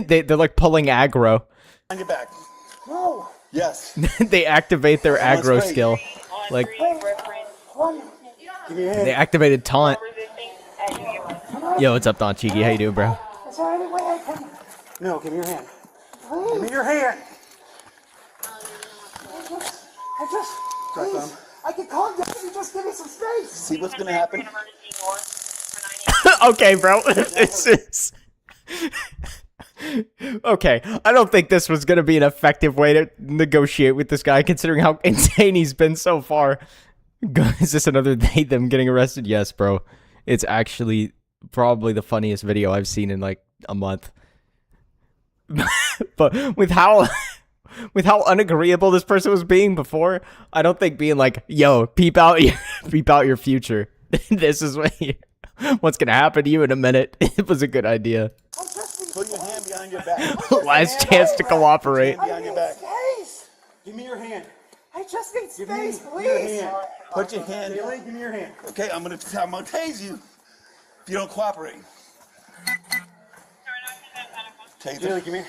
They're like pulling aggro. On your back. No. Yes. They activate their aggro skill. Like Give me your hand. they activated taunt. Yo, what's up, Don Cheeky? How you doing, bro? Is there any way I can? No, give me your hand. Give me your hand. Please, I can calm down if you just give me some space. See what's gonna happen? Okay, bro. This is... Okay, I don't think this was going to be an effective way to negotiate with this guy, considering how insane he's been so far. Is this another they, them getting arrested? Yes, bro. It's actually probably the funniest video I've seen in like a month. But with how unagreeable this person was being before, I don't think being like, yo, peep out your future. This is what's going to happen to you in a minute. It was a good idea. Put your hand behind your back. Last chance to cooperate. Behind your back. Space. Give me your hand. I just need Give me space, your please. hand. Put your hand. Jaylee, give me your hand. Okay, I'm gonna tase you if you don't cooperate. Tase Jaylee, him. give me.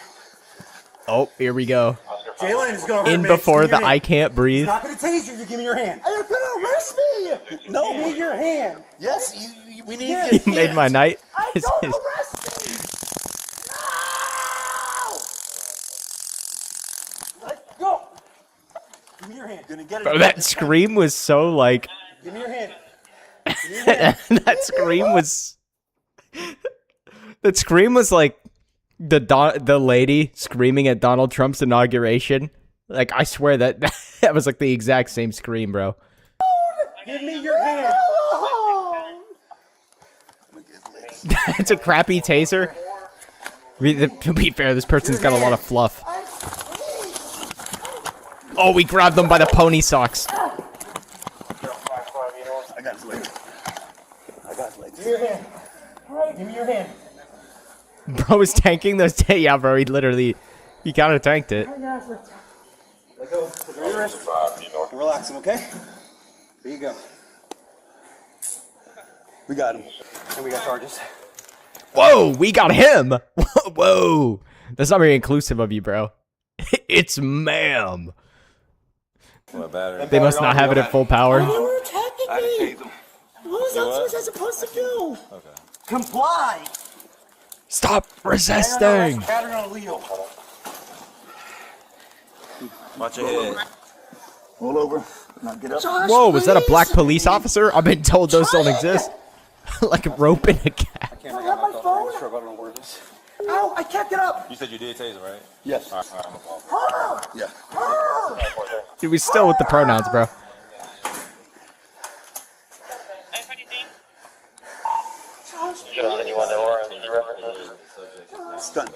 Oh, here we go. Jalen is gonna hurt In me. before Give me the your I hand. can't breathe. He's not gonna tase you. You give me your hand. You're gonna arrest me. No. Give me your hand. Yes, we need Yes. your You made my night. Don't arrest me. Let go. Give me your hand. Gonna get it. Bro, that scream was so like... Give me your hand. Give me your hand. That scream was... That scream was like the lady screaming at Donald Trump's inauguration. Like, I swear that that was like the exact same scream, bro. Give me your hand. It's a crappy taser. To be fair, this person's got a lot of fluff. Oh, we grabbed them by the pony socks. I got his leg. I got his leg. Give me your hand. Give me your hand. Bro was tanking those. Yeah, bro, he kind of tanked it. Let go. Put your wrist. Relax him, okay? There you go. We got him. And we got charges. Whoa, we got him. Whoa, that's not very inclusive of you, bro. It's ma'am. They must not have it at full power. You were attacking me. What was I supposed to do? Okay. Comply. Stop resisting. Pattern on a wheel. Watch your head. Roll over. Now get up. Josh, Whoa, was that a black please. police officer? I've been told those don't exist. Like roping a cat. Can I have my phone? Ow, I can't get up. You said you did taser, right? Yes. All right. Her. Yeah. Her. Dude, we still with the pronouns, bro. Stun.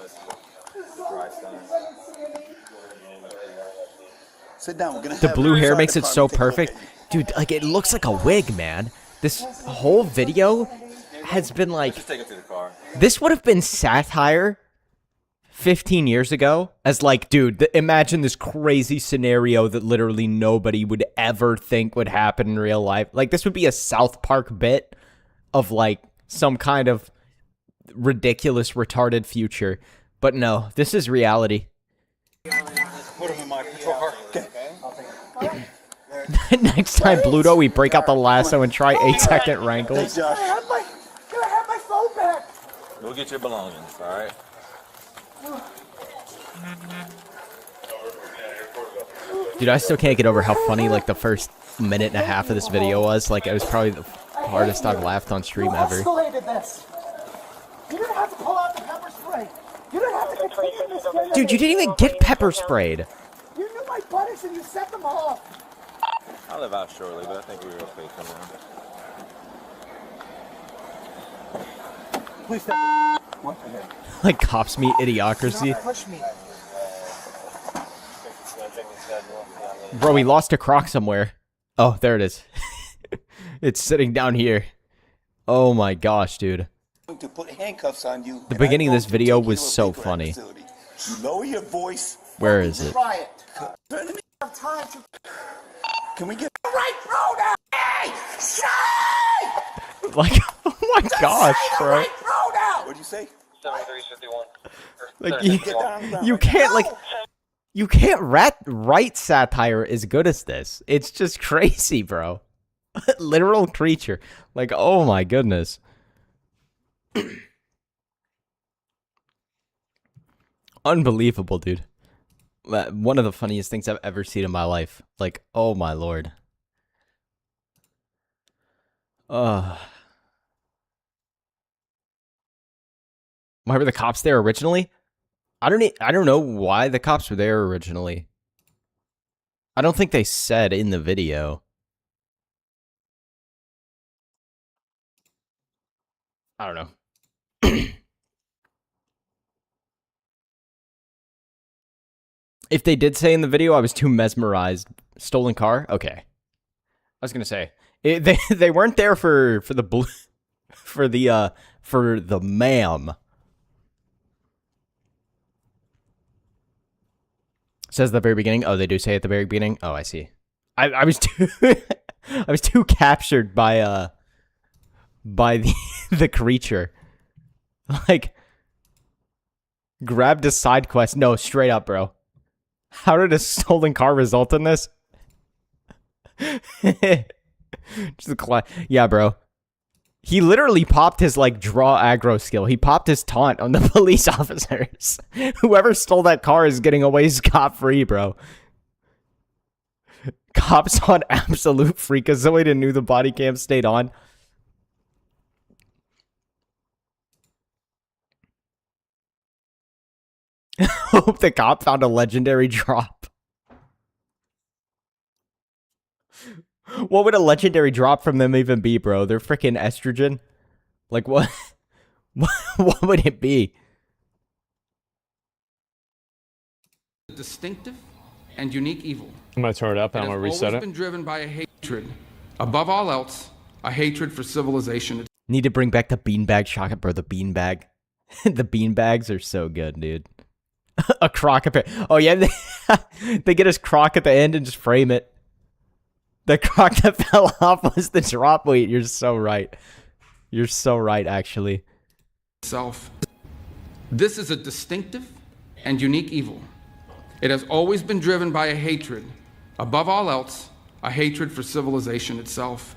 Sit down. We're gonna The have blue hair inside makes the it car so take a look perfect. at you. Dude, like, it looks like a wig, man. This whole video has been like... Just take it to the car. This would have been satire 15 years ago as like, dude, imagine this crazy scenario that literally nobody would ever think would happen in real life. Like, this would be a South Park bit of like some kind of ridiculous, retarded future. But no, this is reality. Put him in my patrol car. Okay. Next time, Bluto, we break out the lasso and try 8-second wrangles. Can I have my phone back? Go get your belongings, all right? Dude, I still can't get over how funny like the first minute and a half of this video was. Like, it was probably the hardest I've laughed on stream ever. You escalated this. You didn't have to pull out the pepper spray. You didn't have to continue this. Dude, you didn't even get pepper sprayed. You knew my buttons and you set them off. I'll live out shortly, but I think we were okay coming on. Please step. What? Like cops meet idiocracy. Push me. Bro, we lost a croc somewhere. Oh, there it is. It's sitting down here. Oh my gosh, dude. To put handcuffs on you. The beginning of this video was so funny. You lower your voice. Where is it? Try it. Have time to. Can we get Right pronoun? Hey! Say! Like, oh my gosh, bro. Right pronoun! What'd you say? 7351. Like, you can't, like, you can't write satire as good as this. It's just crazy, bro. Literal creature. Like, oh my goodness. Unbelievable, dude. One of the funniest things I've ever seen in my life. Like, oh my lord. Why were the cops there originally? I don't know why the cops were there originally. I don't think they said in the video. I don't know. If they did say in the video I was too mesmerized. Stolen car? Okay. I was gonna say they weren't there for the blue for the ma'am. Says at the very beginning. Oh, they do say at the very beginning. Oh, I see. I was too I was too captured by the creature. Like, grabbed a side quest. No, straight up, bro. How did a stolen car result in this? Yeah, bro. He literally popped his, like, draw aggro skill. He popped his taunt on the police officers. Whoever stole that car is getting away scot-free, bro. Cops on absolute freakazoid and knew the body cam stayed on. Hope the cop found a legendary drop. What would a legendary drop from them even be, bro? They're freaking estrogen. Like, what? What would it be? Distinctive and unique evil. I'm gonna turn it up. I'm gonna reset always it. been driven by a hatred, above all else, a hatred for civilization. Need to bring back the beanbag shotgun, bro. The beanbag. The beanbags are so good, dude. A croc up. Oh yeah, they get his croc at the end and just frame it. The croc that fell off was the drop weight. You're so right. You're so right, actually. This is a distinctive and unique evil. It has always been driven by a hatred, above all else, a hatred for civilization itself.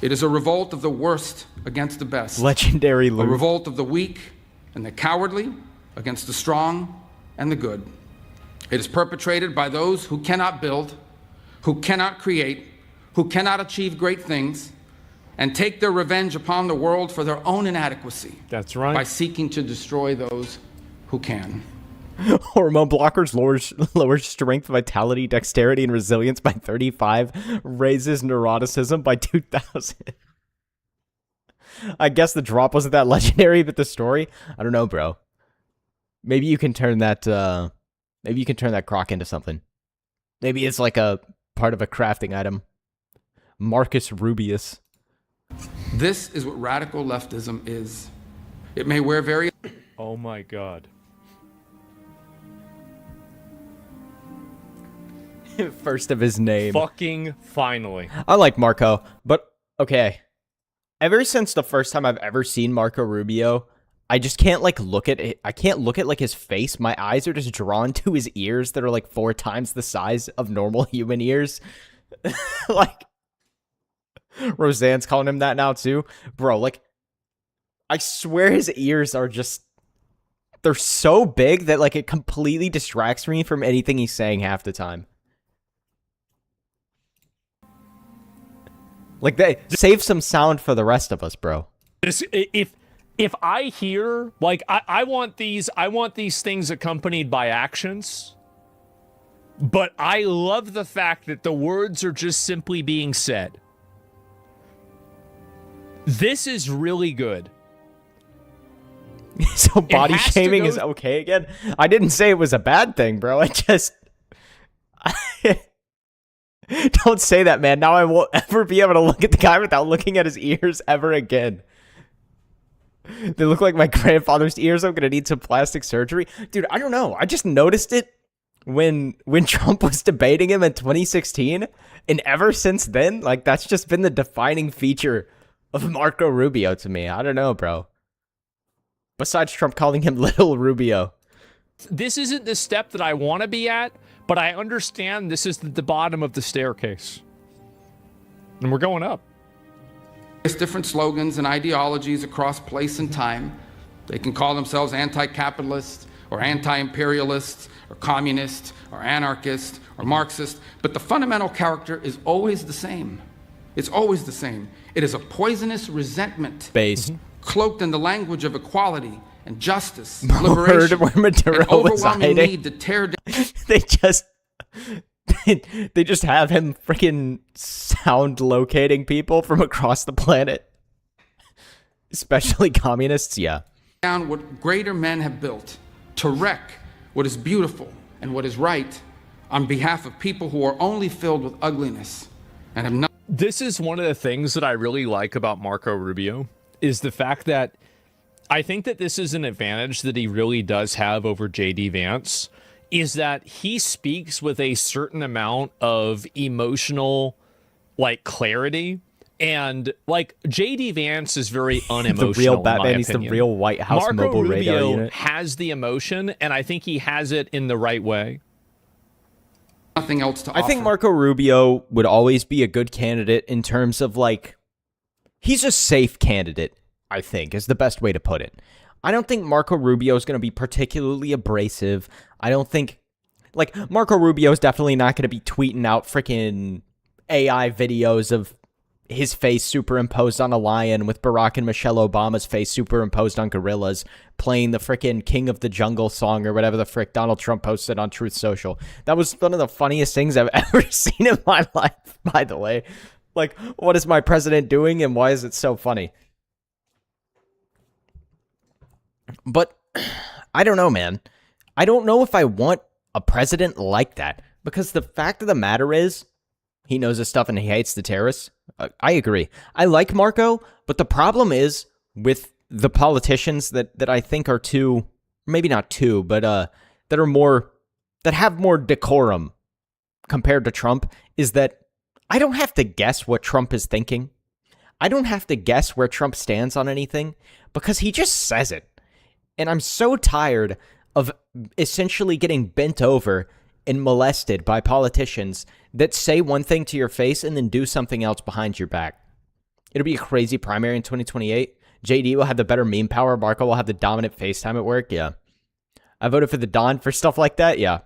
It is a revolt of the worst against the best. Legendary loot. A revolt of the weak and the cowardly against the strong and the good. It is perpetrated by those who cannot build, who cannot create, who cannot achieve great things, and take their revenge upon the world for their own inadequacy. That's right. By seeking to destroy those who can. Hormone blockers lowers strength, vitality, dexterity, and resilience by 35. Raises neuroticism by 2,000. I guess the drop wasn't that legendary, but the story? I don't know, bro. Maybe you can turn that, maybe you can turn that croc into something. Maybe it's like a part of a crafting item. Marcus Rubius. This is what radical leftism is. It may wear various... Oh my god. First of his name. Fucking finally. I like Marco, but okay. Ever since the first time I've ever seen Marco Rubio, I just can't like look at it. I can't look at like his face. My eyes are just drawn to his ears that are like 4 times the size of normal human ears. Like, Roseanne's calling him that now too. Bro, like, I swear his ears are just, they're so big that like it completely distracts me from anything he's saying half the time. Like, they save some sound for the rest of us, bro. If I hear, like, I want these things accompanied by actions, but I love the fact that the words are just simply being said. This is really good. So body shaming is okay again? I didn't say it was a bad thing, bro. I just... Don't say that, man. Now I won't ever be able to look at the guy without looking at his ears ever again. They look like my grandfather's ears. I'm gonna need some plastic surgery. Dude, I don't know. I just noticed it when Trump was debating him in 2016. And ever since then, like, that's just been the defining feature of Marco Rubio to me. I don't know, bro. Besides Trump calling him Little Rubio. This isn't the step that I want to be at, but I understand this is the bottom of the staircase. And we're going up. There's different slogans and ideologies across place and time. They can call themselves anti-capitalist or anti-imperialist or communist or anarchist or Marxist, but the fundamental character is always the same. It's always the same. It is a poisonous resentment based, cloaked in the language of equality and justice, liberation, where Maduro and overwhelming was hiding. need to tear down. They just have him freaking sound locating people from across the planet, especially communists. Yeah, down what greater men have built, to wreck what is beautiful and what is right on behalf of people who are only filled with ugliness and have not. This is one of the things that I really like about Marco Rubio, is the fact that I think that this is an advantage that he really does have over JD Vance, is that he speaks with a certain amount of emotional, like, clarity. And, like, JD Vance is very unemotional. The real Batman, he's the real White House Marco mobile Rubio radar unit. has the emotion, and I think he has it in the right way. Nothing else to offer. I think Marco Rubio would always be a good candidate in terms of, like, he's a safe candidate, I think, is the best way to put it. I don't think Marco Rubio is going to be particularly abrasive. I don't think, like, Marco Rubio is definitely not going to be tweeting out freaking AI videos of his face superimposed on a lion with Barack and Michelle Obama's face superimposed on gorillas, playing the freaking King of the Jungle song or whatever the frick Donald Trump posted on Truth Social. That was one of the funniest things I've ever seen in my life, by the way. Like, what is my president doing and why is it so funny? But I don't know, man. I don't know if I want a president like that, because the fact of the matter is, he knows his stuff and he hates the terrorists. I agree. I like Marco, but the problem is with the politicians that I think are too, maybe not too, but that are more, that have more decorum compared to Trump, is that I don't have to guess what Trump is thinking. I don't have to guess where Trump stands on anything, because he just says it. And I'm so tired of essentially getting bent over and molested by politicians that say one thing to your face and then do something else behind your back. It'll be a crazy primary in 2028. JD will have the better meme power. Marco will have the dominant FaceTime at work. Yeah. I voted for the Don for stuff like that. Yeah.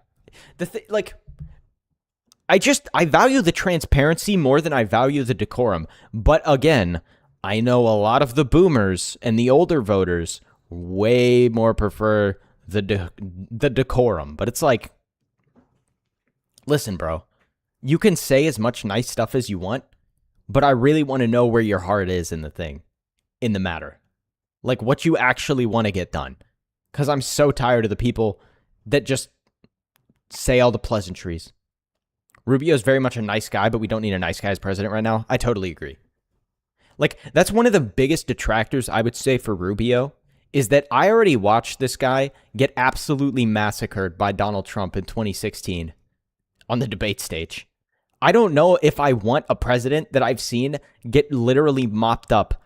I value the transparency more than I value the decorum. But again, I know a lot of the boomers and the older voters way more prefer the decorum. But it's like, listen, bro, you can say as much nice stuff as you want, but I really want to know where your heart is in the matter. Like, what you actually want to get done. Because I'm so tired of the people that just say all the pleasantries. Rubio's very much a nice guy, but we don't need a nice guy as president right now. I totally agree. Like, that's one of the biggest detractors, I would say, for Rubio, is that I already watched this guy get absolutely massacred by Donald Trump in 2016. on the debate stage. I don't know if I want a president that I've seen get literally mopped up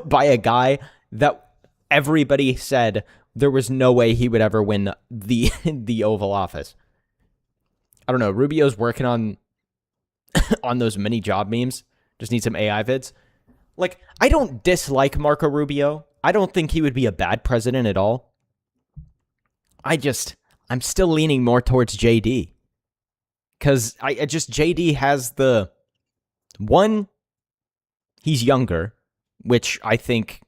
by a guy that everybody said there was no way he would ever win the Oval Office. I don't know. Rubio's working on those mini job memes. Just need some AI vids. Like, I don't dislike Marco Rubio. I don't think he would be a bad president at all. I'm still leaning more towards JD. Because JD has the one, he's younger, which I think,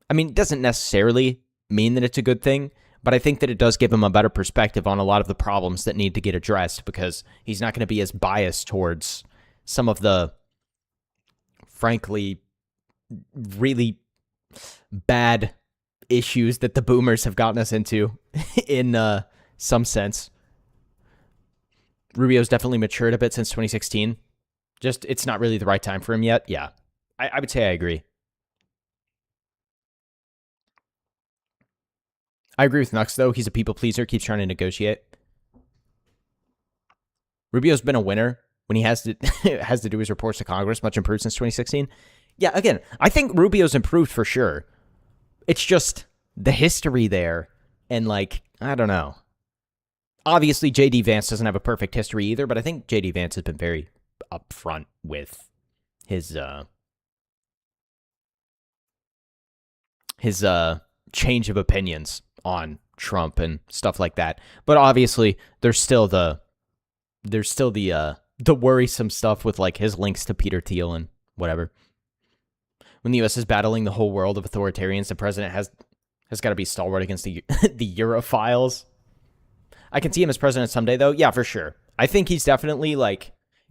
doesn't necessarily mean that it's a good thing, but I think that it does give him a better perspective on a lot of the problems that need to get addressed because he's not going to be as biased towards some of the, frankly, really bad issues that the boomers have gotten us into in some sense. Rubio's definitely matured a bit since 2016. Just, it's not really the right time for him yet. Yeah, I would say I agree. I agree with Nux, though. He's a people pleaser, keeps trying to negotiate. Rubio's been a winner when he has to do his reports to Congress, much improved since 2016. Yeah, again, I think Rubio's improved for sure. It's just the history there, and I don't know. Obviously, J.D. Vance doesn't have a perfect history either, but I think J.D. Vance has been very upfront with his change of opinions on Trump and stuff like that. But obviously, there's still the worrisome stuff with his links to Peter Thiel and whatever. When the U.S. is battling the whole world of authoritarians, the president has got to be stalwart against the Europhiles. I can see him as president someday, though. Yeah, for sure. I think he's definitely,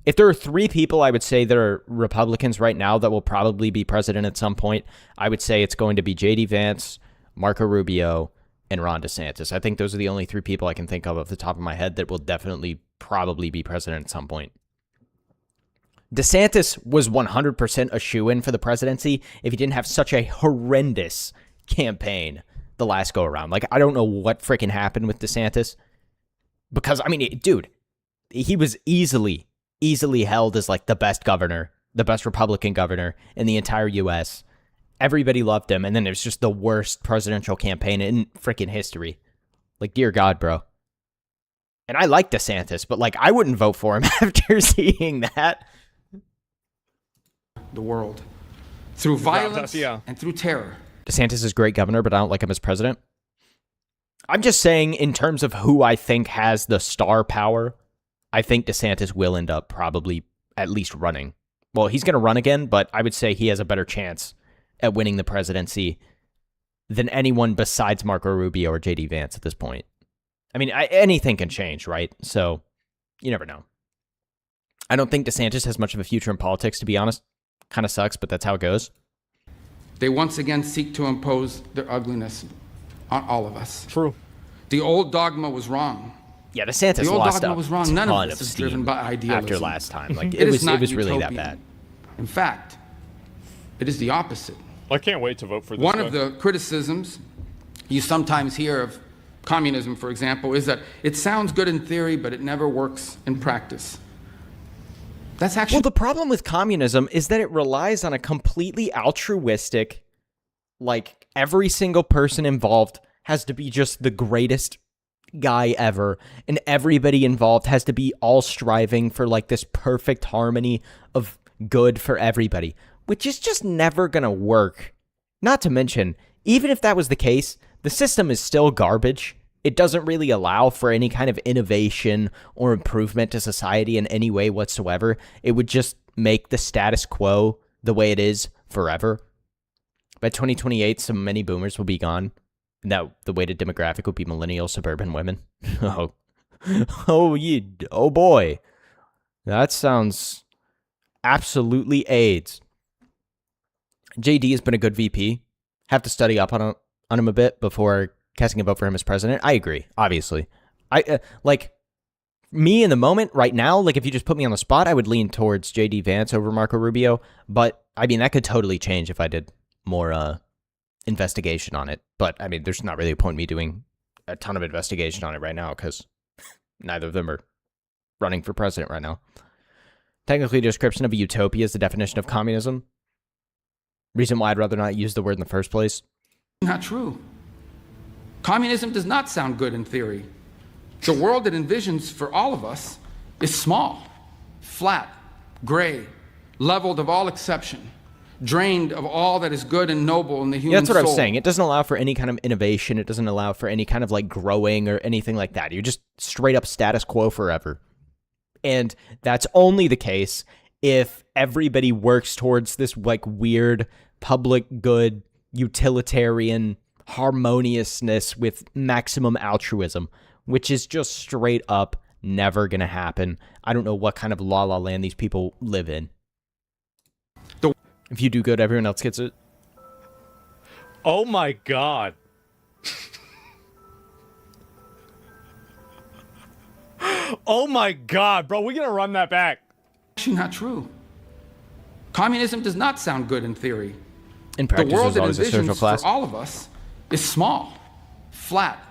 if there are 3 people I would say that are Republicans right now that will probably be president at some point, I would say it's going to be J.D. Vance, Marco Rubio, and Ron DeSantis. I think those are the only 3 people I can think of off the top of my head that will definitely probably be president at some point. DeSantis was 100% a shoo-in for the presidency if he didn't have such a horrendous campaign the last go-around. I don't know what freaking happened with DeSantis. Because, dude, he was easily held as, the best governor, the best Republican governor in the entire U.S. Everybody loved him, and then there's just the worst presidential campaign in freaking history. Dear God, bro. And I like DeSantis, but, I wouldn't vote for him after seeing that. The world. Through violence and through terror. DeSantis is a great governor, but I don't like him as president. I'm just saying, in terms of who I think has the star power, I think DeSantis will end up probably at least running. Well, he's going to run again, but I would say he has a better chance at winning the presidency than anyone besides Marco Rubio or J.D. Vance at this point. Anything can change, right? So, you never know. I don't think DeSantis has much of a future in politics, to be honest. Kind of sucks, but that's how it goes. They once again seek to impose their ugliness on all of us. True. The old dogma was wrong. Yeah, DeSantis the old lost dogma up was wrong. None of this is driven by idealism. After last time. It was really that bad. In fact, it is the opposite. I can't wait to vote for this. One of the criticisms you sometimes hear of communism, for example, is that it sounds good in theory, but it never works in practice. That's actually... Well, the problem with communism is that it relies on a completely altruistic, every single person involved has to be just the greatest guy ever, and everybody involved has to be all striving for this perfect harmony of good for everybody, which is just never gonna work. Not to mention, even if that was the case, the system is still garbage. It doesn't really allow for any kind of innovation or improvement to society in any way whatsoever. It would just make the status quo the way it is forever. By 2028, so many boomers will be gone. And that the weighted demographic would be millennial suburban women. Oh boy. That sounds absolutely AIDS. JD has been a good VP. Have to study up on him a bit before casting a vote for him as president. I agree, obviously. Me in the moment right now, if you just put me on the spot, I would lean towards JD Vance over Marco Rubio. But, that could totally change if I did more investigation on it. But, there's not really a point in me doing a ton of investigation on it right now because neither of them are running for president right now. Technically, the description of a utopia is the definition of communism. Reason why I'd rather not use the word in the first place. Not true. Communism does not sound good in theory. The world it envisions for all of us is small, flat, gray, leveled of all exception, drained of all that is good and noble in the human soul. Yeah, that's what I was saying. It doesn't allow for any kind of innovation. It doesn't allow for any kind of like growing or anything like that. You're just straight up status quo forever. And that's only the case if everybody works towards this like weird public good, utilitarian harmoniousness with maximum altruism, which is just straight up never gonna happen. I don't know what kind of la la land these people live in. If you do good, everyone else gets it. Oh my god. Oh my god, bro, we're gonna run that back. Actually not true. Communism does not sound good in theory. In practice, the world there's always it a social envisions class. for all of us is small, flat,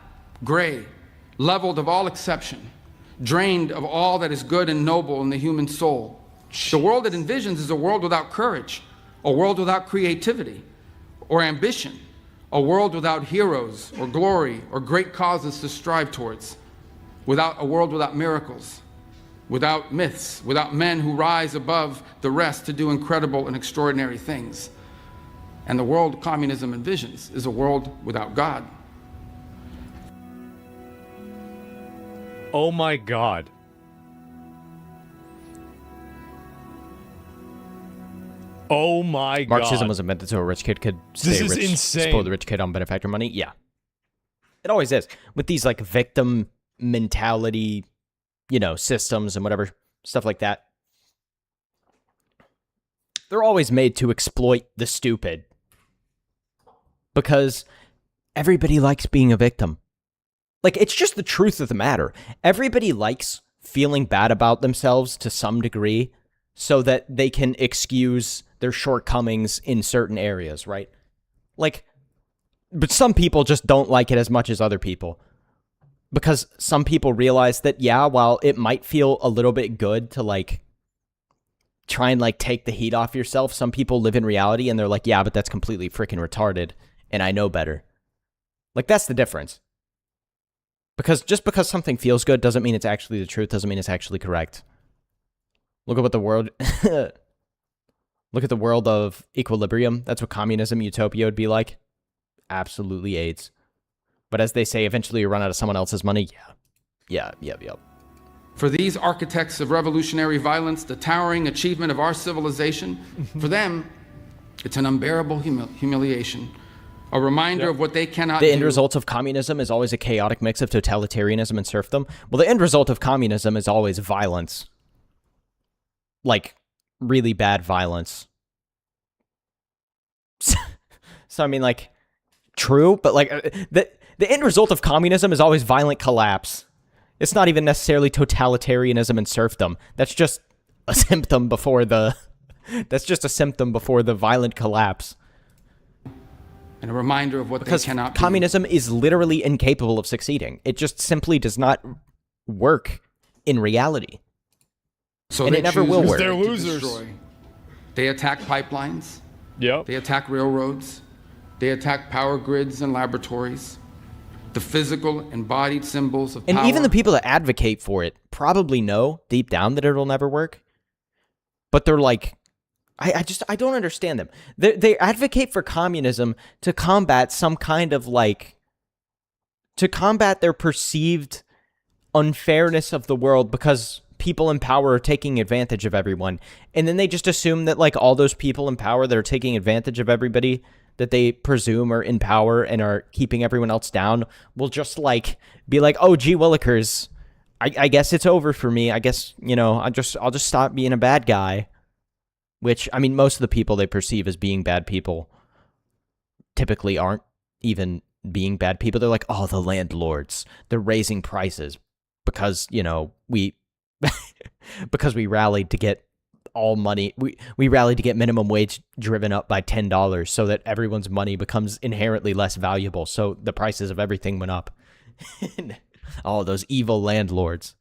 gray, leveled of all exception, drained of all that is good and noble in the human soul. The world it envisions is a world without courage, a world without creativity or ambition, a world without heroes or glory or great causes to strive towards, a world without miracles, without myths, without men who rise above the rest to do incredible and extraordinary things. And the world communism envisions is a world without God. Oh my god. Oh my god. Marxism was invented so a rich kid could stay This is rich, insane. spoil the rich kid on benefactor money. Yeah. It always is. With these like victim mentality, you know, systems and whatever, stuff like that. They're always made to exploit the stupid. Because everybody likes being a victim. Like, it's just the truth of the matter. Everybody likes feeling bad about themselves to some degree so that they can excuse their shortcomings in certain areas, right? Like, but some people just don't like it as much as other people. Because some people realize that, yeah, while it might feel a little bit good to, like, try and, like, take the heat off yourself, some people live in reality and they're like, yeah, but that's completely freaking retarded, and I know better. Like, that's the difference. Because just because something feels good doesn't mean it's actually the truth, doesn't mean it's actually correct. Look at what the world... Look at the world of equilibrium. That's what communism, utopia would be like. Absolutely AIDS. But as they say, eventually you run out of someone else's money. Yeah. Yep. For these architects of revolutionary violence, the towering achievement of our civilization, for them, it's an unbearable humiliation. A reminder of what they cannot do. The end result of communism is always a chaotic mix of totalitarianism and serfdom. Well, the end result of communism is always violence. Like, really bad violence. So, I mean, like, true, but, like, the end result of communism is always violent collapse. It's not even necessarily totalitarianism and serfdom. That's just a symptom before the... That's just a symptom before the violent collapse. And a reminder of what they cannot be. Communism is literally incapable of succeeding. It just simply does not work in reality. So and it never will work. They're losers. They attack pipelines. Yep. They attack railroads. They attack power grids and laboratories. The physical embodied symbols of power. And even the people that advocate for it probably know deep down that it'll never work. But they're like, I don't understand them. They advocate for communism to combat some kind of like, to combat their perceived unfairness of the world because people in power are taking advantage of everyone. And then they just assume that like all those people in power that are taking advantage of everybody that they presume are in power and are keeping everyone else down will just like be like, oh, gee willikers, I guess it's over for me. I guess, you know, I'll just stop being a bad guy. Which, I mean, most of the people they perceive as being bad people typically aren't even being bad people. They're like, oh, the landlords, they're raising prices because, you know, because we rallied to get all money. We rallied to get minimum wage driven up by $10 so that everyone's money becomes inherently less valuable. So the prices of everything went up. Oh, those evil landlords.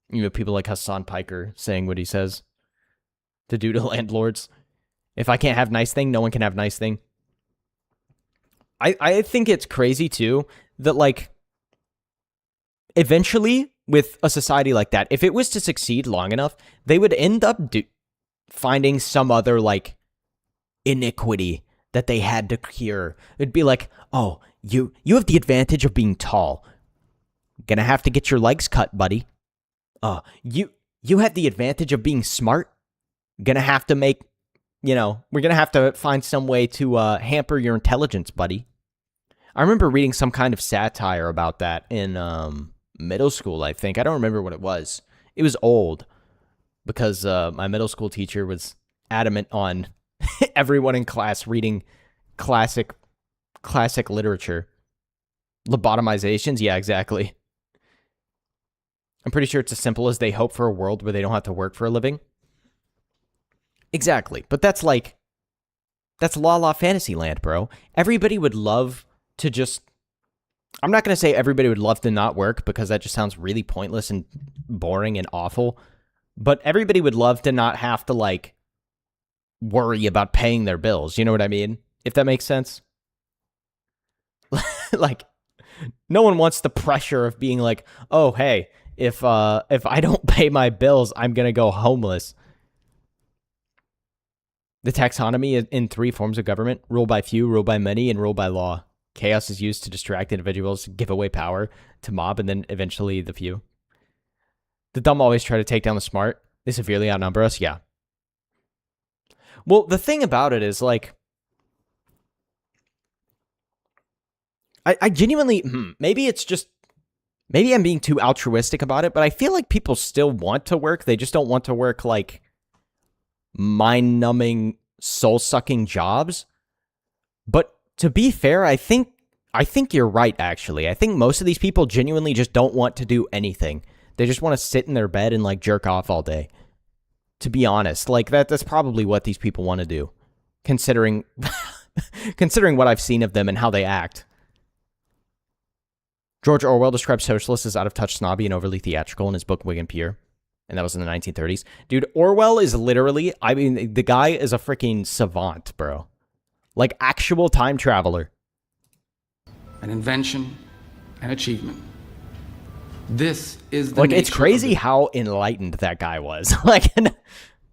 You know, people like Hassan Piker saying what he says to do to landlords. If I can't have nice thing, no one can have nice thing. I think it's crazy, too, that, like, eventually, with a society like that, if it was to succeed long enough, they would end up finding some other, like, iniquity that they had to cure. It'd be like, oh, you have the advantage of being tall. Gonna have to get your legs cut, buddy. You have the advantage of being smart. Gonna have to make, we're gonna have to find some way to hamper your intelligence, buddy. I remember reading some kind of satire about that in middle school, I think. I don't remember what it was. It was old because my middle school teacher was adamant on everyone in class reading classic literature. Lobotomizations? Yeah, exactly. I'm pretty sure it's as simple as they hope for a world where they don't have to work for a living. Exactly. But that's La La Fantasyland, bro. Everybody would love to just... I'm not going to say everybody would love to not work because that just sounds really pointless and boring and awful. But everybody would love to not have to, like, worry about paying their bills. You know what I mean? If that makes sense. Like, no one wants the pressure of being like, oh, hey, if I don't pay my bills, I'm going to go homeless. The taxonomy is in 3 forms of government: rule by few, rule by many, and rule by law. Chaos is used to distract individuals, give away power to mob, and then eventually the few. The dumb always try to take down the smart. They severely outnumber us. Yeah. Well, the thing about it is, like, I genuinely, maybe I'm being too altruistic about it, but I feel like people still want to work. They just don't want to work, like, mind-numbing, soul-sucking jobs. But to be fair, I think you're right, actually. I think most of these people genuinely just don't want to do anything. They just want to sit in their bed and, like, jerk off all day. To be honest, like, that's probably what these people want to do, considering what I've seen of them and how they act. George Orwell described socialists as out-of-touch, snobby, and overly theatrical in his book Whig and Peer. And that was in the 1930s. Dude, Orwell is literally, I mean, the guy is a freaking savant, bro. Like, actual time traveler. An invention, an achievement. This is the like, it's crazy of how enlightened that guy was. Like,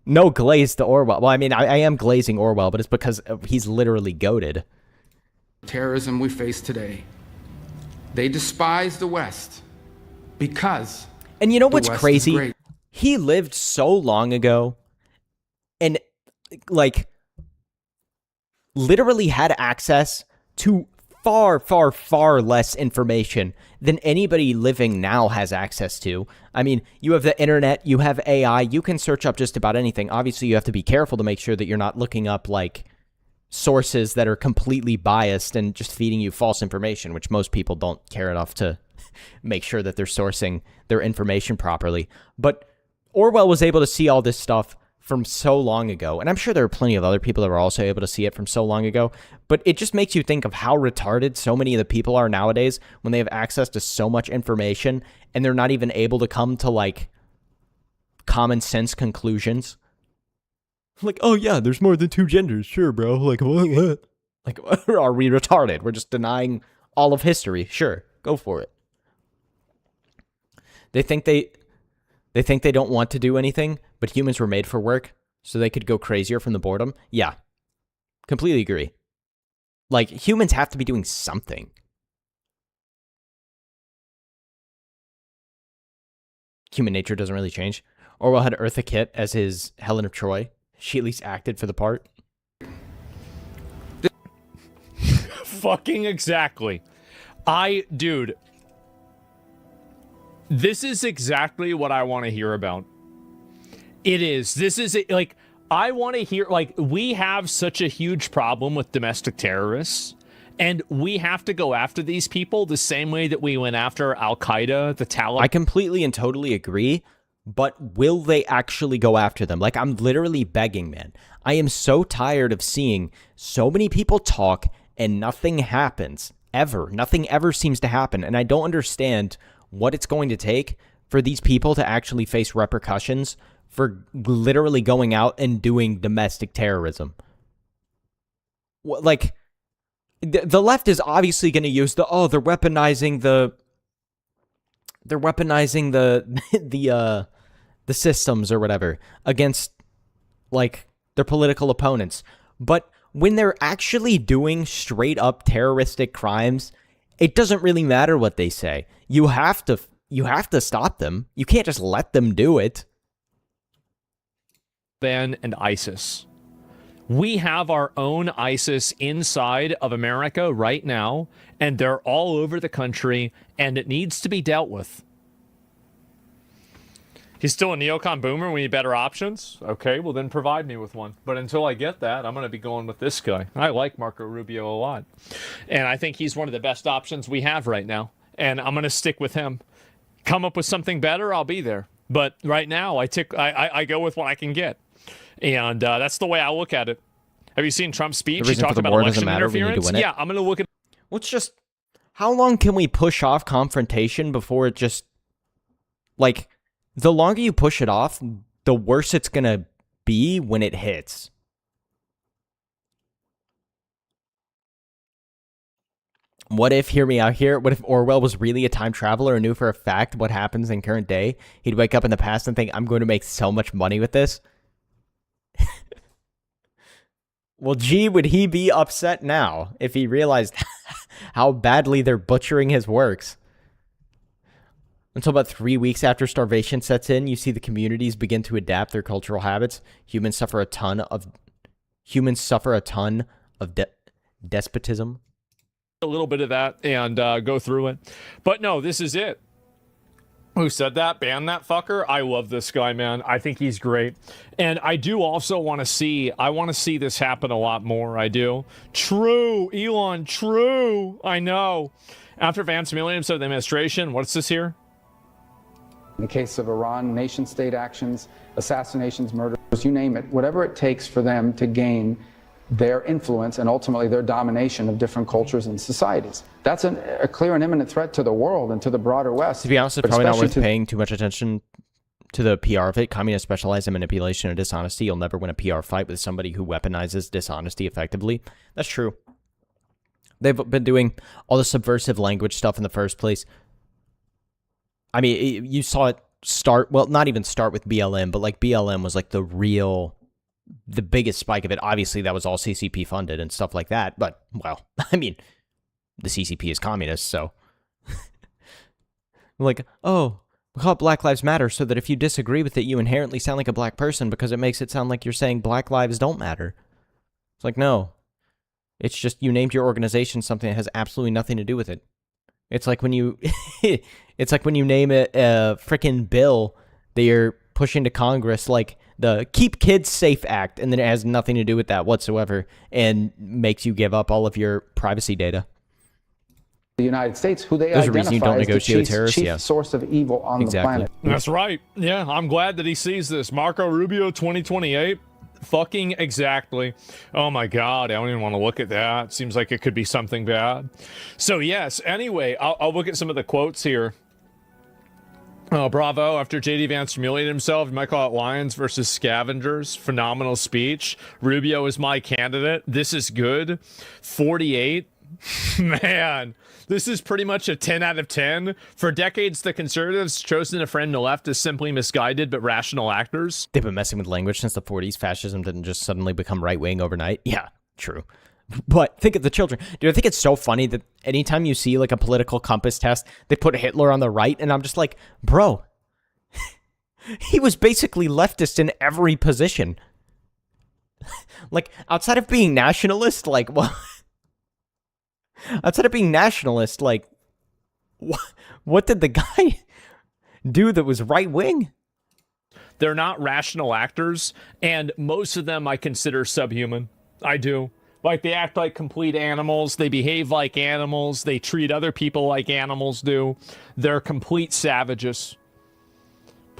no glaze to Orwell. Well, I mean, I am glazing Orwell, but it's because he's literally goated. Terrorism we face today. They despise the West because... And you know what's crazy? He lived so long ago and, like, literally had access to far, far, far less information than anybody living now has access to. I mean, you have the internet, you have AI, you can search up just about anything. Obviously, you have to be careful to make sure that you're not looking up, like, sources that are completely biased and just feeding you false information, which most people don't care enough to make sure that they're sourcing their information properly. But Orwell was able to see all this stuff from so long ago, and I'm sure there are plenty of other people that were also able to see it from so long ago, but it just makes you think of how retarded so many of the people are nowadays when they have access to so much information and they're not even able to come to, like, common sense conclusions. Like, oh yeah, there's more than 2 genders, sure, bro. Like, what? Like, are we retarded? We're just denying all of history. Sure, go for it. They think they don't want to do anything, but humans were made for work, so they could go crazier from the boredom. Yeah, completely agree. Like, humans have to be doing something. Human nature doesn't really change. Orwell had Eartha Kitt as his Helen of Troy. She at least acted for the part. Fucking exactly. Dude, this is exactly what I want to hear about. It is. This is, like, I want to hear, like, we have such a huge problem with domestic terrorists, and we have to go after these people the same way that we went after Al-Qaeda, the Taliban. I completely and totally agree. But will they actually go after them? Like, I'm literally begging, man. I am so tired of seeing so many people talk and nothing happens. Ever. Nothing ever seems to happen. And I don't understand what it's going to take for these people to actually face repercussions for literally going out and doing domestic terrorism. Like, the left is obviously going to use they're weaponizing the the systems or whatever against, like, their political opponents. But when they're actually doing straight up terroristic crimes, it doesn't really matter what they say. You have to stop them. You can't just let them do it. And ISIS. We have our own ISIS inside of America right now, and they're all over the country, and it needs to be dealt with. He's still a neocon boomer. We need better options. Okay, well then provide me with one. But until I get that, I'm going to be going with this guy. I like Marco Rubio a lot. And I think he's one of the best options we have right now. And I'm going to stick with him. Come up with something better, I'll be there. But right now, I go with what I can get. And that's the way I look at it. Have you seen Trump's speech? He talked about election interference. Yeah, I'm going to look at... Let's just... How long can we push off confrontation before it just... Like... The longer you push it off, the worse it's going to be when it hits. What if, hear me out here, what if Orwell was really a time traveler and knew for a fact what happens in current day? He'd wake up in the past and think, I'm going to make so much money with this. Well, gee, would he be upset now if he realized how badly they're butchering his works? Until about 3 weeks after starvation sets in, you see the communities begin to adapt their cultural habits. Humans suffer a ton of despotism. A little bit of that and go through it. But no, this is it. Who said that? Ban that fucker? I love this guy, man. I think he's great. And I do also want to see, this happen a lot more. I do. True, Elon, true. I know. After Vance Milliams of the administration, what's this here? In the case of Iran, nation-state actions, assassinations, murders, you name it, whatever it takes for them to gain their influence and ultimately their domination of different cultures and societies. That's a clear and imminent threat to the world and to the broader West. To be honest, it's probably not worth paying too much attention to the PR of it. Communists specialize in manipulation and dishonesty. You'll never win a PR fight with somebody who weaponizes dishonesty effectively. That's true. They've been doing all the subversive language stuff in the first place. I mean, you saw it start, well, not even start with BLM, but like BLM was like the biggest spike of it. Obviously, that was all CCP funded and stuff like that. But, well, I mean, the CCP is communist, so. Like, oh, we call it Black Lives Matter so that if you disagree with it, you inherently sound like a black person because it makes it sound like you're saying Black lives don't matter. It's like, no. It's just you named your organization something that has absolutely nothing to do with it. It's like when you, name it a frickin' bill that you're pushing to Congress, like the Keep Kids Safe Act, and then it has nothing to do with that whatsoever, and makes you give up all of your privacy data. The United States, who they There's a reason you don't identify as the negotiate with terrorists, chief yeah. source of evil on the planet. That's right. Yeah, I'm glad that he sees this. Marco Rubio 2028. Fucking exactly. Oh my God, I don't even want to look at that. Seems like it could be something bad. So yes, anyway, I'll look at some of the quotes here. Oh, bravo. After J.D. Vance humiliated himself, you might call it lions versus scavengers. Phenomenal speech. Rubio is my candidate. This is good. 48. Man, this is pretty much a 10 out of 10. For decades, the conservatives chosen to friend the left as simply misguided but rational actors. They've been messing with language since the 40s. Fascism didn't just suddenly become right-wing overnight. Yeah, true. But think of the children. Dude, I think it's so funny that anytime you see like a political compass test, they put Hitler on the right, and I'm just like, bro, he was basically leftist in every position. Like, outside of being nationalist, like, well... Outside of being nationalist, like, what did the guy do that was right-wing? They're not rational actors, and most of them I consider subhuman. I do. Like, they act like complete animals. They behave like animals. They treat other people like animals do. They're complete savages.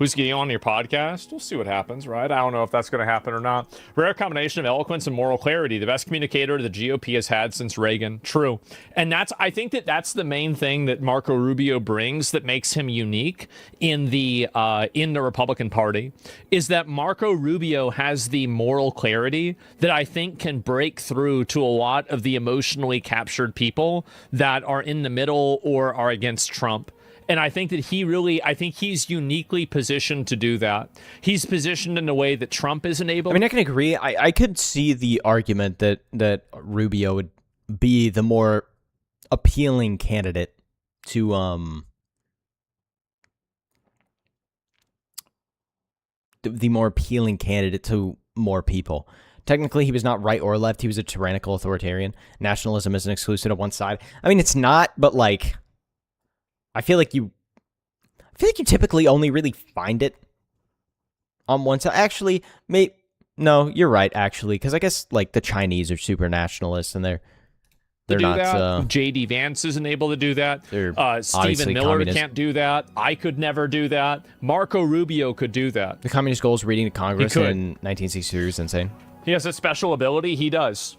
Who's getting on your podcast? We'll see what happens, right? I don't know if that's going to happen or not. Rare combination of eloquence and moral clarity. The best communicator the GOP has had since Reagan. True. And I think that's the main thing that Marco Rubio brings that makes him unique in the Republican Party, is that Marco Rubio has the moral clarity that I think can break through to a lot of the emotionally captured people that are in the middle or are against Trump. And I think that he's uniquely positioned to do that. He's positioned in a way that Trump isn't able. I mean, I can agree. I could see the argument that Rubio would be the more appealing candidate to the more appealing candidate to more people. Technically, he was not right or left. He was a tyrannical authoritarian. Nationalism isn't exclusive to one side. I mean, it's not, but like, I feel like you typically only really find it on one side. Actually, no, you're right, actually, because I guess like the Chinese are super nationalists and they're not. J.D. Vance isn't able to do that. Stephen Miller communist. can't do that. I could never do that. Marco Rubio could do that. The communist goals reading to Congress in 1963 is insane. He has a special ability. He does.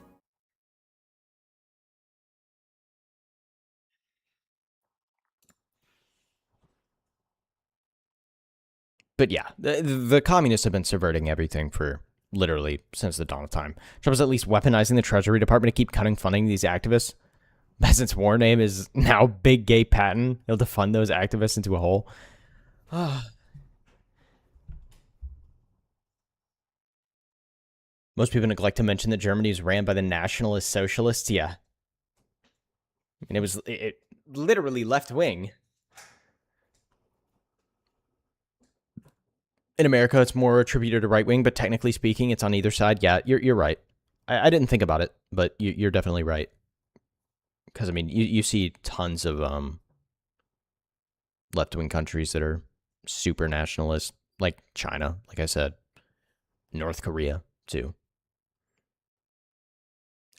But yeah, the communists have been subverting everything for literally since the dawn of time. Trump is at least weaponizing the Treasury Department to keep cutting funding to these activists. Besant's war name is now Big Gay Patton. He'll defund those activists into a hole. Most people neglect to mention that Germany is ran by the nationalist socialists. Yeah. And it literally left wing. In America, it's more attributed to right wing, but technically speaking, it's on either side. Yeah, you're right. I didn't think about it, but you're definitely right. Because, I mean, you see tons of left-wing countries that are super nationalist, like China, like I said. North Korea, too.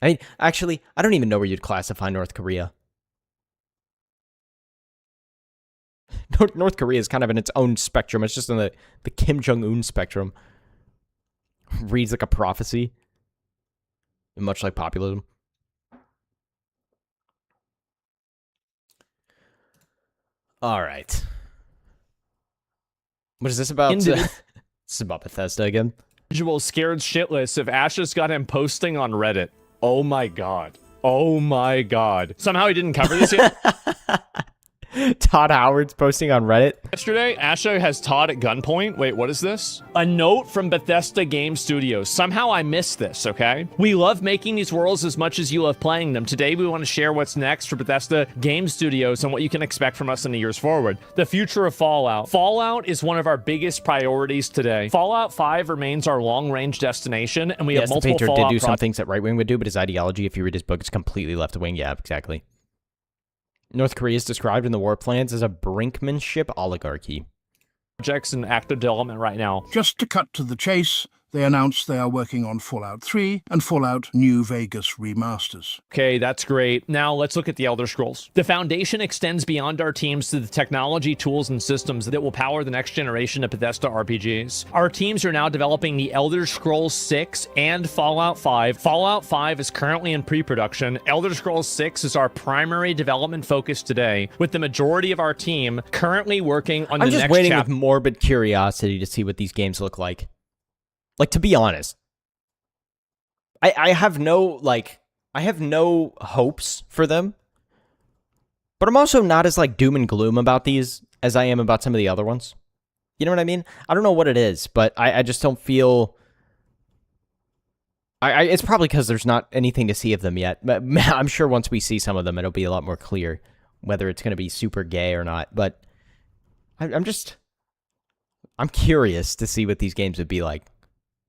I mean, actually, I don't even know where you'd classify North Korea. North Korea is kind of in its own spectrum. It's just in the Kim Jong-un spectrum. Reads like a prophecy. Much like populism. All right. What is this about? This is about Bethesda again. Individual scared shitless if Ashes got him posting on Reddit. Oh my god. Oh my god. Somehow he didn't cover this yet. Todd Howard's posting on Reddit. Yesterday, Asha has Todd at gunpoint. Wait, what is this? A note from Bethesda Game Studios. Somehow I missed this, okay? We love making these worlds as much as you love playing them. Today, we want to share what's next for Bethesda Game Studios and what you can expect from us in the years forward. The future of Fallout. Fallout is one of our biggest priorities today. Fallout 5 remains our long-range destination, and we have multiple the Patriot Fallout did do some things that right-wing would do, but his ideology, if you read his book, is completely left-wing. Yeah, exactly. North Korea is described in the war plans as a brinkmanship oligarchy. Projects in active development right now. Just to cut to the chase, they announced they are working on Fallout 3 and Fallout New Vegas remasters. Okay, that's great. Now let's look at the Elder Scrolls. The foundation extends beyond our teams to the technology, tools, and systems that will power the next generation of Bethesda RPGs. Our teams are now developing the Elder Scrolls 6 and Fallout 5. Fallout 5 is currently in pre-production. Elder Scrolls 6 is our primary development focus today, with the majority of our team currently working on the next chapter. I'm just waiting with morbid curiosity to see what these games look like. Like, to be honest, I have no hopes for them, but I'm also not as, like, doom and gloom about these as I am about some of the other ones. You know what I mean? I don't know what it is, but I just don't feel... it's probably because there's not anything to see of them yet, but I'm sure once we see some of them, it'll be a lot more clear whether it's going to be super gay or not, but I'm curious to see what these games would be like.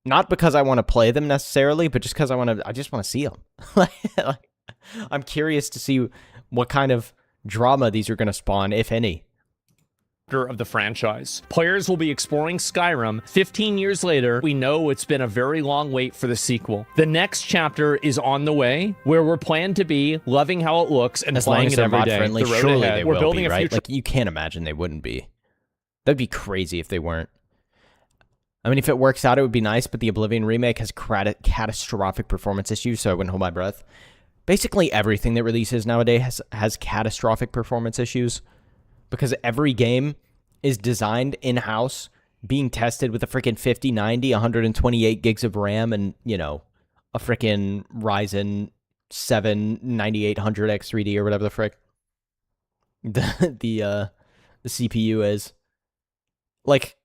Not because I want to play them necessarily, but just because I just want to see them. I'm curious to see what kind of drama these are going to spawn, if any. Of the franchise. Players will be exploring Skyrim. 15 years later, we know it's been a very long wait for the sequel. The next chapter is on the way, where we're planned to be, loving how it looks, and as playing long as it they're every mod day. friendly, The road surely ahead. they We're will building be, a right? future. Like, you can't imagine they wouldn't be. That'd be crazy if they weren't. I mean, if it works out, it would be nice, but the Oblivion remake has catastrophic performance issues, so I wouldn't hold my breath. Basically, everything that releases nowadays has catastrophic performance issues because every game is designed in-house, being tested with a freaking 5090, 128 gigs of RAM, and, you know, a freaking Ryzen 7 9800X3D or whatever the frick the CPU is. Like,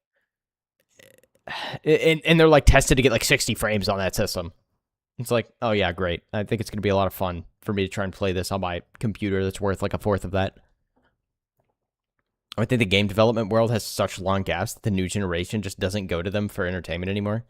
and they're like tested to get like 60 frames on that system. It's like, oh yeah, great. I think it's going to be a lot of fun for me to try and play this on my computer that's worth like a fourth of that. I think the game development world has such long gaps that the new generation just doesn't go to them for entertainment anymore.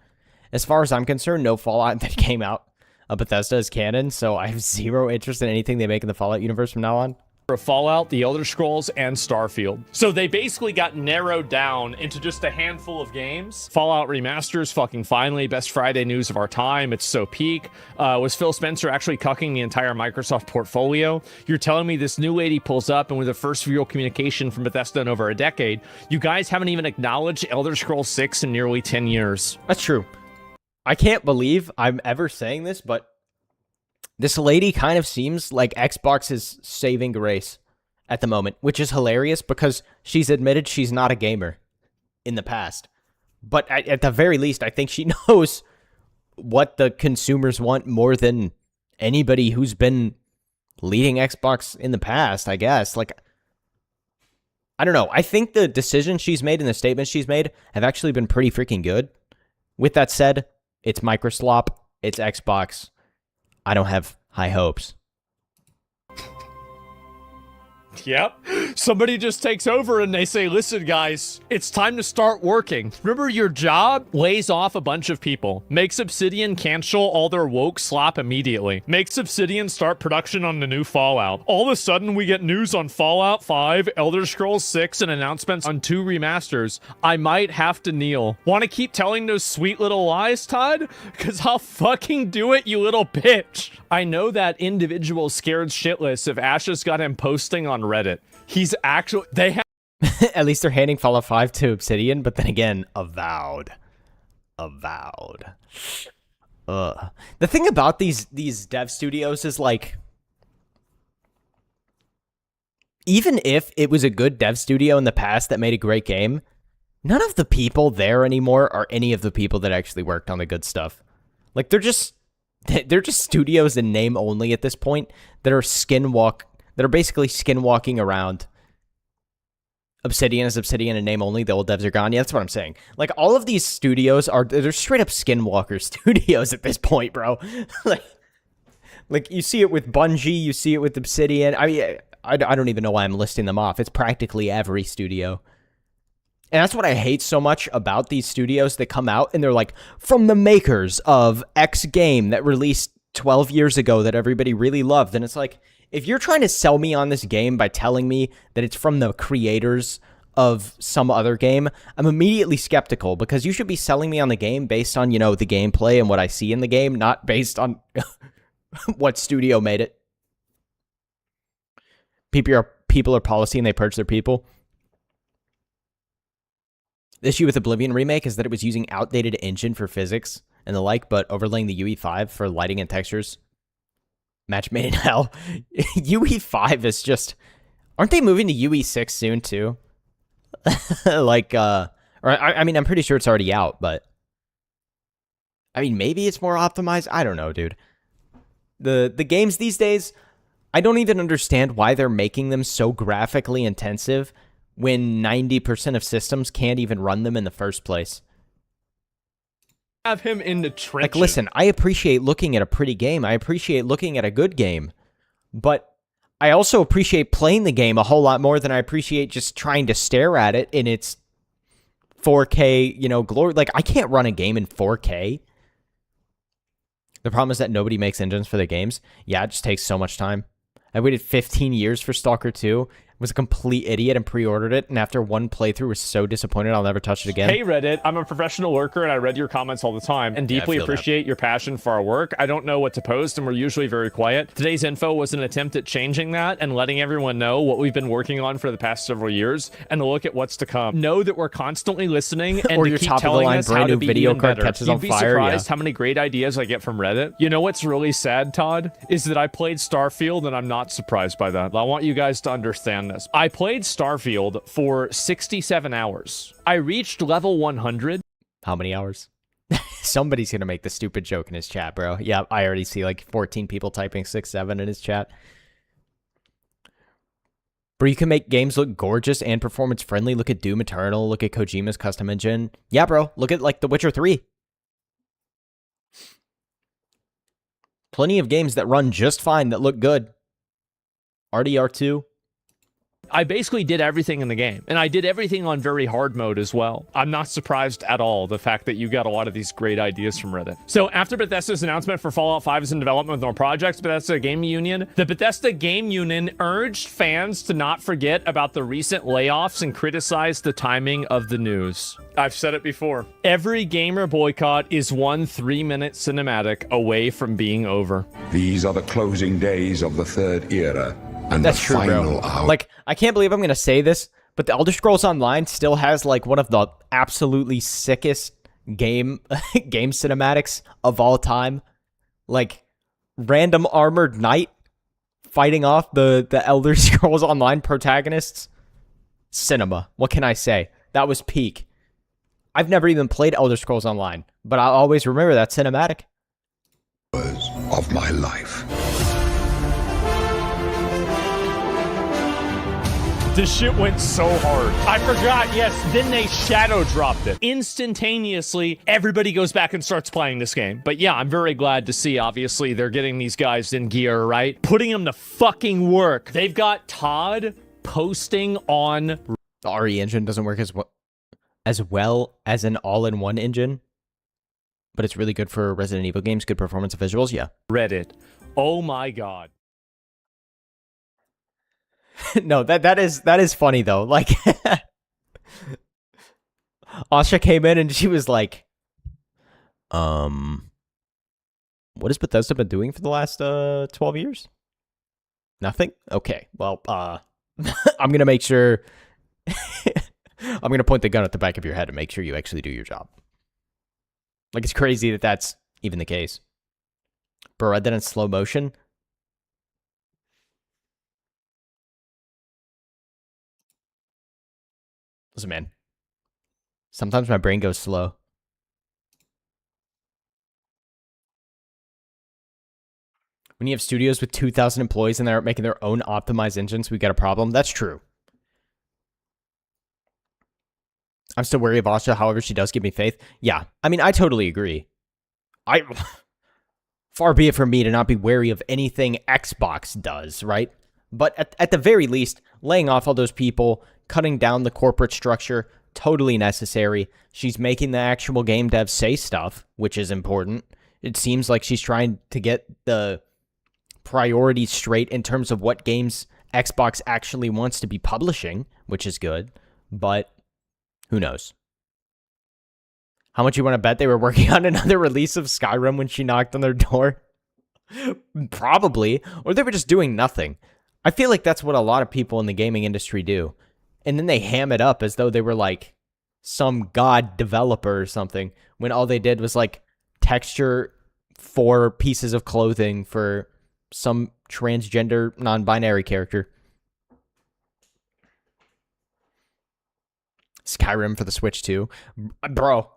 As far as I'm concerned, no Fallout that came out of Bethesda is canon, so I have zero interest in anything they make in the Fallout universe from now on. For Fallout, The Elder Scrolls, and Starfield. So they basically got narrowed down into just a handful of games. Fallout Remasters, fucking finally, best Friday news of our time. It's so peak. Was Phil Spencer actually cucking the entire Microsoft portfolio? You're telling me this new lady pulls up, and with the first real communication from Bethesda in over a decade, you guys haven't even acknowledged Elder Scrolls 6 in nearly 10 years. That's true. I can't believe I'm ever saying this, but this lady kind of seems like Xbox's saving grace at the moment, which is hilarious because she's admitted she's not a gamer in the past. But at the very least, I think she knows what the consumers want more than anybody who's been leading Xbox in the past, I guess. Like, I don't know. I think the decisions she's made and the statements she's made have actually been pretty freaking good. With that said, it's Microslop, it's Xbox. I don't have high hopes. Yep. Somebody just takes over and they say, listen, guys, it's time to start working. Remember, your job lays off a bunch of people. Makes Obsidian cancel all their woke slop immediately. Makes Obsidian start production on the new Fallout. All of a sudden, we get news on Fallout 5, Elder Scrolls 6, and announcements on 2 remasters. I might have to kneel. Want to keep telling those sweet little lies, Todd? Because I'll fucking do it, you little bitch. I know that individual scared shitless if Ashes got him posting on Reddit. He's actually, they have at least they're handing Fallout 5 to Obsidian, but then again, avowed. The thing about these dev studios is like, even if it was a good dev studio in the past that made a great game, none of the people there anymore are any of the people that actually worked on the good stuff. Like, they're just studios in name only at this point that are basically skinwalking around. Obsidian is Obsidian in name only. The old devs are gone. Yeah, that's what I'm saying. Like, all of these studios they're straight up skinwalker studios at this point, bro. like you see it with Bungie, you see it with Obsidian. I mean, I don't even know why I'm listing them off. It's practically every studio. And that's what I hate so much about these studios that come out and they're like, from the makers of X game that released 12 years ago that everybody really loved. And it's like, if you're trying to sell me on this game by telling me that it's from the creators of some other game, I'm immediately skeptical because you should be selling me on the game based on, you know, the gameplay and what I see in the game, not based on what studio made it. People are policy and they purge their people. The issue with Oblivion Remake is that it was using outdated engine for physics and the like, but overlaying the UE5 for lighting and textures. Match made in hell. UE5 is just... Aren't they moving to UE6 soon, too? I mean, I'm pretty sure it's already out, but... I mean, maybe it's more optimized? I don't know, dude. The games these days, I don't even understand why they're making them so graphically intensive when 90% of systems can't even run them in the first place. Have him in the trenches. Like, listen, I appreciate looking at a pretty game. I appreciate looking at a good game. But I also appreciate playing the game a whole lot more than I appreciate just trying to stare at it in its 4K, you know, glory. Like, I can't run a game in 4K. The problem is that nobody makes engines for their games. Yeah, it just takes so much time. I waited 15 years for Stalker 2. was a complete idiot and pre-ordered it, and after one playthrough was so disappointed I'll never touch it again. Hey Reddit, I'm a professional worker and I read your comments all the time and deeply appreciate your passion for our work. I don't know what to post and we're usually very quiet. Today's info was an attempt at changing that and letting everyone know what we've been working on for the past several years and to look at what's to come. Know that we're constantly listening and Or to your keep top of the telling line us brand how to new be video even card better. catches You'd on be fire, surprised yeah. how many great ideas I get from Reddit. You know what's really sad, Todd? Is that I played Starfield and I'm not surprised by that. I want you guys to understand this. I played Starfield for 67 hours. I reached level 100. How many hours? Somebody's gonna make the stupid joke in his chat, bro. Yeah, I already see like 14 people typing 6-7 in his chat. Bro, you can make games look gorgeous and performance friendly. Look at Doom Eternal. Look at Kojima's custom engine. Yeah, bro. Look at like The Witcher 3. Plenty of games that run just fine that look good. RDR2. I basically did everything in the game, and I did everything on very hard mode as well. I'm not surprised at all the fact that you got a lot of these great ideas from Reddit. So after Bethesda's announcement for Fallout 5 is in development with more projects, Bethesda Game Union, the Bethesda Game Union urged fans to not forget about the recent layoffs and criticize the timing of the news. I've said it before. Every gamer boycott is one 3-minute cinematic away from being over. These are the closing days of the third era. And That's the true, final bro. hour. Like, I can't believe I'm going to say this, but the Elder Scrolls Online still has, like, one of the absolutely sickest game cinematics of all time. Like, random armored knight fighting off the Elder Scrolls Online protagonists. Cinema. What can I say? That was peak. I've never even played Elder Scrolls Online, but I'll always remember that cinematic. Of my life. This shit went so hard. I forgot, yes, then they shadow dropped it. Instantaneously, everybody goes back and starts playing this game. But yeah, I'm very glad to see, obviously, they're getting these guys in gear, right? Putting them to fucking work. They've got Todd posting on... The RE engine doesn't work as well as an all-in-one engine, but it's really good for Resident Evil games, good performance of visuals, yeah. Reddit. Oh my god. No, that is funny though. Like Asha came in and she was like, what has Bethesda been doing for the last 12 years? Nothing? Okay. Well, I'm gonna make sure I'm gonna point the gun at the back of your head and make sure you actually do your job. Like, it's crazy that that's even the case. Bro, read that in slow motion. Listen, man. Sometimes my brain goes slow. When you have studios with 2,000 employees and they're making their own optimized engines, we got a problem. That's true. I'm still wary of Asha, however, she does give me faith. Yeah, I mean, I totally agree. Far be it from me to not be wary of anything Xbox does, right? But at the very least, laying off all those people, cutting down the corporate structure, totally necessary. She's making the actual game devs say stuff, which is important. It seems like she's trying to get the priorities straight in terms of what games Xbox actually wants to be publishing, which is good. But who knows? How much you want to bet they were working on another release of Skyrim when she knocked on their door? Probably. Or they were just doing nothing. I feel like that's what a lot of people in the gaming industry do. And then they ham it up as though they were like some god developer or something, when all they did was like texture 4 pieces of clothing for some transgender non-binary character. Skyrim for the Switch 2. Bro.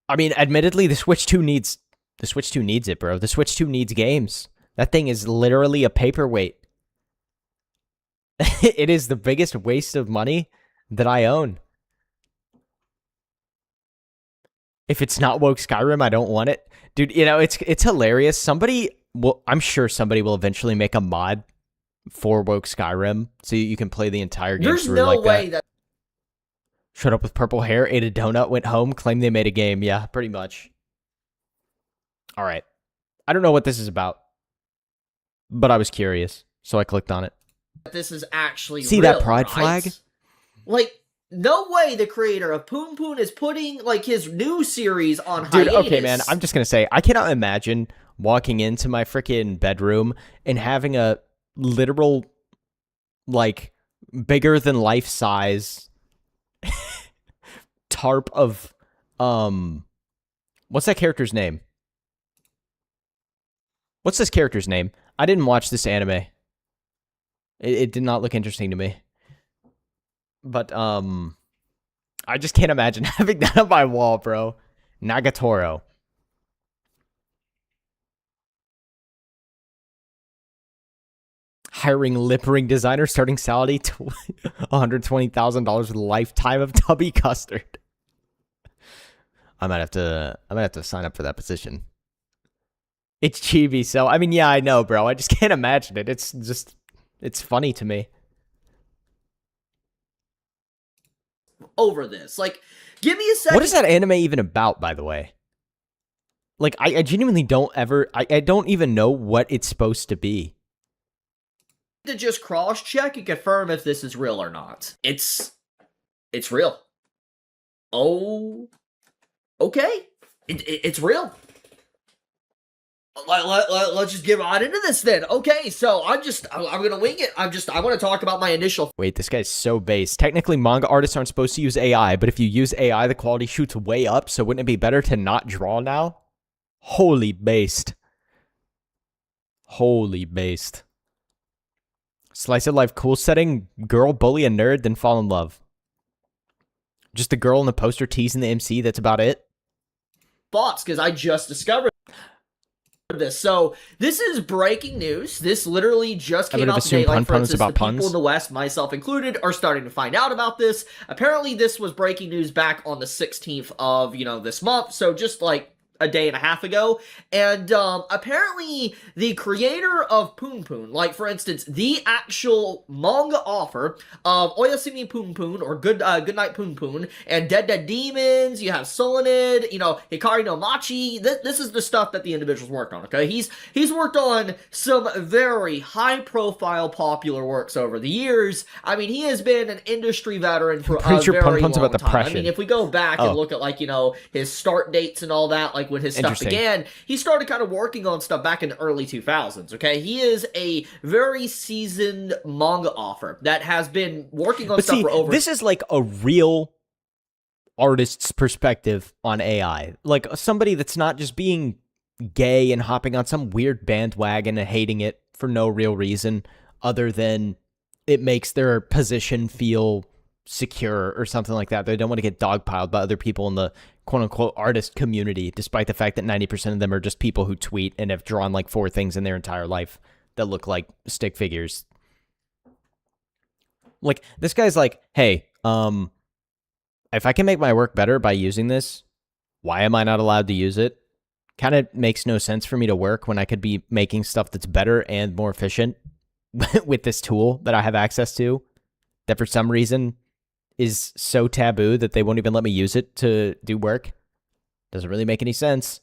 I mean, admittedly, the Switch 2 needs it, bro. The Switch 2 needs games. That thing is literally a paperweight. It is the biggest waste of money that I own. If it's not woke Skyrim, I don't want it. Dude, you know, it's hilarious. I'm sure somebody will eventually make a mod for woke Skyrim so you can play the entire game There's through no like way that. Showed up with purple hair, ate a donut, went home, claimed they made a game. Yeah, pretty much. All right. I don't know what this is about, but I was curious, so I clicked on it. this is actually See real, that pride right? flag? Like, no way the creator of Poon Poon is putting, like, his new series on Dude, hiatus. okay, man, I'm just gonna say, I cannot imagine walking into my freaking bedroom and having a literal, like, bigger than life size tarp of, what's that character's name? What's this character's name? I didn't watch this anime. It did not look interesting to me. But, I just can't imagine having that on my wall, bro. Nagatoro. Hiring lip ring designer, starting salary $120,000 with a lifetime of tubby custard. I might have to sign up for that position. It's chibi, so I mean, yeah, I know, bro. I just can't imagine it. It's funny to me. Over this. Like, give me a second. What is that anime even about, by the way? Like, I genuinely don't ever... I don't even know what it's supposed to be. To just cross-check and confirm if this is real or not. It's real. Oh... Okay. It's real. Let's just get right into this then. Okay, so I'm gonna wing it. I want to talk about my initial... Wait, this guy's so base. Technically, manga artists aren't supposed to use AI, but if you use AI, the quality shoots way up, so wouldn't it be better to not draw now? Holy based. Holy based. Slice of life cool setting, girl bully a nerd, then fall in love. Just the girl in the poster teasing the MC, that's about it? Thoughts, because I just discovered this. So, this is breaking news. This literally just came out today. Like, for instance, the people in the West, myself included, are starting to find out about this. Apparently, this was breaking news back on the 16th of, this month. So, just like a day and a half ago, and apparently the creator of Poon Poon, like for instance the actual manga author of Oyasumi Poon Poon or Goodnight Poon Poon and Dead Dead Demons, you have Solanid, Hikari no Machi, this is the stuff that the individual's worked on, okay? He's worked on some very high profile popular works over the years. I mean, he has been an industry veteran for a very long time. I mean, if we go back and look at like, his start dates and all that, like when his stuff began, he started kind of working on stuff back in the early 2000s, okay? He is a very seasoned manga author that has been working on stuff for over... This is like a real artist's perspective on AI. Like somebody that's not just being gay and hopping on some weird bandwagon and hating it for no real reason other than it makes their position feel secure or something like that. They don't want to get dogpiled by other people in the quote-unquote artist community, despite the fact that 90% of them are just people who tweet and have drawn like 4 things in their entire life that look like stick figures. Like, this guy's like, hey, if I can make my work better by using this, why am I not allowed to use it? Kind of makes no sense for me to work when I could be making stuff that's better and more efficient with this tool that I have access to, that for some reason is so taboo that they won't even let me use it to do work. Doesn't really make any sense.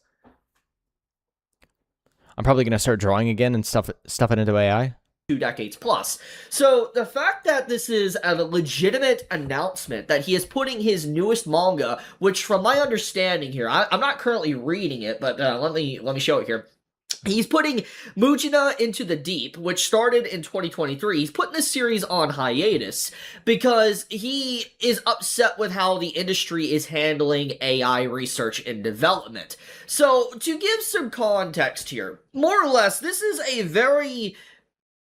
I'm probably going to start drawing again and stuff it into AI. 2 decades plus. So the fact that this is a legitimate announcement that he is putting his newest manga, which from my understanding here, I'm not currently reading it, but let me show it here. He's putting Mujina Into the Deep, which started in 2023. He's putting this series on hiatus because he is upset with how the industry is handling AI research and development. So, to give some context here, more or less, this is a very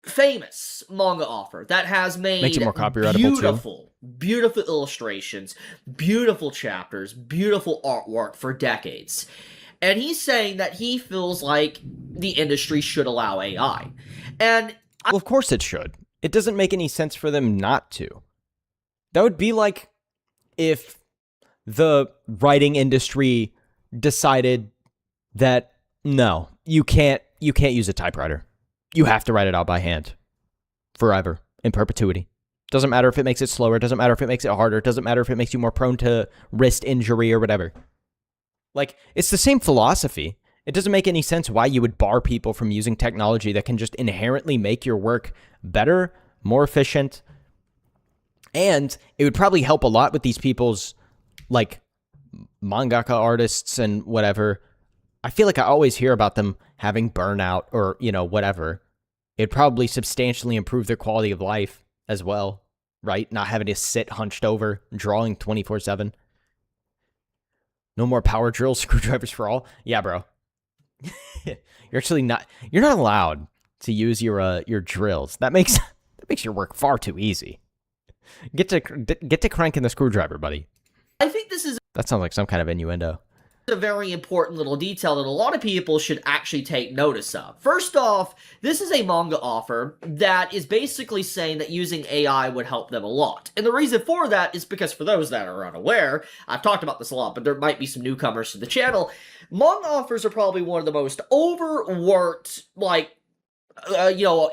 famous manga author that has made makes it more copyrightable too. Beautiful illustrations, beautiful chapters, beautiful artwork for decades. And he's saying that he feels like the industry should allow AI. And well, of course it should. It doesn't make any sense for them not to. That would be like if the writing industry decided that no, you can't use a typewriter. You have to write it out by hand forever, in perpetuity. Doesn't matter if it makes it slower, doesn't matter if it makes it harder, doesn't matter if it makes you more prone to wrist injury or whatever. Like, it's the same philosophy. It doesn't make any sense why you would bar people from using technology that can just inherently make your work better, more efficient, and it would probably help a lot with these people's, like, mangaka artists and whatever. I feel like I always hear about them having burnout or, you know, whatever. It'd probably substantially improve their quality of life as well, right? Not having to sit hunched over, drawing 24/7. No more power drills, screwdrivers for all. Yeah, bro. You're not allowed to use your drills. That makes your work far too easy. Get to cranking the screwdriver, buddy. I think this is That sounds like some kind of innuendo. a very important little detail that a lot of people should actually take notice of. First off, this is a manga offer that is basically saying that using AI would help them a lot. And the reason for that is because, for those that are unaware, I've talked about this a lot, but there might be some newcomers to the channel, manga offers are probably one of the most overworked, like,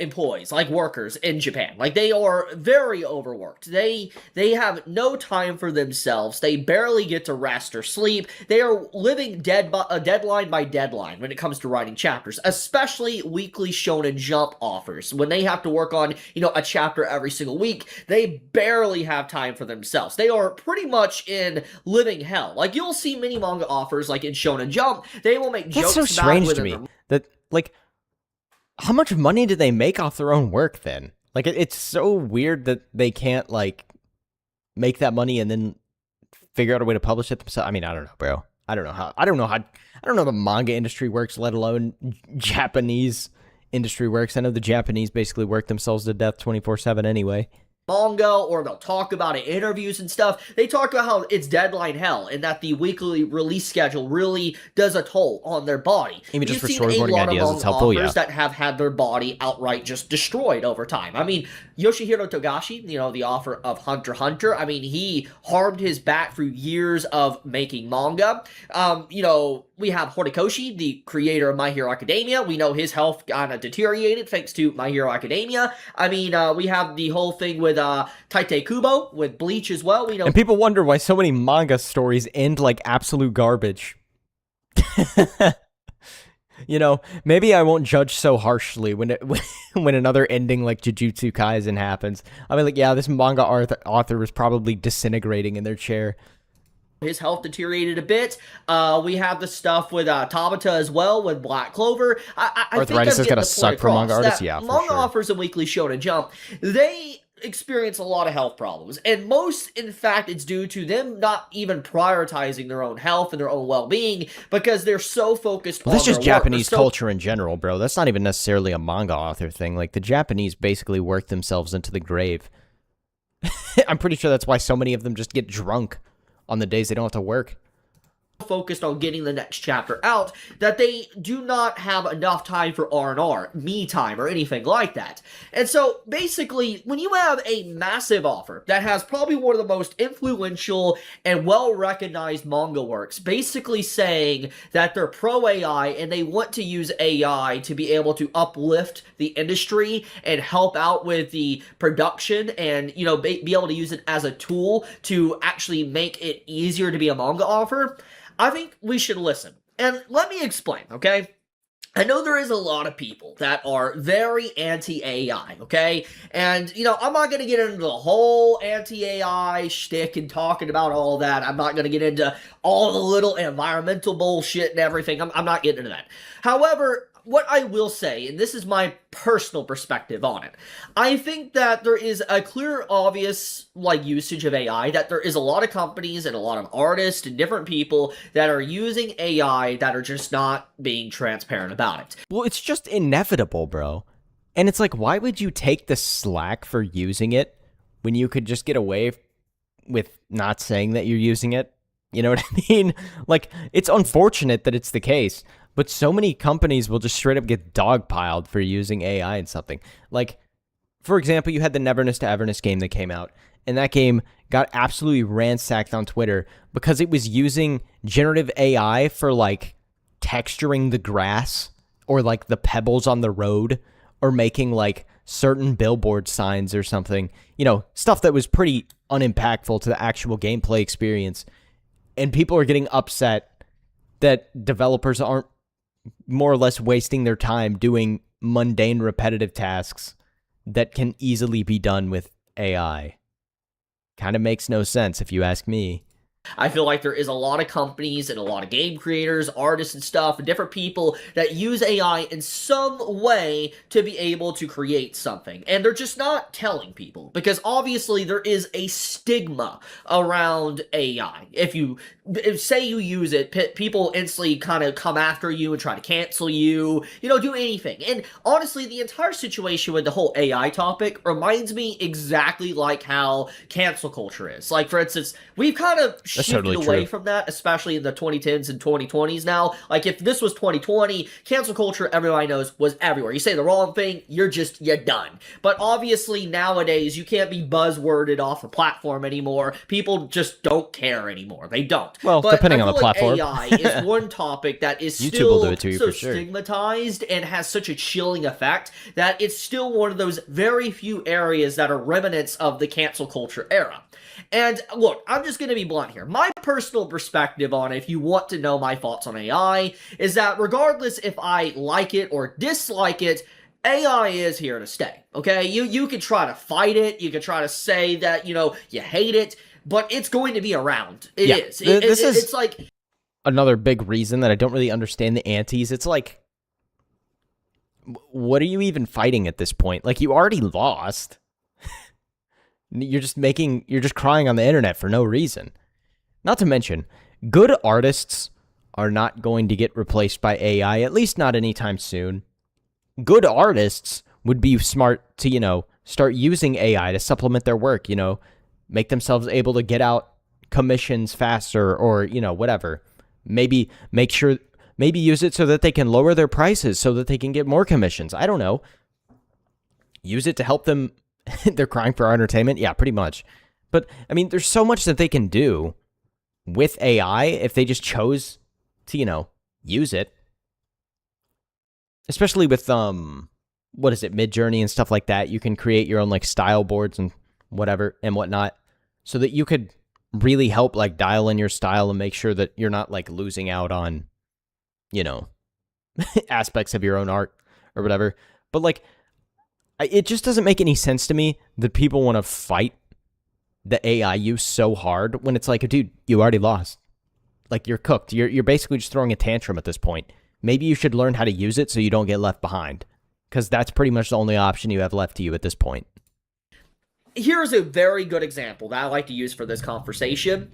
employees, like workers in Japan. Like, they are very overworked. They have no time for themselves. They barely get to rest or sleep. They are living deadline by deadline when it comes to writing chapters, especially weekly Shonen Jump offers. When they have to work on, a chapter every single week, they barely have time for themselves. They are pretty much in living hell. Like, you'll see many manga offers, like in Shonen Jump, they will make jokes That's so about strange within to me. them. That, like, how much money do they make off their own work then? Like, it's so weird that they can't, like, make that money and then figure out a way to publish it themselves. I mean, I don't know, bro. I don't know how the manga industry works, let alone Japanese industry works. I know the Japanese basically work themselves to death 24/7 anyway. Manga, or they'll talk about it in interviews and stuff. They talk about how it's deadline hell and that the weekly release schedule really does a toll on their body. Even just for You've seen storyboarding ideas, it's helpful, yeah. that have had their body outright just destroyed over time. I mean, Yoshihiro Togashi, the author of Hunter x Hunter, I mean, he harmed his back through years of making manga. We have Horikoshi, the creator of My Hero Academia. We know his health kind of deteriorated thanks to My Hero Academia. I mean, we have the whole thing with Taite Kubo, with Bleach as well. And people wonder why so many manga stories end like absolute garbage. Maybe I won't judge so harshly when another ending like Jujutsu Kaisen happens. I mean, like, yeah, this manga author was probably disintegrating in their chair. His health deteriorated a bit. We have the stuff with Tabata as well, with Black Clover. I Arthritis is gonna suck for manga artists, yeah, for manga sure. offers and Weekly Shonen Jump, they experience a lot of health problems, and most, in fact, it's due to them not even prioritizing their own health and their own well-being because they're so focused on that's just their work. Japanese culture in general, bro. That's not even necessarily a manga author thing. Like, the Japanese basically work themselves into the grave. I'm pretty sure that's why so many of them just get drunk on the days they don't have to work. Focused on getting the next chapter out that they do not have enough time for R&R, me time, or anything like that. And so basically, when you have a massive offer that has probably one of the most influential and well-recognized manga works basically saying that they're pro-AI and they want to use AI to be able to uplift the industry and help out with the production and, be able to use it as a tool to actually make it easier to be a manga offer, I think we should listen. And let me explain, okay? I know there is a lot of people that are very anti-AI, okay? And, I'm not going to get into the whole anti-AI shtick and talking about all that. I'm not going to get into all the little environmental bullshit and everything. I'm not getting into that. However, what I will say, and this is my personal perspective on it, I think that there is a clear, obvious, usage of AI, that there is a lot of companies and a lot of artists and different people that are using AI that are just not being transparent about it. Well, it's just inevitable, bro. And it's like, why would you take the slack for using it when you could just get away with not saying that you're using it? You know what I mean? Like, it's unfortunate that it's the case, but so many companies will just straight up get dogpiled for using AI in something. Like, for example, you had the Neverness to Everness game that came out, and that game got absolutely ransacked on Twitter because it was using generative AI for, like, texturing the grass or, like, the pebbles on the road or making, like, certain billboard signs or something. Stuff that was pretty unimpactful to the actual gameplay experience. And people are getting upset that developers aren't more or less wasting their time doing mundane, repetitive tasks that can easily be done with AI. Kind of makes no sense if you ask me. I feel like there is a lot of companies and a lot of game creators, artists and stuff, and different people that use AI in some way to be able to create something. And they're just not telling people, because obviously there is a stigma around AI. If say you use it, people instantly kind of come after you and try to cancel you, do anything. And honestly, the entire situation with the whole AI topic reminds me exactly like how cancel culture is. Like, for instance, we've kind of shifted away from that, especially in the 2010s and 2020s now. Like, if this was 2020, cancel culture, everybody knows, was everywhere. You say the wrong thing, you're done. But obviously, nowadays, you can't be buzzworded off a platform anymore. People just don't care anymore. They don't. Well, but depending on the platform. AI is one topic that is YouTube still will do it to you so for sure. stigmatized and has such a chilling effect that it's still one of those very few areas that are remnants of the cancel culture era. And look, I'm just going to be blunt here. My personal perspective on it, if you want to know my thoughts on AI, is that regardless if I like it or dislike it, AI is here to stay, okay? You can try to fight it, you can try to say that, you hate it, but it's going to be around. It is. It's like... Another big reason that I don't really understand the antis. It's like, what are you even fighting at this point? Like, you already lost. You're just crying on the internet for no reason. Not to mention, good artists are not going to get replaced by AI, at least not anytime soon. Good artists would be smart to, start using AI to supplement their work, make themselves able to get out commissions faster or, whatever. Maybe use it so that they can lower their prices so that they can get more commissions. I don't know. Use it to help them. They're crying for our entertainment? Yeah, pretty much. But, I mean, there's so much that they can do with AI if they just chose to, use it. Especially with, Midjourney and stuff like that. You can create your own, style boards and whatever and whatnot so that you could really help, dial in your style and make sure that you're not, losing out on, aspects of your own art or whatever. But, it just doesn't make any sense to me that people want to fight the AI use so hard when it's like, dude, you already lost. You're cooked. You're basically just throwing a tantrum at this point. Maybe you should learn how to use it so you don't get left behind. Because that's pretty much the only option you have left to you at this point. Here's a very good example that I like to use for this conversation.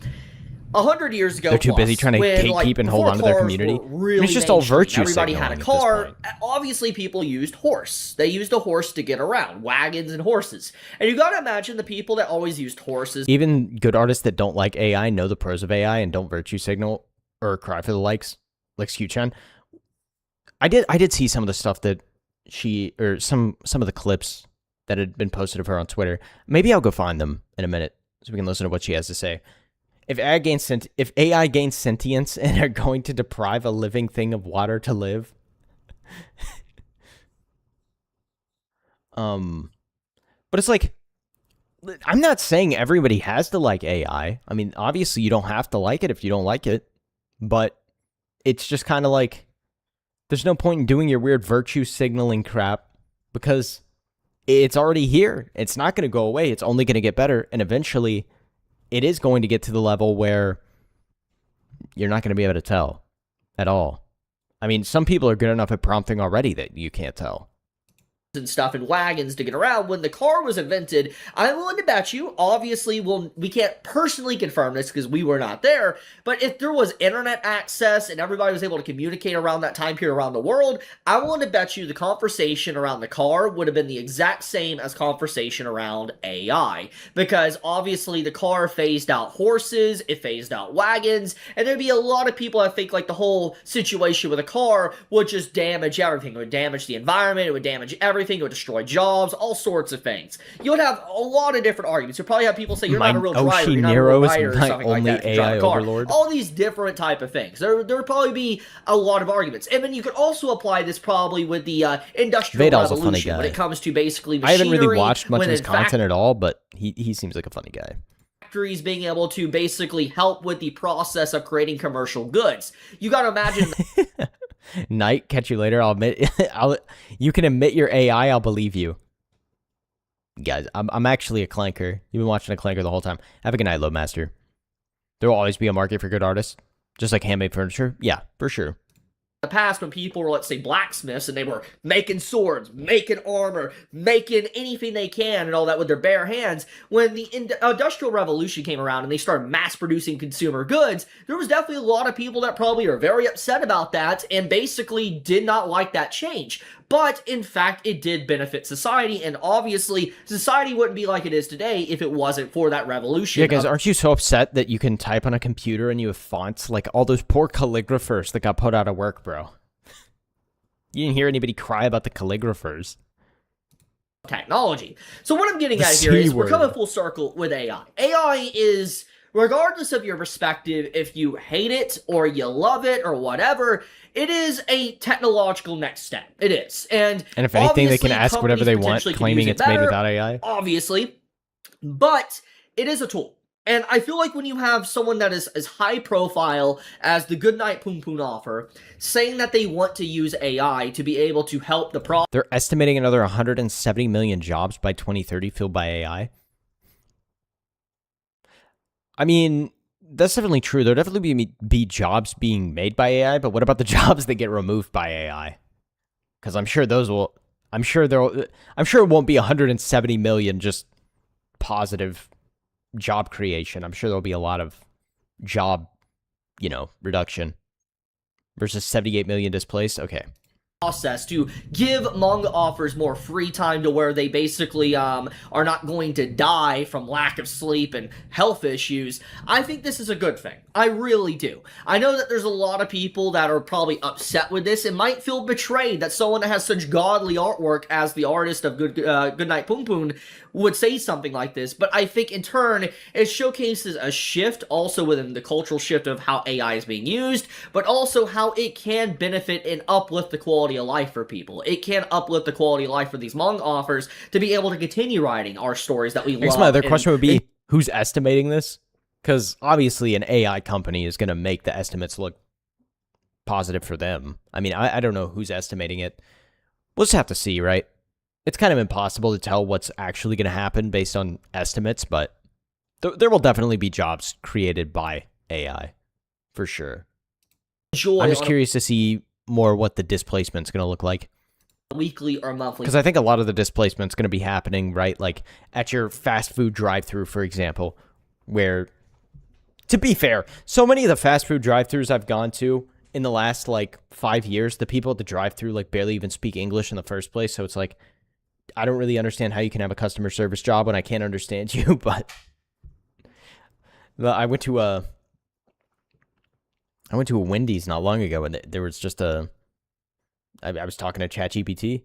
100 years ago, they're too busy trying to gatekeep and hold on to their community. Really it's just all virtue Everybody signaling had a car. Obviously, people used horse. They used a horse to get around, wagons and horses. And you got to imagine the people that always used horses. Even good artists that don't like AI know the pros of AI and don't virtue signal or cry for the likes, like Skew-chan. I did see some of the stuff that some of the clips that had been posted of her on Twitter. Maybe I'll go find them in a minute so we can listen to what she has to say. If AI gains sentience and are going to deprive a living thing of water to live, but it's I'm not saying everybody has to like AI. I mean, obviously you don't have to like it if you don't like it, but it's just kind of there's no point in doing your weird virtue signaling crap because it's already here. It's not going to go away. It's only going to get better, and eventually it is going to get to the level where you're not going to be able to tell at all. I mean, some people are good enough at prompting already that you can't tell. And stuff and wagons to get around. When the car was invented, I'm willing to bet you, obviously, we can't personally confirm this because we were not there, but if there was internet access and everybody was able to communicate around that time period around the world, I'm willing to bet you the conversation around the car would have been the exact same as conversation around AI, because obviously the car phased out horses, it phased out wagons, and there'd be a lot of people that think the whole situation with a car would just damage everything. It would damage the environment, it would damage everything, it would destroy jobs, all sorts of things. You would have a lot of different arguments. You'd probably have people say you're not a real driver, you're not a real rider, or something like that to drive a car. Overlord. All these different type of things. There would probably be a lot of arguments. And then you could also apply this probably with the Industrial Revolution when it comes to basically machinery. I haven't really watched much of his content at all, but he seems like a funny guy. Factories being able to basically help with the process of creating commercial goods. You got to imagine... Knight, catch you later. You can admit your AI, I'll believe you. Guys, I'm actually a clanker. You've been watching a clanker the whole time. Have a good night, Loadmaster. There will always be a market for good artists. Just like handmade furniture. Yeah, for sure. The past, when people were, let's say, blacksmiths, and they were making swords, making armor, making anything they can and all that with their bare hands, when the Industrial Revolution came around and they started mass-producing consumer goods, there was definitely a lot of people that probably are very upset about that and basically did not like that change. But, in fact, it did benefit society, and obviously, society wouldn't be like it is today if it wasn't for that revolution. Yeah, guys, aren't you so upset that you can type on a computer and you have fonts? Like, all those poor calligraphers that got put out of work, bro. You didn't hear anybody cry about the calligraphers. Technology. So what I'm getting at here is we're coming full circle with AI. AI is, regardless of your perspective, if you hate it or you love it or whatever, it is a technological next step. It is. And if anything, they can ask whatever they want, claiming it's made without AI. Obviously. But it is a tool. And I feel like when you have someone that is as high profile as the Goodnight Poon Poon offer, saying that they want to use AI to be able to help the problem. They're estimating another 170 million jobs by 2030 filled by AI. I mean, that's definitely true. There'll definitely be jobs being made by AI, but what about the jobs that get removed by AI? Because I'm sure it won't be 170 million just positive job creation. I'm sure there'll be a lot of job, reduction versus 78 million displaced. Okay. Process to give manga offers more free time to where they basically are not going to die from lack of sleep and health issues. I think this is a good thing. I really do. I know that there's a lot of people that are probably upset with this and might feel betrayed that someone that has such godly artwork as the artist of Goodnight Poon Poon would say something like this, but I think in turn it showcases a shift also within the cultural shift of how AI is being used, but also how it can benefit and uplift the quality of life for people. It can uplift the quality of life for these manga authors to be able to continue writing our stories that we love. I guess my other question would be, who's estimating this? Because obviously an AI company is going to make the estimates look positive for them. I mean, I don't know who's estimating it. We'll just have to see, right? It's kind of impossible to tell what's actually going to happen based on estimates, but there will definitely be jobs created by AI, for sure. I'm just curious to see more what the displacement's going to look like. Weekly or monthly. Because I think a lot of the displacement's going to be happening, right? Like at your fast food drive-thru, for example, where, to be fair, so many of the fast food drive-thrus I've gone to in the last, 5 years, the people at the drive-thru, barely even speak English in the first place, so it's like, I don't really understand how you can have a customer service job when I can't understand you, but I went to a Wendy's not long ago, and there was just I was talking to ChatGPT.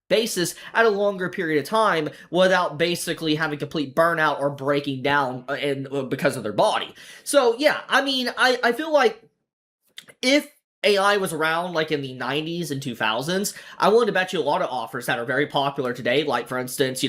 Basis at a longer period of time without basically having complete burnout or breaking down because of their body. So yeah, I mean, I feel like if AI was around in the 90s and 2000s, I willing to bet you a lot of offers that are very popular today, like for instance,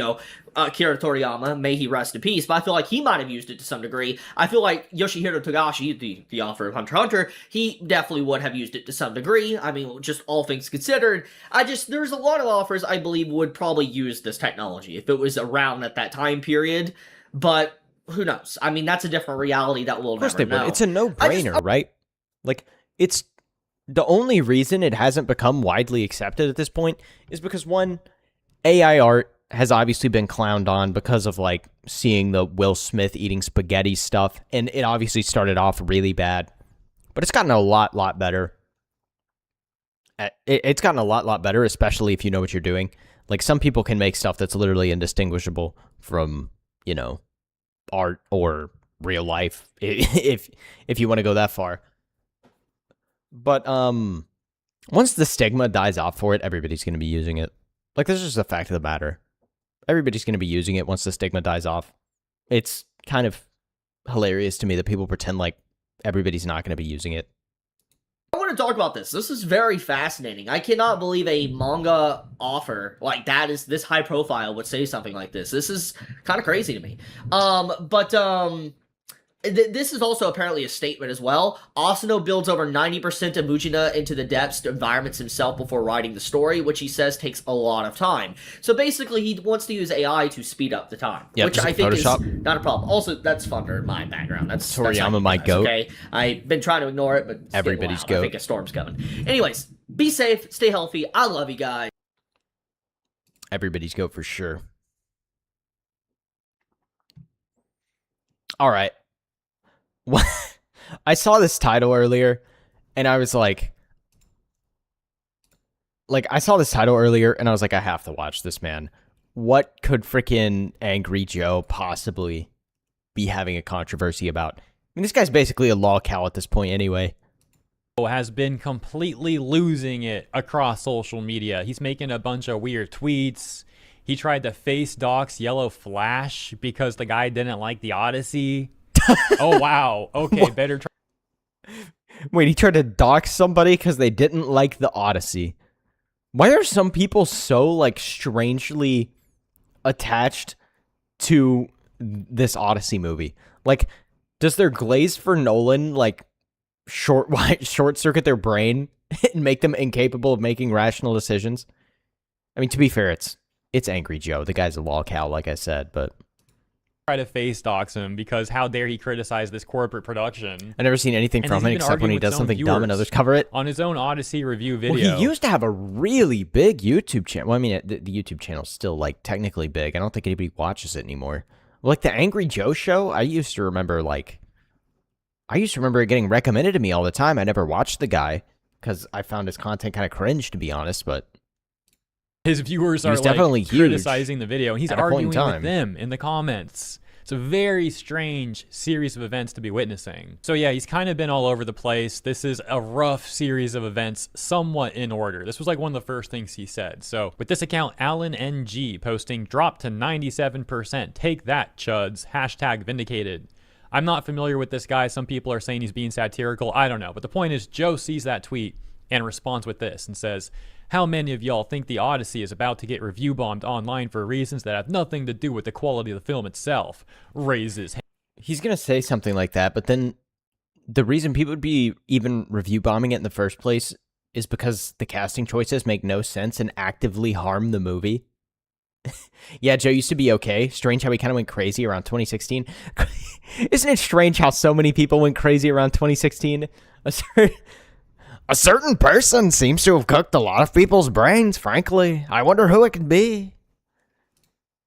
Akira Toriyama, may he rest in peace, but I feel like he might have used it to some degree. I feel like Yoshihiro Togashi, the author of Hunter x Hunter, he definitely would have used it to some degree. I mean, just all things considered, there's a lot of offers I believe would probably use this technology if it was around at that time period, but who knows? I mean, that's a different reality that we'll never know. It's a no-brainer, right? It's the only reason it hasn't become widely accepted at this point is because, one, AI art has obviously been clowned on because of, seeing the Will Smith eating spaghetti stuff, and it obviously started off really bad, but it's gotten a lot better. It's gotten a lot better, especially if you know what you're doing. Some people can make stuff that's literally indistinguishable from, art or real life, if you want to go that far. But once the stigma dies off for it, everybody's going to be using it. This is just a fact of the matter. Everybody's going to be using it once the stigma dies off. It's kind of hilarious to me that people pretend everybody's not going to be using it. I want to talk about this. This is very fascinating. I cannot believe a manga offer like that is this high profile would say something like this. This is kind of crazy to me. This is also apparently a statement as well. Asano builds over 90% of Mujina into the depths environments himself before writing the story, which he says takes a lot of time. So basically, he wants to use AI to speed up the time, which I think Photoshop is not a problem. Also, that's fun for my background. That's Toriyama, my goat. Okay, I've been trying to ignore it, but it's everybody's goat. I think a storm's coming. Anyways, be safe, stay healthy. I love you guys. Everybody's goat for sure. All right. I saw this title earlier, and I was like, I saw this title earlier, and I was like, I have to watch this, man. What could freaking Angry Joe possibly be having a controversy about? I mean, this guy's basically a lolcow at this point anyway. Has been completely losing it across social media. He's making a bunch of weird tweets. He tried to face dox Yellow Flash because the guy didn't like the Odyssey. Oh, wow. Okay, better try. Wait, he tried to dox somebody because they didn't like the Odyssey. Why are some people so, strangely attached to this Odyssey movie? Does their glaze for Nolan, short circuit their brain and make them incapable of making rational decisions? I mean, to be fair, it's Angry Joe. The guy's a lolcow, like I said, but... Try to face dox him because how dare he criticize this corporate production. I've never seen anything from him except when he does something dumb and others cover it. On his own Odyssey review video. Well, he used to have a really big YouTube channel. Well, I mean, the YouTube channel's still, technically big. I don't think anybody watches it anymore. The Angry Joe show, I used to remember it getting recommended to me all the time. I never watched the guy because I found his content kind of cringe, to be honest, but... His viewers are definitely criticizing the video, and he's arguing with them in the comments. It's a very strange series of events to be witnessing. So yeah, he's kind of been all over the place. This is a rough series of events, somewhat in order. This was one of the first things he said. So with this account, Alan NG posting dropped to 97%. Take that, chuds. # vindicated. I'm not familiar with this guy. Some people are saying he's being satirical. I don't know. But the point is, Joe sees that tweet and responds with this and says, how many of y'all think the Odyssey is about to get review bombed online for reasons that have nothing to do with the quality of the film itself? Raises hand. He's going to say something like that, but then the reason people would be even review bombing it in the first place is because the casting choices make no sense and actively harm the movie. Yeah, Joe used to be okay. Strange how he kind of went crazy around 2016. Isn't it strange how so many people went crazy around 2016? A certain person seems to have cooked a lot of people's brains, frankly. I wonder who it could be.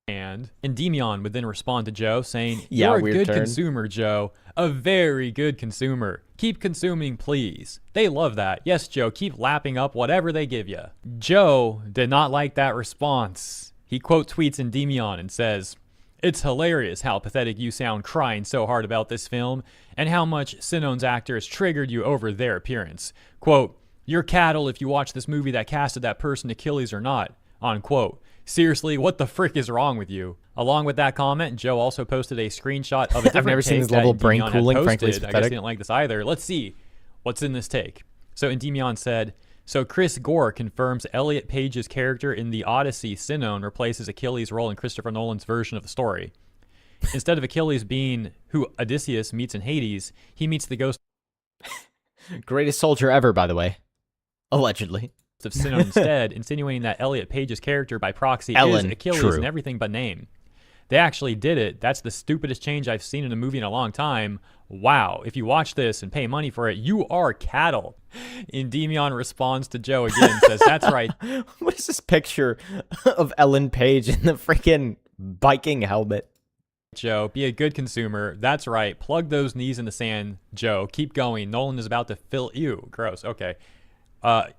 And Endymion would then respond to Joe saying, yeah, you're a good consumer, Joe. A very good consumer. Keep consuming, please. They love that. Yes, Joe, keep lapping up whatever they give you. Joe did not like that response. He quote tweets Endymion and says, it's hilarious how pathetic you sound crying so hard about this film and how much Sinone's actors triggered you over their appearance. Quote, you're cattle if you watch this movie that casted that person Achilles or not. Unquote. Seriously, what the frick is wrong with you? Along with that comment, Joe also posted a screenshot of a different I've never seen this level of brain cooling, frankly, it's pathetic. I guess he didn't like this either. Let's see what's in this take. So Endymion said, so Chris Gore confirms Elliot Page's character in the Odyssey, Sinone, replaces Achilles' role in Christopher Nolan's version of the story. Instead of Achilles being who Odysseus meets in Hades, he meets the ghost. Greatest soldier ever, by the way. Allegedly. Of Sinone instead, insinuating that Elliot Page's character by proxy is Achilles and everything but name. They actually did it. That's the stupidest change I've seen in a movie in a long time. Wow, if you watch this and pay money for it, you are cattle. Endymion responds to Joe again and says, that's right. What is this picture of Ellen Page in the freaking Viking helmet? Joe, be a good consumer. That's right. Plug those knees in the sand, Joe. Keep going. Nolan is about to fill you. Gross. Okay.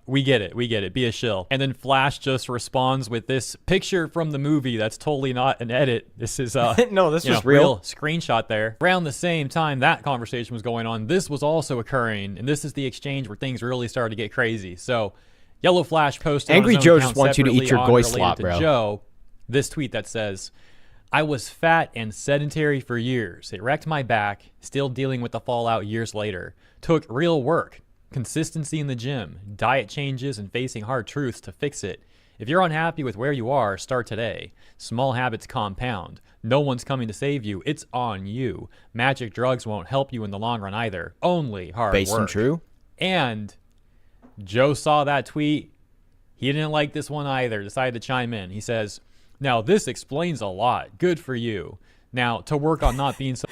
We get it. We get it. Be a shill. And then Flash just responds with this picture from the movie that's totally not an edit. This is no, this was real screenshot there. Around the same time that conversation was going on, this was also occurring, and this is the exchange where things really started to get crazy. So, Yellow Flash posted Angry on his Joe own just wants you to eat your goy slop, bro. Joe, this tweet that says, I was fat and sedentary for years. It wrecked my back, still dealing with the fallout years later. Took real work. Consistency in the gym, diet changes, and facing hard truths to fix it. If you're unhappy with where you are, start today. Small habits compound. No one's coming to save you. It's on you. Magic drugs won't help you in the long run either. Only hard Based work. and true. And Joe saw that tweet. He didn't like this one either. Decided to chime in. He says, now this explains a lot. Good for you. Now to work on not being so...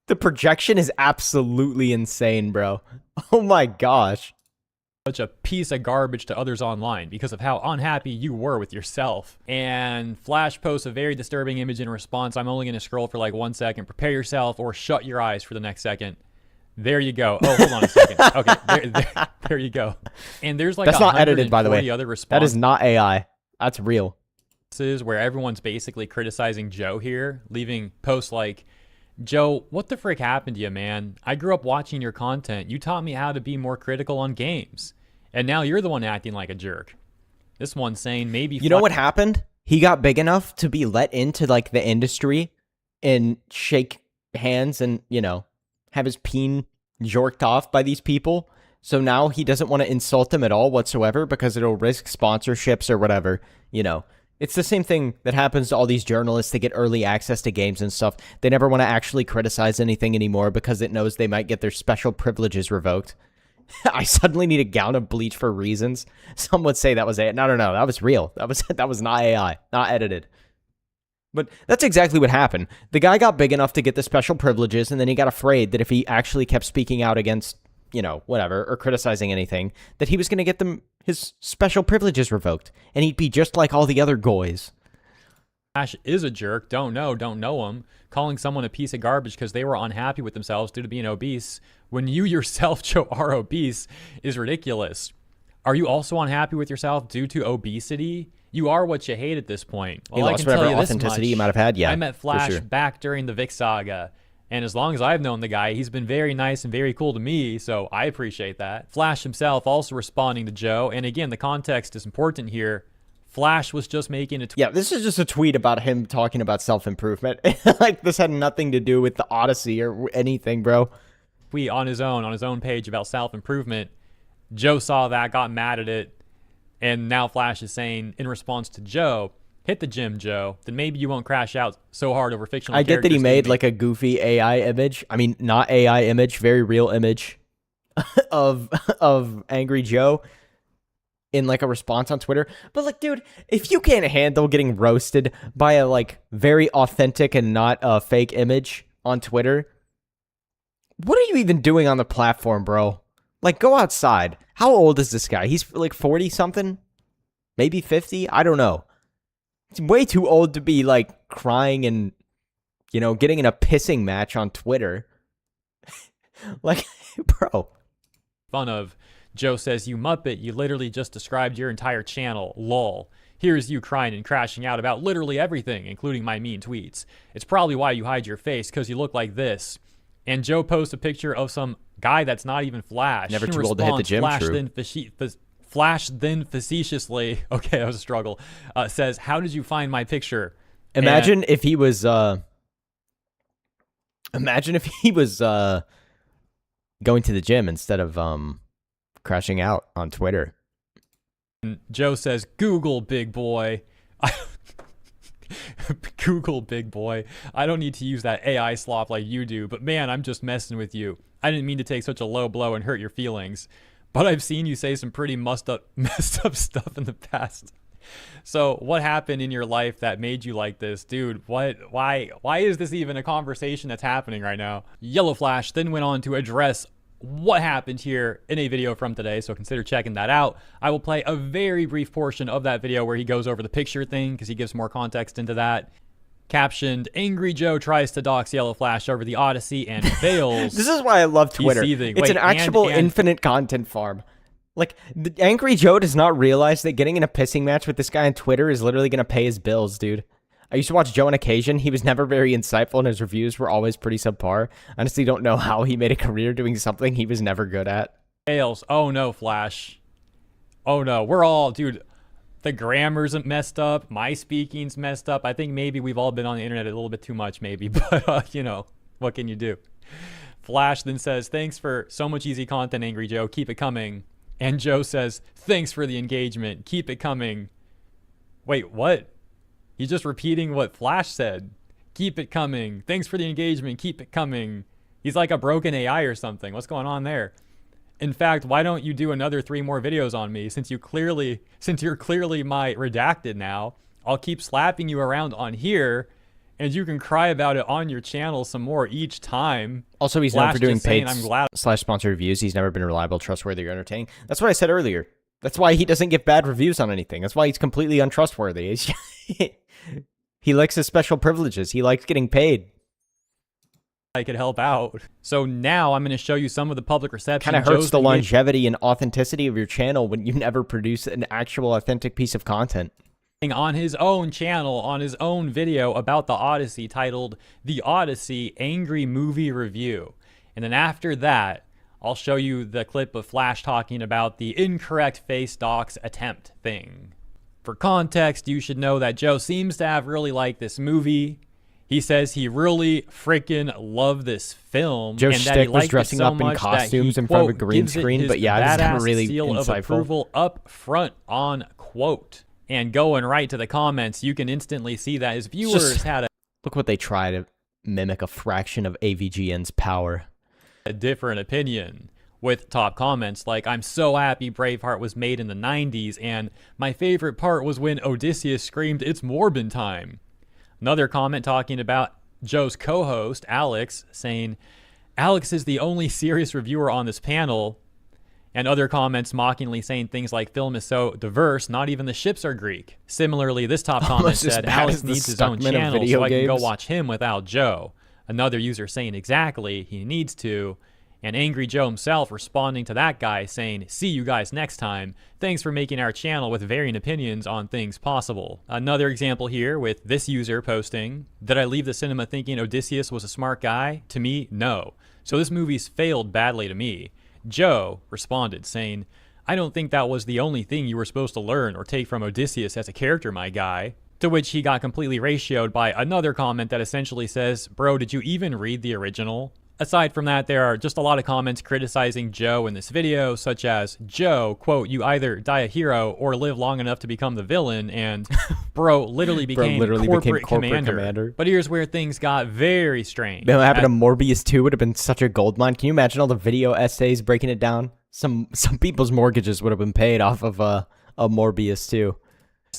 The projection is absolutely insane, bro. Oh my gosh. Such a piece of garbage to others online because of how unhappy you were with yourself. And Flash posts a very disturbing image in response. I'm only going to scroll for like 1 second. Prepare yourself or shut your eyes for the next second. There you go. Oh, hold on a second. Okay, there you go. And there's like that's not edited, by the way. Other that is not AI. That's real. Where everyone's basically criticizing Joe here, leaving posts like, Joe, what the frick happened to you, man? I grew up watching your content. You taught me how to be more critical on games. And now you're the one acting like a jerk. This one's saying maybe... You know what happened? He got big enough to be let into like the industry and shake hands and, you know, have his peen jorked off by these people. So now he doesn't want to insult them at all whatsoever because it'll risk sponsorships or whatever, you know. It's the same thing that happens to all these journalists that get early access to games and stuff. They never want to actually criticize anything anymore because it knows they might get their special privileges revoked. I suddenly need a gown of bleach for reasons. Some would say that was AI. No, that was real. That was not AI, not edited. But that's exactly what happened. The guy got big enough to get the special privileges, and then he got afraid that if he actually kept speaking out against, you know, whatever, or criticizing anything, that he was going to get his special privileges revoked, and he'd be just like all the other goys. Flash is a jerk. Don't know him. Calling someone a piece of garbage because they were unhappy with themselves due to being obese when you yourself, Joe, are obese is ridiculous. Are you also unhappy with yourself due to obesity? You are what you hate at this point. Well, I can tell you authenticity you might have had. Yeah, I met Flash sure. back during the Vic saga. And as long as I've known the guy, he's been very nice and very cool to me, so I appreciate that. Flash himself also responding to Joe, and again, the context is important here. Flash was just making a tweet. Yeah, this is just a tweet about him talking about self-improvement. Like, this had nothing to do with the Odyssey or anything, bro. Tweet on his own page about self-improvement. Joe saw that, got mad at it, and now Flash is saying, in response to Joe, hit the gym, Joe. Then maybe you won't crash out so hard over fictional characters. I get that he made like a goofy AI image. I mean, not AI image, very real image of Angry Joe in like a response on Twitter. But like, dude, if you can't handle getting roasted by a like very authentic and not a fake image on Twitter, what are you even doing on the platform, bro? Like, go outside. How old is this guy? He's like 40 something, maybe 50. I don't know. He's way too old to be, like, crying and, you know, getting in a pissing match on Twitter. Like, bro. Fun of. Joe says, you muppet, you literally just described your entire channel, lol. Here's you crying and crashing out about literally everything, including my mean tweets. It's probably why you hide your face, because you look like this. And Joe posts a picture of some guy that's not even Flash. Never too old to hit the gym, Flash then facetiously, okay, that was a struggle, says, how did you find my picture? Imagine if he was, going to the gym instead of, crashing out on Twitter. And Joe says, Google, big boy. Google, big boy. I don't need to use that AI slop like you do, but man, I'm just messing with you. I didn't mean to take such a low blow and hurt your feelings. But I've seen you say some pretty messed up stuff in the past. So what happened in your life that made you like this? Dude, why is this even a conversation that's happening right now? Yellow Flash then went on to address what happened here in a video from today, so consider checking that out. I will play a very brief portion of that video where he goes over the picture thing because he gives more context into that. Captioned, Angry Joe tries to dox Yellow Flash over the Odyssey and fails. This is why I love Twitter. It's an actual infinite content farm. Like, the Angry Joe does not realize that getting in a pissing match with this guy on Twitter is literally going to pay his bills, dude. I used to watch Joe on occasion. He was never very insightful, and his reviews were always pretty subpar. I honestly don't know how he made a career doing something he was never good at. Fails. Oh no, Flash. Oh no, we're all, dude, the grammar's messed up. My speaking's messed up. I think maybe we've all been on the internet a little bit too much, maybe. But, you know, what can you do? Flash then says, thanks for so much easy content, Angry Joe. Keep it coming. And Joe says, thanks for the engagement. Keep it coming. Wait, what? He's just repeating what Flash said. Keep it coming. Thanks for the engagement. Keep it coming. He's like a broken AI or something. What's going on there? In fact, why don't you do another 3 more videos on me? Since you're clearly my redacted now, I'll keep slapping you around on here, and you can cry about it on your channel some more each time. Also, he's known for doing paid I'm glad / sponsored reviews. He's never been reliable, trustworthy, or entertaining. That's what I said earlier. That's why he doesn't give bad reviews on anything. That's why he's completely untrustworthy. He likes his special privileges. He likes getting paid. I could help out. So now I'm going to show you some of the public reception. Kind of hurts the longevity and authenticity of your channel when you never produce an actual authentic piece of content. On his own channel, on his own video about the Odyssey titled The Odyssey Angry Movie Review. And then after that, I'll show you the clip of Flash talking about the incorrect face docs attempt thing. For context, you should know that Joe seems to have really liked this movie. He says he really freaking loved this film. Joe and that he Stick was liked dressing it so up in much costumes that he, in front of a quote, green gives it screen, his but yeah, it's not badass really seal of insightful. approval up front on quote. And going right to the comments, you can instantly see that his viewers had look what they try to mimic a fraction of AVGN's power. A different opinion, with top comments like, I'm so happy Braveheart was made in the 90s, and my favorite part was when Odysseus screamed, it's Morbin time. Another comment talking about Joe's co-host, Alex, saying, Alex is the only serious reviewer on this panel. And other comments mockingly saying things like, film is so diverse, not even the ships are Greek. Similarly, this top comment said, Alex needs his own channel so I can go watch him without Joe. Another user saying exactly, he needs to. And Angry Joe himself responding to that guy saying, see you guys next time. Thanks for making our channel with varying opinions on things possible. Another example here with this user posting, did I leave the cinema thinking Odysseus was a smart guy? To me, no. So this movie's failed badly to me. Joe responded saying, I don't think that was the only thing you were supposed to learn or take from Odysseus as a character, my guy. To which he got completely ratioed by another comment that essentially says, bro, did you even read the original? Aside from that, there are just a lot of comments criticizing Joe in this video, such as, Joe, quote, you either die a hero or live long enough to become the villain, and bro literally became corporate commander. But here's where things got very strange. Man, what happened to Morbius 2 would have been such a goldmine. Can you imagine all the video essays breaking it down? Some people's mortgages would have been paid off of a Morbius 2.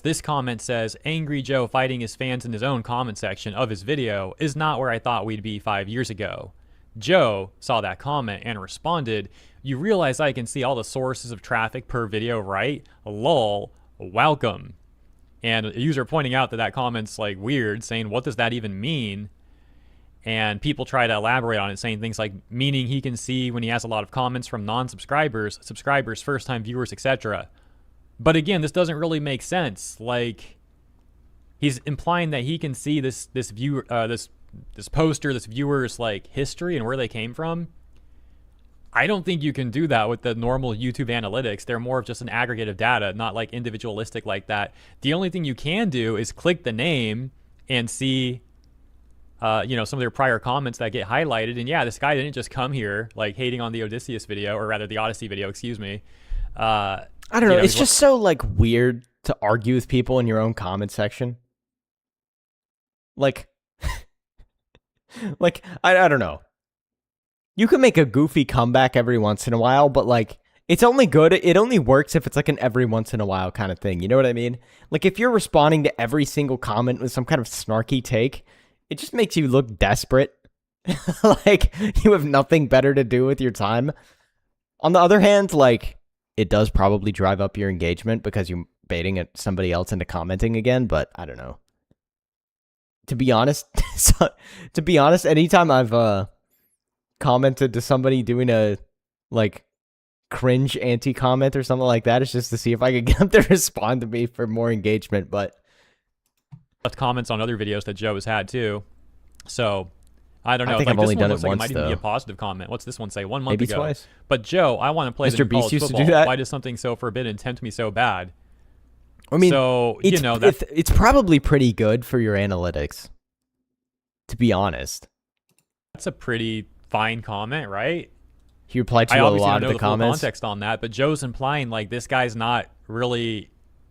This comment says, Angry Joe fighting his fans in his own comment section of his video is not where I thought we'd be 5 years ago. Joe saw that comment and responded, you realize I can see all the sources of traffic per video, right? Lol, welcome. And a user pointing out that that comment's like weird, saying, what does that even mean? And people try to elaborate on it, saying things like, meaning he can see when he has a lot of comments from non-subscribers, subscribers, first-time viewers, etc. But again, this doesn't really make sense. Like, he's implying that he can see this poster, this viewer's like history and where they came from. I don't think you can do that with the normal YouTube analytics. They're more of just an aggregate of data, not like individualistic like that. The only thing you can do is click the name and see, you know, some of their prior comments that get highlighted. And yeah, this guy didn't just come here like hating on the Odysseus video, or rather the Odyssey video, excuse me. I don't know. It's just so like weird to argue with people in your own comment section. Like, I don't know. You can make a goofy comeback every once in a while, but like, it's only good. It only works if it's like an every once in a while kind of thing. You know what I mean? Like, if you're responding to every single comment with some kind of snarky take, it just makes you look desperate. Like, you have nothing better to do with your time. On the other hand, like, it does probably drive up your engagement because you're baiting at somebody else into commenting again, but I don't know. To be honest, anytime I've commented to somebody doing a like cringe anti-comment or something like that, it's just to see if I could get them to respond to me for more engagement. But comments on other videos that Joe has had too, so I don't know. I think like, I've only done it like once. It might even be a positive comment. What's this one say? 1 month Maybe ago. Twice. But Joe, I want to play Mr. the college Beast used to football. do that. Why does something so forbidden tempt me so bad? I mean, so you know that it's probably pretty good for your analytics. To be honest, that's a pretty fine comment, right? He replied to I a obviously lot don't of know the full comments. Context on that, but Joe's implying like this guy's not really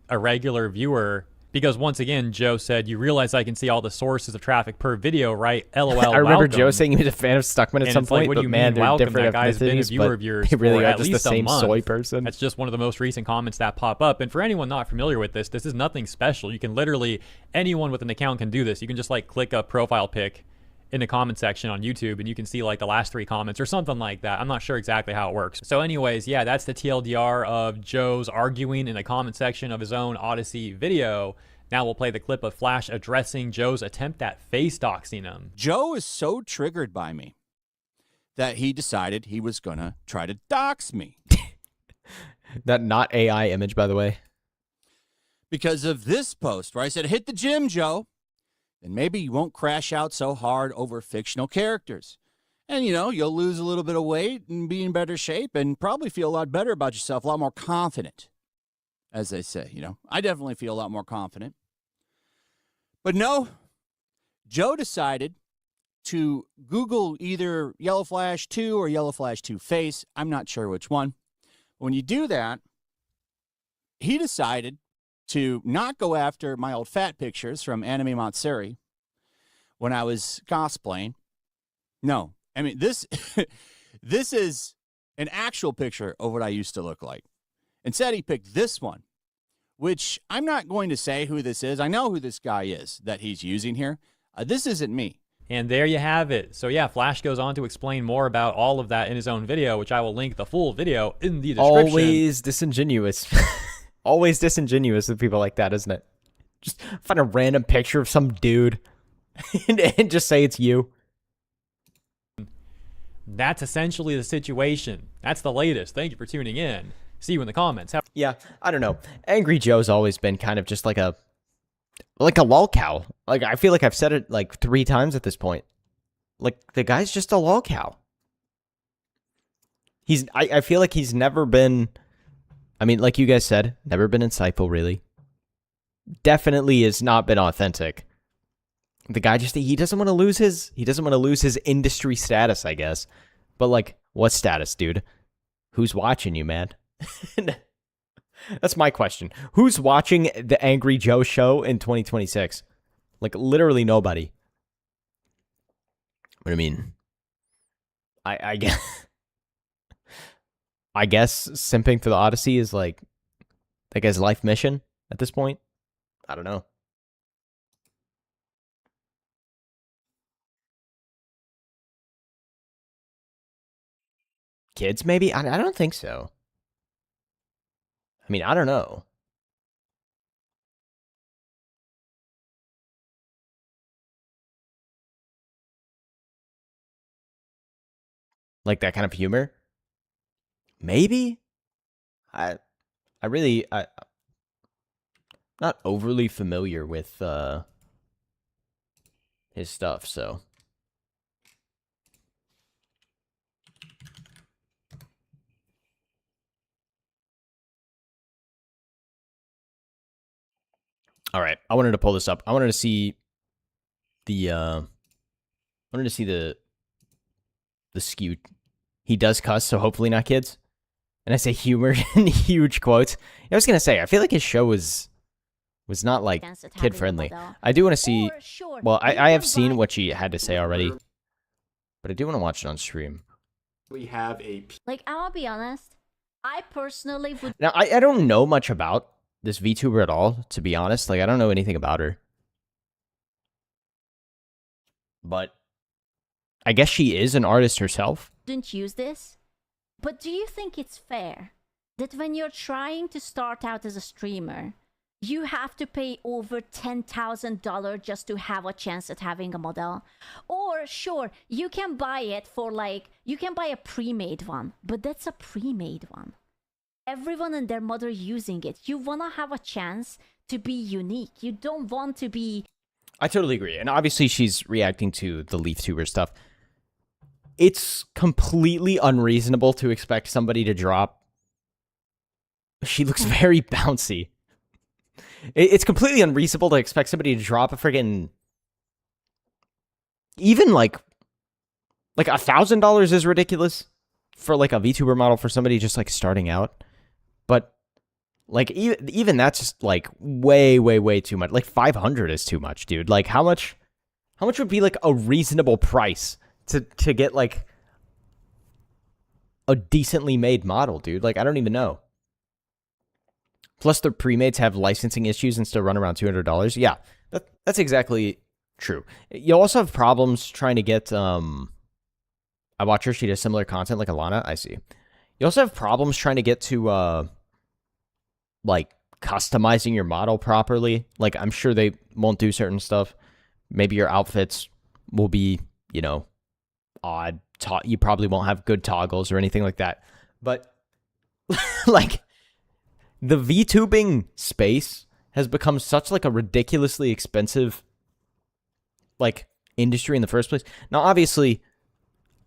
a regular viewer Because once again, Joe said, you realize I can see all the sources of traffic per video, right? LOL, I remember welcome. Joe saying he was a fan of Stuckman at some point, what do you man, mean, welcome? different That guy's been a ethnicities, viewer but of yours they really for are at just least the same a month. soy person. That's just one of the most recent comments that pop up. And for anyone not familiar with this is nothing special. You can literally, anyone with an account can do this. You can just like click a profile pic in the comment section on YouTube and you can see like the last 3 comments or something like that. I'm not sure exactly how it works. So anyways, yeah, that's the TLDR of Joe's arguing in the comment section of his own Odyssey video. Now we'll play the clip of Flash addressing Joe's attempt at face doxing him. Joe is so triggered by me that he decided he was going to try to dox me. That not AI image, by the way. Because of this post where I said, hit the gym, Joe. And maybe you won't crash out so hard over fictional characters. And, you know, you'll lose a little bit of weight and be in better shape and probably feel a lot better about yourself, a lot more confident, as they say. You know, I definitely feel a lot more confident. But no, Joe decided to Google either Yellow Flash 2 or Yellow Flash 2 face. I'm not sure which one. When you do that, he decided to not go after my old fat pictures from Anime Matsuri when I was cosplaying. No, I mean, this is an actual picture of what I used to look like. Instead, he picked this one, which I'm not going to say who this is. I know who this guy is that he's using here. This isn't me. And there you have it. So yeah, Flash goes on to explain more about all of that in his own video, which I will link the full video in the description. Always disingenuous. Always disingenuous with people like that, isn't it? Just find a random picture of some dude and just say it's you. That's essentially the situation. That's the latest. Thank you for tuning in. See you in the comments. Yeah, I don't know. Angry Joe's always been kind of just like a lolcow. Like, I feel like I've said it like 3 times at this point. Like, the guy's just a lolcow. I feel like he's never been, I mean, like you guys said, never been insightful, really. Definitely has not been authentic. The guy just, he doesn't want to lose his industry status, I guess. But like, what status, dude? Who's watching you, man? That's my question. Who's watching the Angry Joe show in 2026? Like, literally nobody. What do you mean? I guess I guess simping for the Odyssey is like that guy's life mission at this point. I don't know. Kids, maybe? I don't think so. I mean, I don't know. Like that kind of humor? Maybe? I'm not overly familiar with his stuff, so. All right, I wanted to pull this up. I wanted to see the skew. He does cuss, so hopefully not kids. And I say humor in huge quotes. I was gonna say, I feel like his show was not like kid friendly. I do want to see. Well, I have seen what she had to say already, but I do want to watch it on stream. We have a like. I'll be honest. I personally would. Now I don't know much about this VTuber at all, to be honest. Like, I don't know anything about her. But I guess she is an artist herself. Didn't use this. But do you think it's fair that when you're trying to start out as a streamer, you have to pay over $10,000 just to have a chance at having a model? Or sure, you can buy it for like, you can buy a pre-made one, but that's a pre-made one. Everyone and their mother using it. You want to have a chance to be unique. You don't want to be... I totally agree. And obviously she's reacting to the LeafTuber stuff. It's completely unreasonable to expect somebody to drop... She looks very bouncy. It's completely unreasonable to expect somebody to drop a friggin... Even like $1,000 is ridiculous for like a VTuber model for somebody just like starting out. But Like, even that's just, like, way, way, way too much. Like, 500 is too much, dude. Like, how much would be, like, a reasonable price to get, like, a decently made model, dude? Like, I don't even know. Plus, the pre-mates have licensing issues and still run around $200. Yeah, that's exactly true. You also have problems trying to get, I watch her, she does similar content like Alana, I see. You also have problems trying to get to, like, customizing your model properly. Like, I'm sure they won't do certain stuff. Maybe your outfits will be, you know, odd. You probably won't have good toggles or anything like that. But, like, the VTubing space has become such, like, a ridiculously expensive, like, industry in the first place. Now, obviously,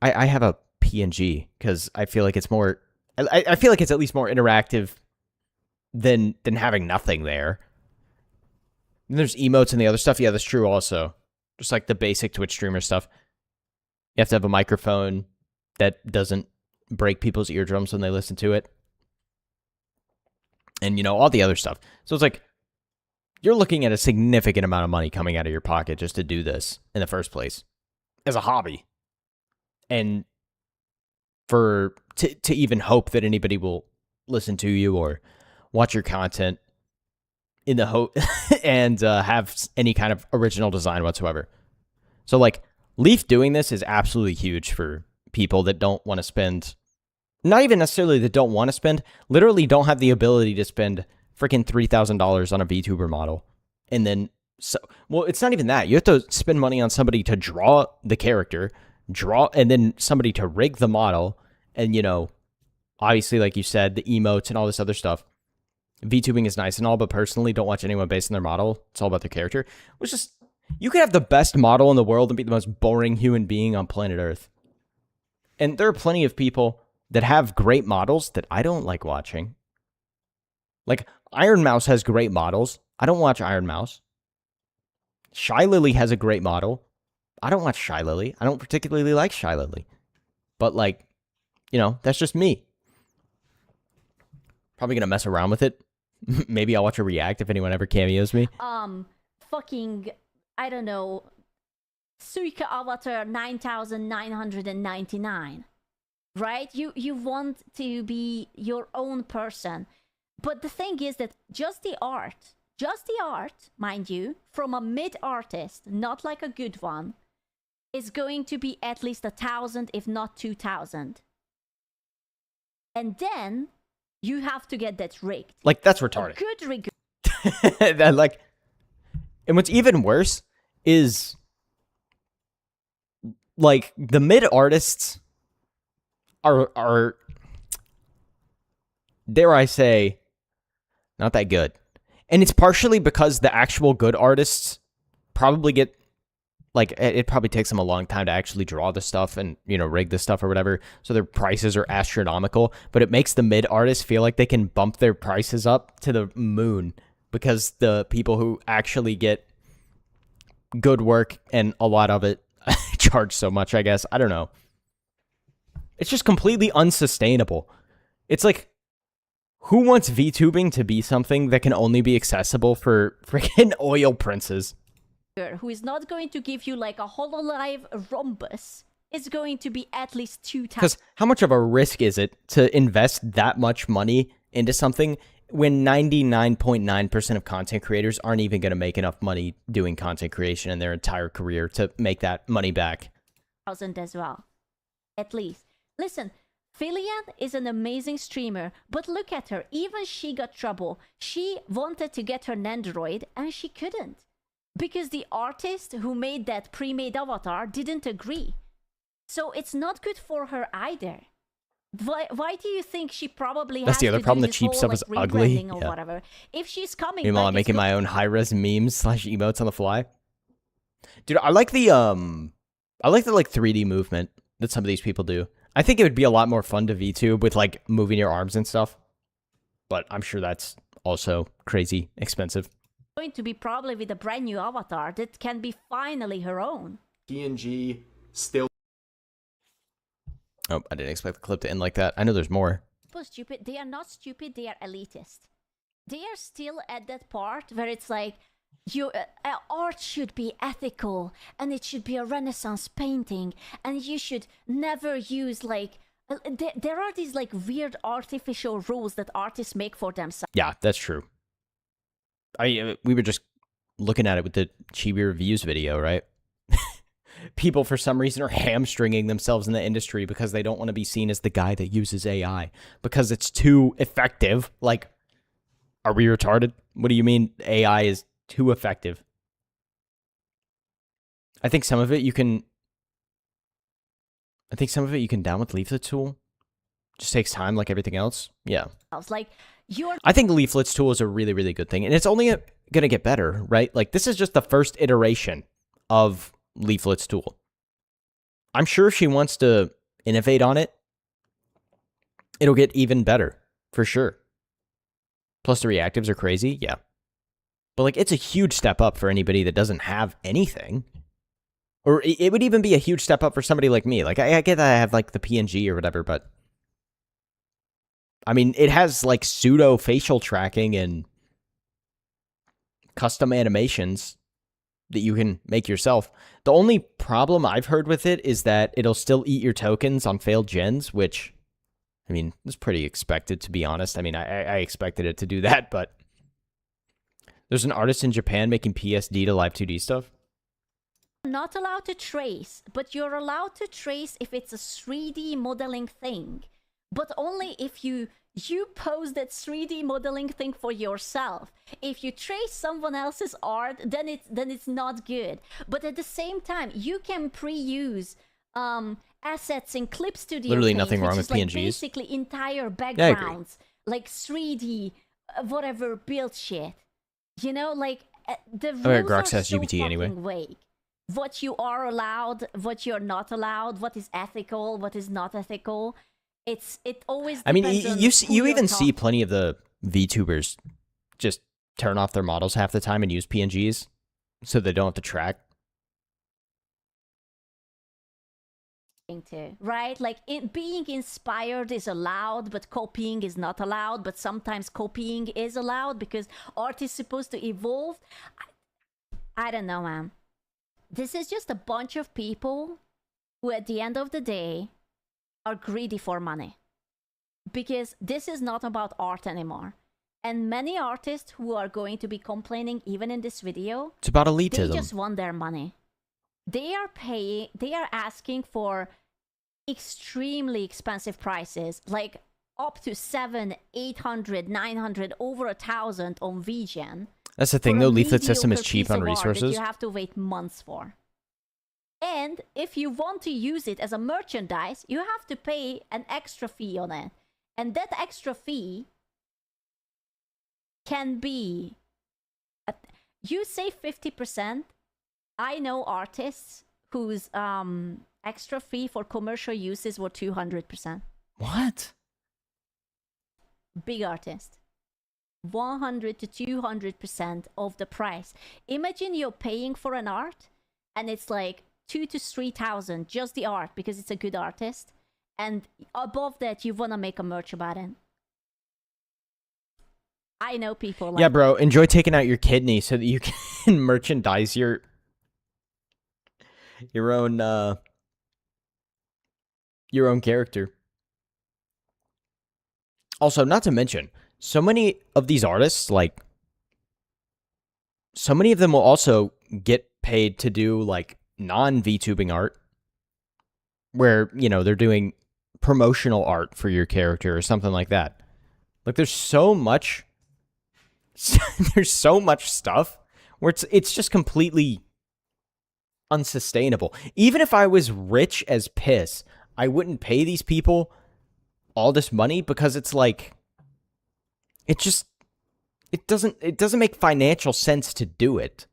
I have a PNG because I feel like it's more... I feel like it's at least more interactive than having nothing there. And there's emotes and the other stuff. Yeah, that's true also. Just like the basic Twitch streamer stuff. You have to have a microphone that doesn't break people's eardrums when they listen to it. And, you know, all the other stuff. So it's like, you're looking at a significant amount of money coming out of your pocket just to do this in the first place. As a hobby. And to even hope that anybody will listen to you or watch your content in the hope and have any kind of original design whatsoever. So, like, Leaf doing this is absolutely huge for people that don't want to spend, not even necessarily that don't want to spend, literally don't have the ability to spend freaking $3,000 on a VTuber model. And then, well, it's not even that. You have to spend money on somebody to draw the character, and then somebody to rig the model, and, you know, obviously, like you said, the emotes and all this other stuff. VTubing is nice and all, but personally, don't watch anyone based on their model. It's all about their character. Which is, you could have the best model in the world and be the most boring human being on planet Earth. And there are plenty of people that have great models that I don't like watching. Like, Iron Mouse has great models. I don't watch Iron Mouse. Shy Lily has a great model. I don't watch Shy Lily. I don't particularly like Shy Lily. But, like, you know, that's just me. Probably gonna mess around with it. Maybe I'll watch a react if anyone ever cameos me. Fucking, I don't know, Suika Avatar 9999. Right? You want to be your own person. But the thing is that just the art, mind you, from a mid artist, not like a good one, is going to be at least 1,000, if not 2,000. And then you have to get that rigged. Like, that's retarded. A good rig. Like, and what's even worse is, like, the mid artists are dare I say, not that good. And it's partially because the actual good artists probably get, like, it probably takes them a long time to actually draw the stuff and, you know, rig the stuff or whatever. So their prices are astronomical, but it makes the mid artists feel like they can bump their prices up to the moon because the people who actually get good work and a lot of it charge so much, I guess. I don't know. It's just completely unsustainable. It's like, who wants VTubing to be something that can only be accessible for freaking oil princes? Who is not going to give you like a Hololive rhombus is going to be at least 2 times. Because how much of a risk is it to invest that much money into something when 99.9% of content creators aren't even going to make enough money doing content creation in their entire career to make that money back? As well, at least. Listen, Philian is an amazing streamer, but look at her. Even she got trouble. She wanted to get her Nandroid and she couldn't. Because the artist who made that pre-made avatar didn't agree. So it's not good for her either. Why do you think she probably That's has the other to problem. do The this cheap whole, stuff like, is ugly. rebranding or Yeah. whatever? If she's coming Meanwhile, back, I'm making my own high-res memes / emotes on the fly. Dude, I like the like 3D movement that some of these people do. I think it would be a lot more fun to VTube with like moving your arms and stuff. But I'm sure that's also crazy expensive. going to be probably with a brand new avatar that can be finally her own. PNG still. Oh, I didn't expect the clip to end like that. I know there's more. People stupid. They are not stupid. They are elitist. they are still at that part where it's like, art should be ethical, and it should be a Renaissance painting, and you should never use like there are these like weird artificial rules that artists make for themselves. Yeah, that's true. We were just looking at it with the Chibi Reviews video, right? People for some reason are hamstringing themselves in the industry because they don't want to be seen as the guy that uses AI because it's too effective. Like, are we retarded? What do you mean AI is too effective? I think some of it you can down with Leaflet's tool. Just takes time like everything else. Yeah. Like I think Leaflet's tool is a really, really good thing. And it's only going to get better, right? Like, this is just the first iteration of Leaflet's tool. I'm sure if she wants to innovate on it, it'll get even better, for sure. Plus, the reactives are crazy, yeah. But, like, it's a huge step up for anybody that doesn't have anything. Or it would even be a huge step up for somebody like me. Like, I get that I have, like, the PNG or whatever, but I mean, it has, like, pseudo facial tracking and custom animations that you can make yourself. The only problem I've heard with it is that it'll still eat your tokens on failed gens, which, I mean, is pretty expected, to be honest. I mean, I expected it to do that, but there's an artist in Japan making PSD to Live 2D stuff. Not allowed to trace, but you're allowed to trace if it's a 3D modeling thing, but only if you pose that 3D modeling thing for yourself. If you trace someone else's art, then it's not good. But at the same time, you can pre-use assets in Clip Studio. Literally Paint, nothing wrong with like PNGs. Basically entire backgrounds, like 3D, whatever build shit. You know, like the rules Grox are has so GPT anyway. fucking vague. What you are allowed, what you're not allowed, what is ethical, what is not ethical. It always. I mean, depends on you who even you're see plenty of the VTubers just turn off their models half the time and use PNGs so they don't have to track. To, right? Like being inspired is allowed, but copying is not allowed. But sometimes copying is allowed because art is supposed to evolve. I don't know, man. This is just a bunch of people who, at the end of the day, are greedy for money, because this is not about art anymore. And many artists who are going to be complaining even in this video, It's about elitism. they just want their money. They are asking for extremely expensive prices, like up to 700, 800, 900, over 1,000 on VGen. That's the thing, though. Leaflet system is cheap on resources. You have to wait months for. And if you want to use it as a merchandise, you have to pay an extra fee on it. And that extra fee can be... You say 50%. I know artists whose extra fee for commercial uses were 200%. What? Big artist. 100 to 200% of the price. Imagine you're paying for an art and it's like 2,000 to 3,000 just the art because it's a good artist, and above that you want to make a merch about it. I know people like yeah, bro, enjoy taking out your kidney so that you can merchandise your own character. Also, not to mention, so many of these artists, like, so many of them will also get paid to do, like, non-VTubing art, where, you know, they're doing promotional art for your character or something like that. Like, there's so much stuff where it's just completely unsustainable. Even if I was rich as piss, I wouldn't pay these people all this money because it's like, it doesn't make financial sense to do it.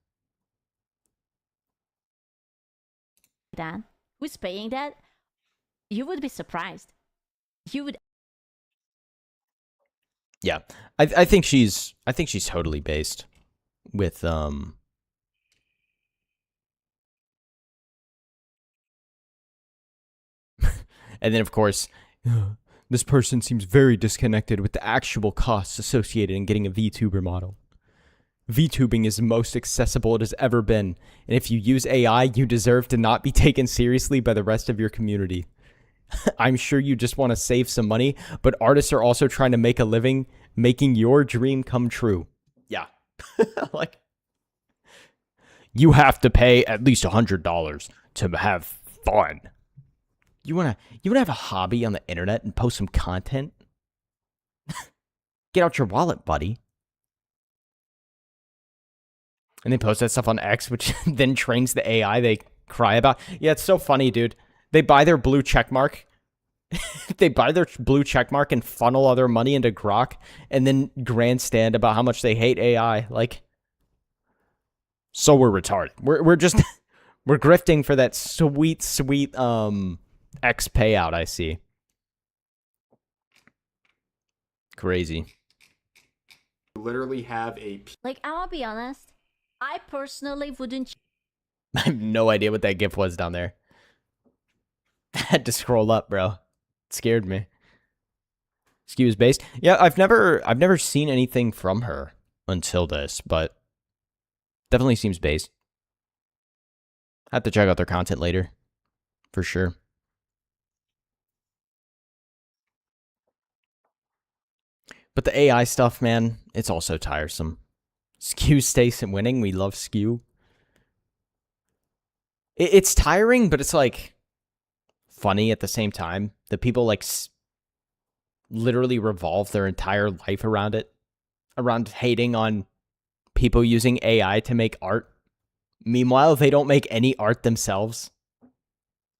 Dan, who's paying that? You would be surprised. You would. Yeah, I think she's totally based with and then of course This person seems very disconnected with the actual costs associated in getting a VTuber model. VTubing is the most accessible it has ever been, and if you use AI, you deserve to not be taken seriously by the rest of your community. I'm sure you just want to save some money, but artists are also trying to make a living, making your dream come true. Yeah. Like, you have to pay at least $100 to have fun. You wanna have a hobby on the internet and post some content? Get out your wallet, buddy. And they post that stuff on X, which then trains the AI they cry about. Yeah, it's so funny, dude. They buy their blue check mark. They buy their blue check mark and funnel all their money into Grok and then grandstand about how much they hate AI. Like, so we're retarded. We're just we're grifting for that sweet X payout, I see. Crazy. Literally have a... Like, I'll be honest. I personally wouldn't... I have no idea what that GIF was down there. I had to scroll up, bro. It scared me. Excuse based. Yeah, I've never seen anything from her until this, but definitely seems based. I have to check out their content later. For sure. But the AI stuff, man, it's all so tiresome. Skew stays and winning. We love Skew. It's tiring, but it's like funny at the same time. The people like literally revolve their entire life around it, around hating on people using AI to make art. Meanwhile, they don't make any art themselves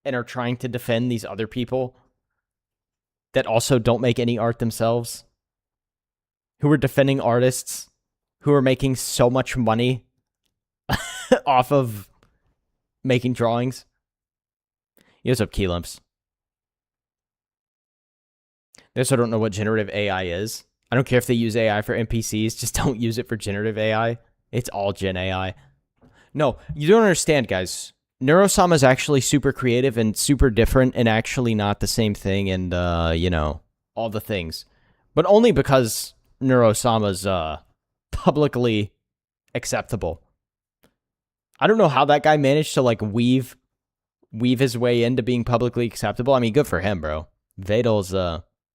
and are trying to defend these other people that also don't make any art themselves, who are defending artists who are making so much money off of making drawings. What's up, Keylumps? They also don't know what generative AI is. I don't care if they use AI for NPCs, just don't use it for generative AI. It's all Gen AI. No, you don't understand, guys. Neurosama is actually super creative and super different and actually not the same thing and, you know, all the things. But only because Neurosama's publicly acceptable. I don't know how that guy managed to, like, weave his way into being publicly acceptable. I mean, good for him, bro. Vadal's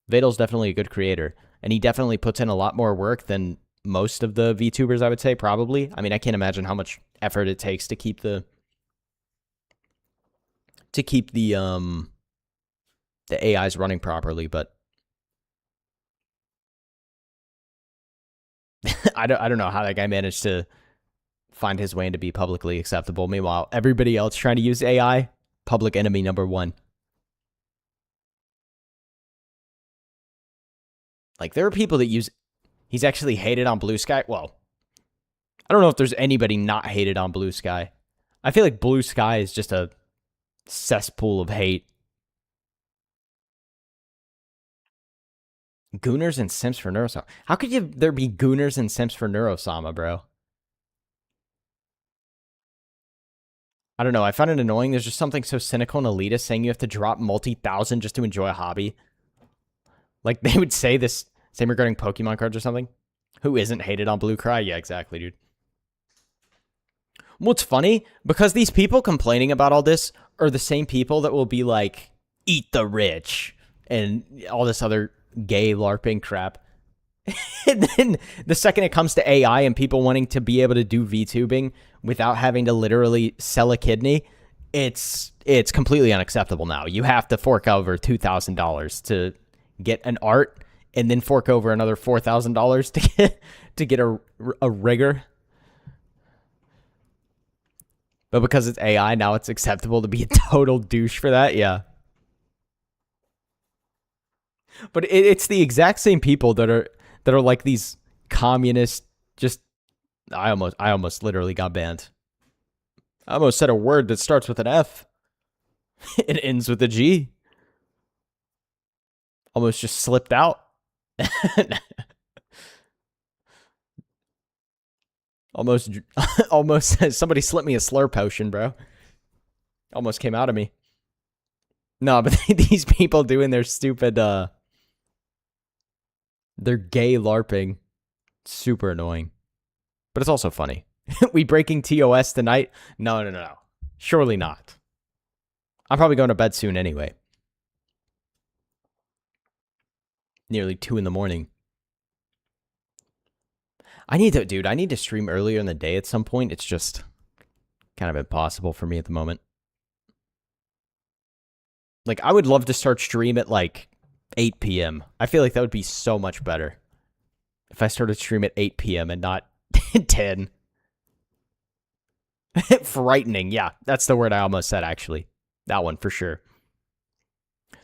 definitely a good creator, and he definitely puts in a lot more work than most of the VTubers, I would say, probably. I mean, I can't imagine how much effort it takes to keep the AIs running properly, but I don't know how that guy managed to find his way into be publicly acceptable. Meanwhile, everybody else trying to use AI, public enemy number one. Like, there are people that use... He's actually hated on Blue Sky. Well, I don't know if there's anybody not hated on Blue Sky. I feel like Blue Sky is just a cesspool of hate. Gooners and simps for Neurosama. How could there be gooners and simps for Neurosama, bro? I don't know. I find it annoying. There's just something so cynical and elitist saying you have to drop multi-thousand just to enjoy a hobby. Like, they would say this, same regarding Pokemon cards or something. Who isn't hated on Blue Cry? Yeah, exactly, dude. What's funny, because these people complaining about all this are the same people that will be like, eat the rich, and all this other gay LARPing crap. And then the second it comes to AI and people wanting to be able to do VTubing without having to literally sell a kidney, it's completely unacceptable now. You have to fork over $2,000 to get an art, and then fork over another $4,000 to get a rigger. But because it's AI, now it's acceptable to be a total douche for that. Yeah. But it's the exact same people that are like these communist. Just I almost literally got banned. I almost said a word that starts with an F. It ends with a G. Almost just slipped out. Almost somebody slipped me a slur potion, bro. Almost came out of me. No, but these people doing their stupid They're gay LARPing. Super annoying. But it's also funny. We breaking TOS tonight? No. Surely not. I'm probably going to bed soon anyway. Nearly 2 in the morning. I need to stream earlier in the day at some point. It's just kind of impossible for me at the moment. Like, I would love to start stream at like 8 p.m. I feel like that would be so much better if I started stream at 8 p.m. and not 10. Frightening. Yeah, that's the word I almost said, actually. That one for sure.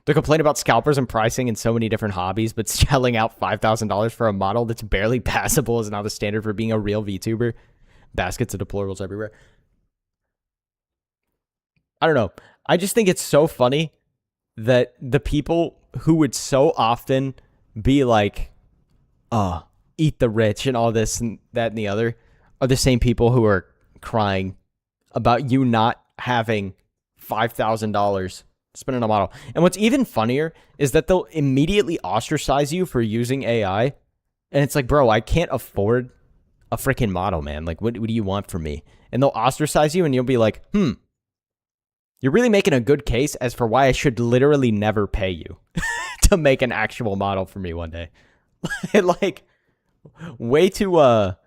The complaint about scalpers and pricing in so many different hobbies, but shelling out $5,000 for a model that's barely passable is now the standard for being a real VTuber. Baskets of deplorables everywhere. I don't know. I just think it's so funny that the people who would so often be like, eat the rich and all this and that and the other are the same people who are crying about you not having $5,000 spent on a model. And what's even funnier is that they'll immediately ostracize you for using AI. And it's like, bro, I can't afford a freaking model, man. Like, what do you want from me? And they'll ostracize you and you'll be like, you're really making a good case as for why I should literally never pay you to make an actual model for me one day. Like, way to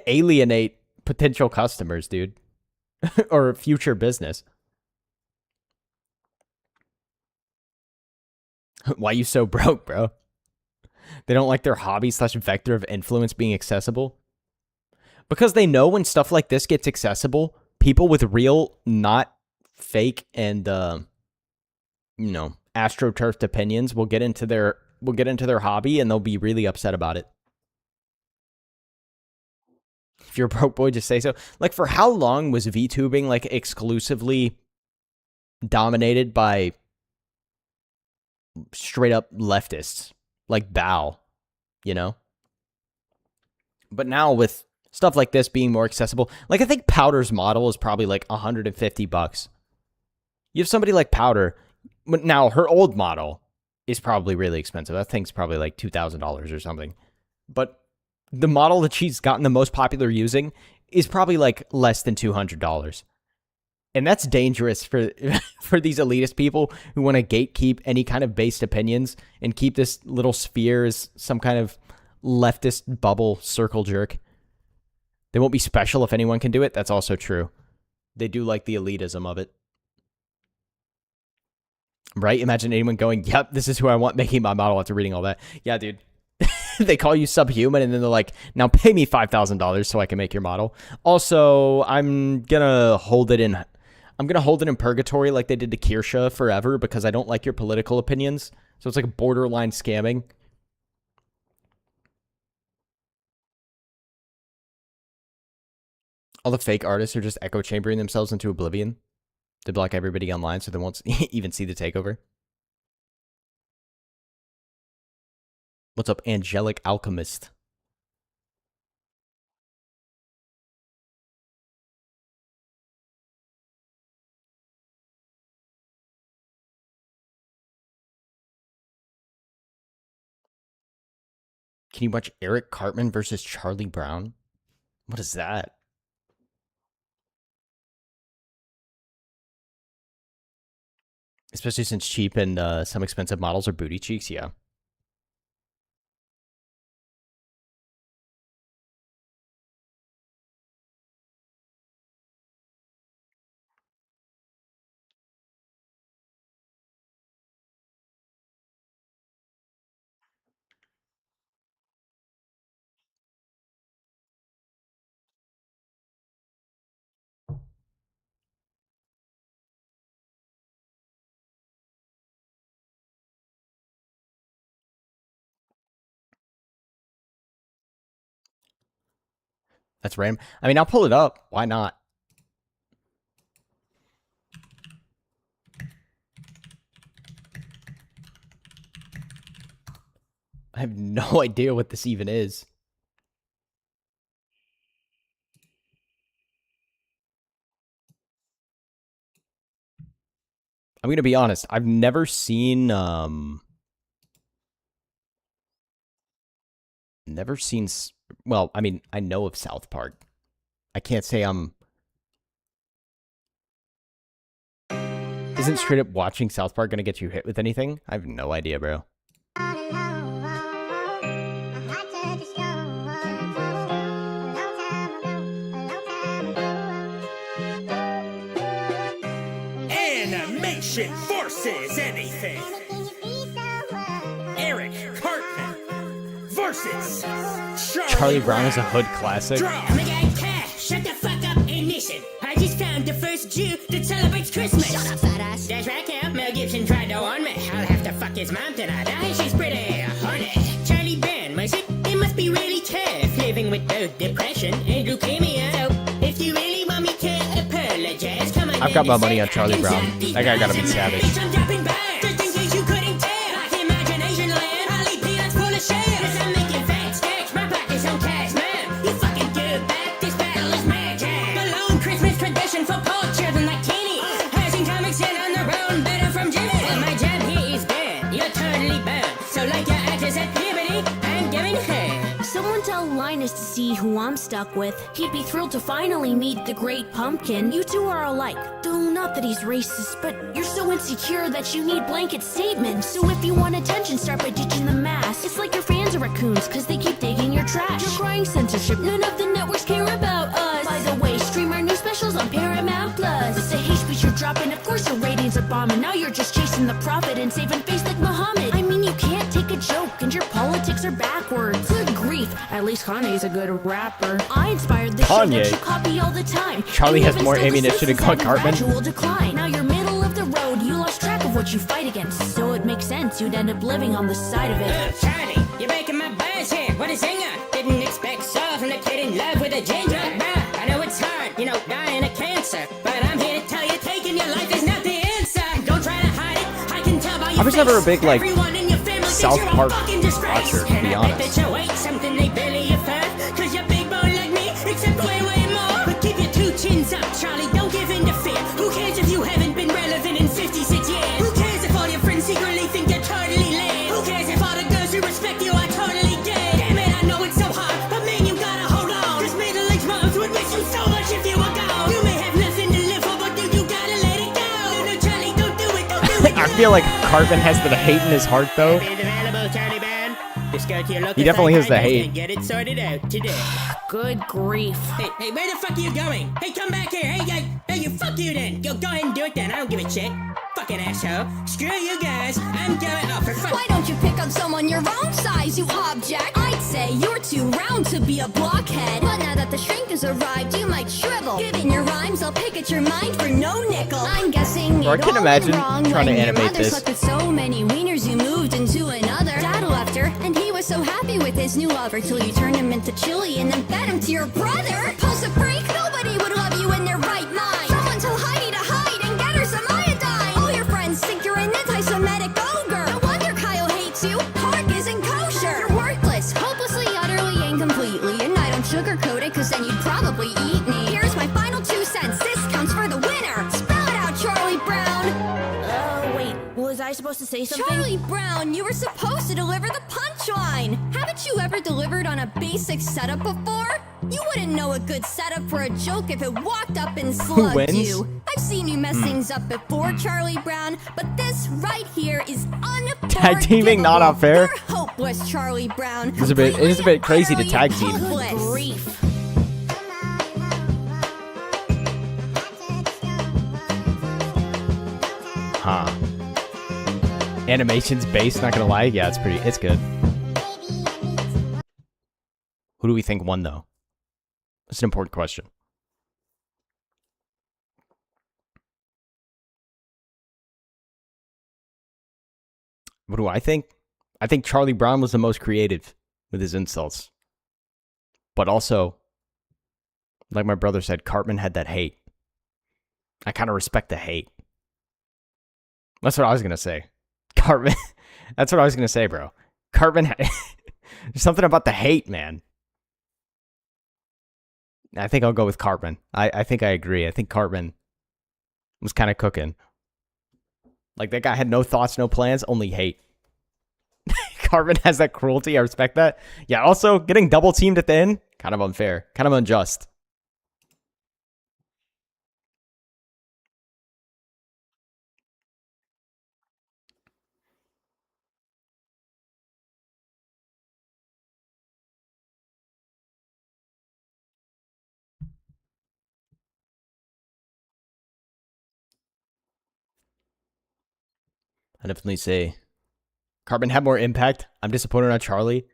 alienate potential customers, dude. Or future business. Why you so broke, bro? They don't like their hobby / vector of influence being accessible? Because they know when stuff like this gets accessible, people with real, not fake and astroturfed opinions will get into their hobby and they'll be really upset about it. If you're a broke boy, just say so. Like, for how long was VTubing like exclusively dominated by straight up leftists like Bao, you know? But now with stuff like this being more accessible, like I think Powder's model is probably like $150. You have somebody like Powder, but now her old model is probably really expensive. That thing's probably like $2,000 or something. But the model that she's gotten the most popular using is probably like less than $200. And that's dangerous for for these elitist people who want to gatekeep any kind of based opinions and keep this little sphere as some kind of leftist bubble circle jerk. They won't be special if anyone can do it. That's also true. They do like the elitism of it. Right? Imagine anyone going, yep, this is who I want making my model after reading all that. Yeah, dude. They call you subhuman and then they're like, now pay me $5,000 so I can make your model. Also, I'm going to hold it in purgatory like they did to Kirsha forever because I don't like your political opinions. So it's like borderline scamming. All the fake artists are just echo chambering themselves into oblivion to block everybody online so they won't even see the takeover. What's up, Angelic Alchemist? Can you watch Eric Cartman versus Charlie Brown? What is that? Especially since cheap and some expensive models are booty cheeks, yeah. That's random. I mean, I'll pull it up. Why not? I have no idea what this even is. I'm going to be honest. I've never seen Never seen... Well, I mean, I know of South Park. I can't say I'm... Isn't straight up watching South Park gonna get you hit with anything? I have no idea, bro. Animation versus anything. Eric Cartman versus Charlie Brown is a hood classic. Oh my God, Cash, shut the fuck up and listen. I just found the first Jew that celebrates Christmas. Shut up, fat ass. That's right, Cap. Mel Gibson tried to warn me. I'll have to fuck his mom tonight. She's pretty horny. Charlie Brown, was it? It must be really tough living with both depression and leukemia. So, if you really want me to apologize, come on. I've got my money on Charlie Brown. That guy gotta be savage. Linus to see who I'm stuck with. He'd be thrilled to finally meet the great pumpkin. You two are alike, though not that he's racist, but you're so insecure that you need blanket statements. So if you want attention, start by ditching the mask. It's like your fans are raccoons, cause they keep digging your trash. You're crying censorship, none of the networks care about us. By the way, stream our new specials on Paramount Plus. With the hate speech you're dropping, of course your ratings are bombing. Now you're just chasing the profit and saving face like Muhammad. I mean, you can't take a joke and your politics are backwards. Good grief, at least Kanye's a good rapper. I inspired the show that you copy all the time. Charlie has more ammunition to call Cartman. Decline. Now you're middle of the road, you lost track of what you fight against. So it makes sense you'd end up living on the side of it. Charlie, you're making my buzz here. What a singer. Didn't expect Saul from the kid in love with a ginger. I know it's hard, you know, dying of cancer. But I'm here to tell you, taking your life is not the answer. Don't try to hide it. I can tell by your I was never a big, like, South Park watcher, to be honest. Something they barely afford. Cause you're big bone like me, except way, way more. But keep your two chins up, Charlie. Don't give in to fear. Who cares if you haven't been relevant in 56 years? Who cares if all your friends secretly think you're totally lame? Who cares if all the girls who respect you are totally gay? Damn it, I know it's so hard, but man, you gotta hold on. Cause middle-aged moms would miss you so much if you were gone. You may have nothing to live for, but you gotta let it go. No, Charlie, don't do it, don't do it. I feel like Cartman has the hate in his heart, though. He definitely has the hate. Get it sorted out today. Good grief. Hey, where the fuck are you going? Hey, come back here. Hey, you fuck you then. Go ahead and do it then. I don't give a shit. Fucking asshole. Screw you guys. I'm going off for fuck. Why don't you pick on someone your own size, you object? I'd say you're too round to be a blockhead. But now that the shrink has arrived, you might shrivel. Given your rhymes, I'll pick at your mind for no nickel. I'm guessing I can imagine trying to animate this. Slept with so many wieners, you moved into another. Dad left her, and he was so happy with his new lover till you turned him into chili and then fed him to your brother. Impulsive freak, nobody would love you in their right mind. Someone tell Heidi to hide and get her some iodine. All your friends think you're an anti-Semitic ogre. No wonder Kyle hates you. Pork isn't kosher. You're worthless, hopelessly, utterly, and completely. And I don't sugarcoat it, cause then you'd probably eat me. Here's my final 2 cents. This counts for the winner. Spell it out, Charlie Brown. Wait, was I supposed to say something? Charlie Brown, you were supposed to deliver the punchline. Haven't you ever delivered on a basic setup before? You wouldn't know a good setup for a joke if it walked up and slugged you. I've seen you mess things up before, Charlie Brown, but this right here is unforgivable. Tag teaming not unfair. You're hopeless, Charlie Brown. It is a bit crazy to tag team. Hopeless. Huh. Animation's based, not gonna lie. Yeah, it's good. Who do we think won, though? That's an important question. What do I think? I think Charlie Brown was the most creative with his insults. But also, like my brother said, Cartman had that hate. I kind of respect the hate. That's what I was going to say. Cartman, that's what I was going to say, bro. Cartman, there's something about the hate, man. I think I'll go with Cartman. I think I agree. I think Cartman was kind of cooking. Like, that guy had no thoughts, no plans, only hate. Cartman has that cruelty. I respect that. Yeah, also, getting double teamed at the end, kind of unfair. Kind of unjust. I definitely say Cartman had more impact. I'm disappointed on Charlie.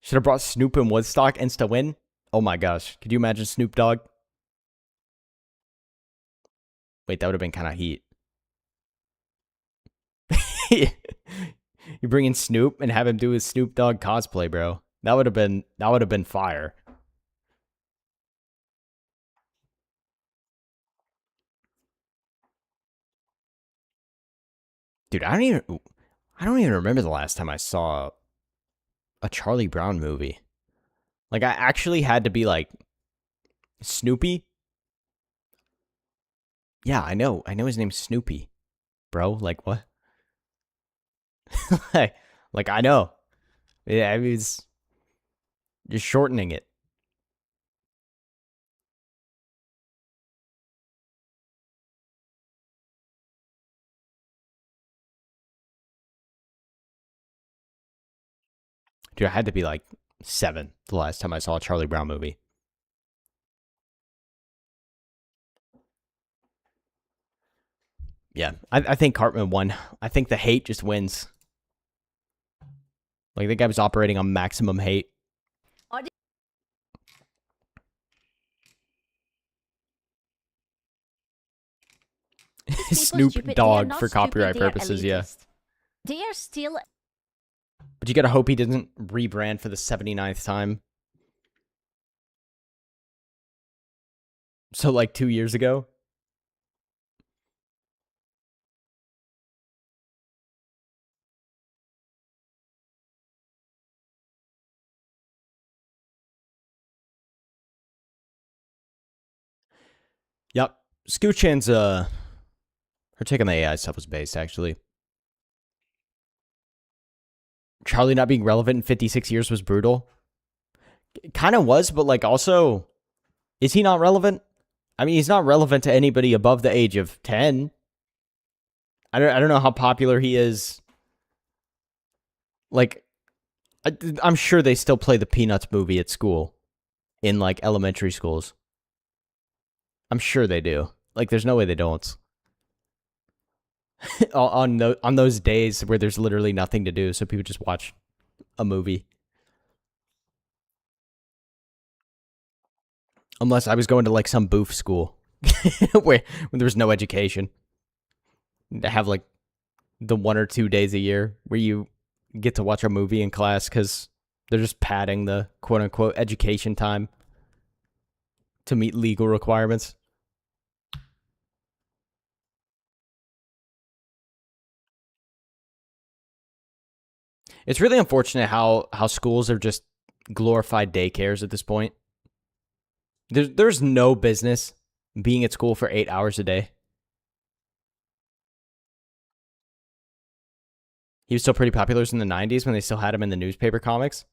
Should have brought Snoop and Woodstock insta win. Oh my gosh. Could you imagine Snoop Dogg? Wait, that would have been kind of heat. You bring in Snoop and have him do his Snoop Dogg cosplay, bro. That would have been fire. Dude, I don't even remember the last time I saw a Charlie Brown movie. Like, I actually had to be like, Snoopy? Yeah, I know his name's Snoopy. Bro, like, what? like, I know. Yeah, I mean, it's just shortening it. Dude, I had to be like 7 the last time I saw a Charlie Brown movie. Yeah, I think Cartman won. I think the hate just wins. Like, the guy was operating on maximum hate. Snoop Dogg for copyright purposes, yeah. They are still... But you gotta hope he doesn't rebrand for the 79th time. So, like, 2 years ago? Yep. Scooch-Chan's, her take on the AI stuff was based, actually. Charlie not being relevant in 56 years was brutal. Kind of was, but, like, also, is he not relevant? I mean, he's not relevant to anybody above the age of 10. I don't know how popular he is. Like, I'm sure they still play the Peanuts movie at school. In, like, elementary schools. I'm sure they do. Like, there's no way they don't. on those days where there's literally nothing to do, so people just watch a movie. Unless I was going to, like, some boof school where there was no education. To have, like, the 1 or 2 days a year where you get to watch a movie in class because they're just padding the quote-unquote education time to meet legal requirements. It's really unfortunate how schools are just glorified daycares at this point. There's no business being at school for 8 hours a day. He was still pretty popular in the 90s when they still had him in the newspaper comics.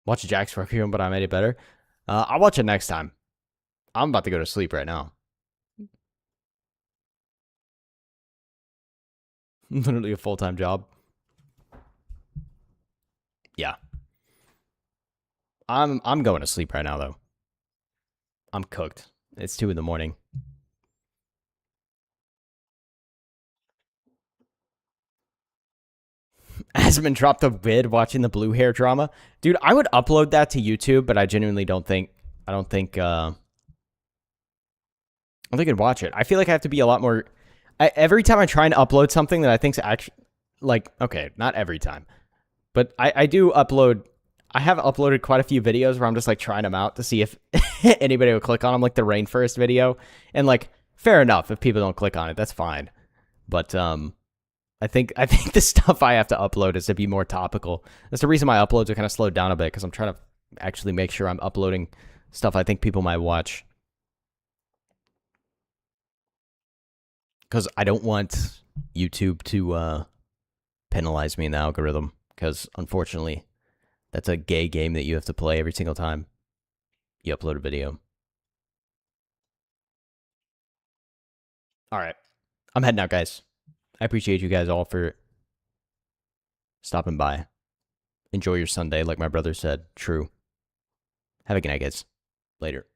Watch Jack's Requiem, but I made it better. I'll watch it next time. I'm about to go to sleep right now. Literally a full-time job. Yeah. I'm going to sleep right now, though. I'm cooked. It's 2 in the morning. Asman dropped a vid watching the blue hair drama. Dude, I would upload that to YouTube, but I genuinely don't think I'd watch it. I feel like I have to be a lot more... every time I try and upload something that I think's actually... Like, okay, not every time. But I do upload... I have uploaded quite a few videos where I'm just, like, trying them out to see if anybody will click on them, like the Rainforest video. And, like, fair enough. If people don't click on it, that's fine. But, I think the stuff I have to upload is to be more topical. That's the reason my uploads are kind of slowed down a bit, because I'm trying to actually make sure I'm uploading stuff I think people might watch. because I don't want YouTube to penalize me in the algorithm, because unfortunately, that's a gay game that you have to play every single time you upload a video. All right. I'm heading out, guys. I appreciate you guys all for stopping by. Enjoy your Sunday, like my brother said. True. Have a good night, guys. Later.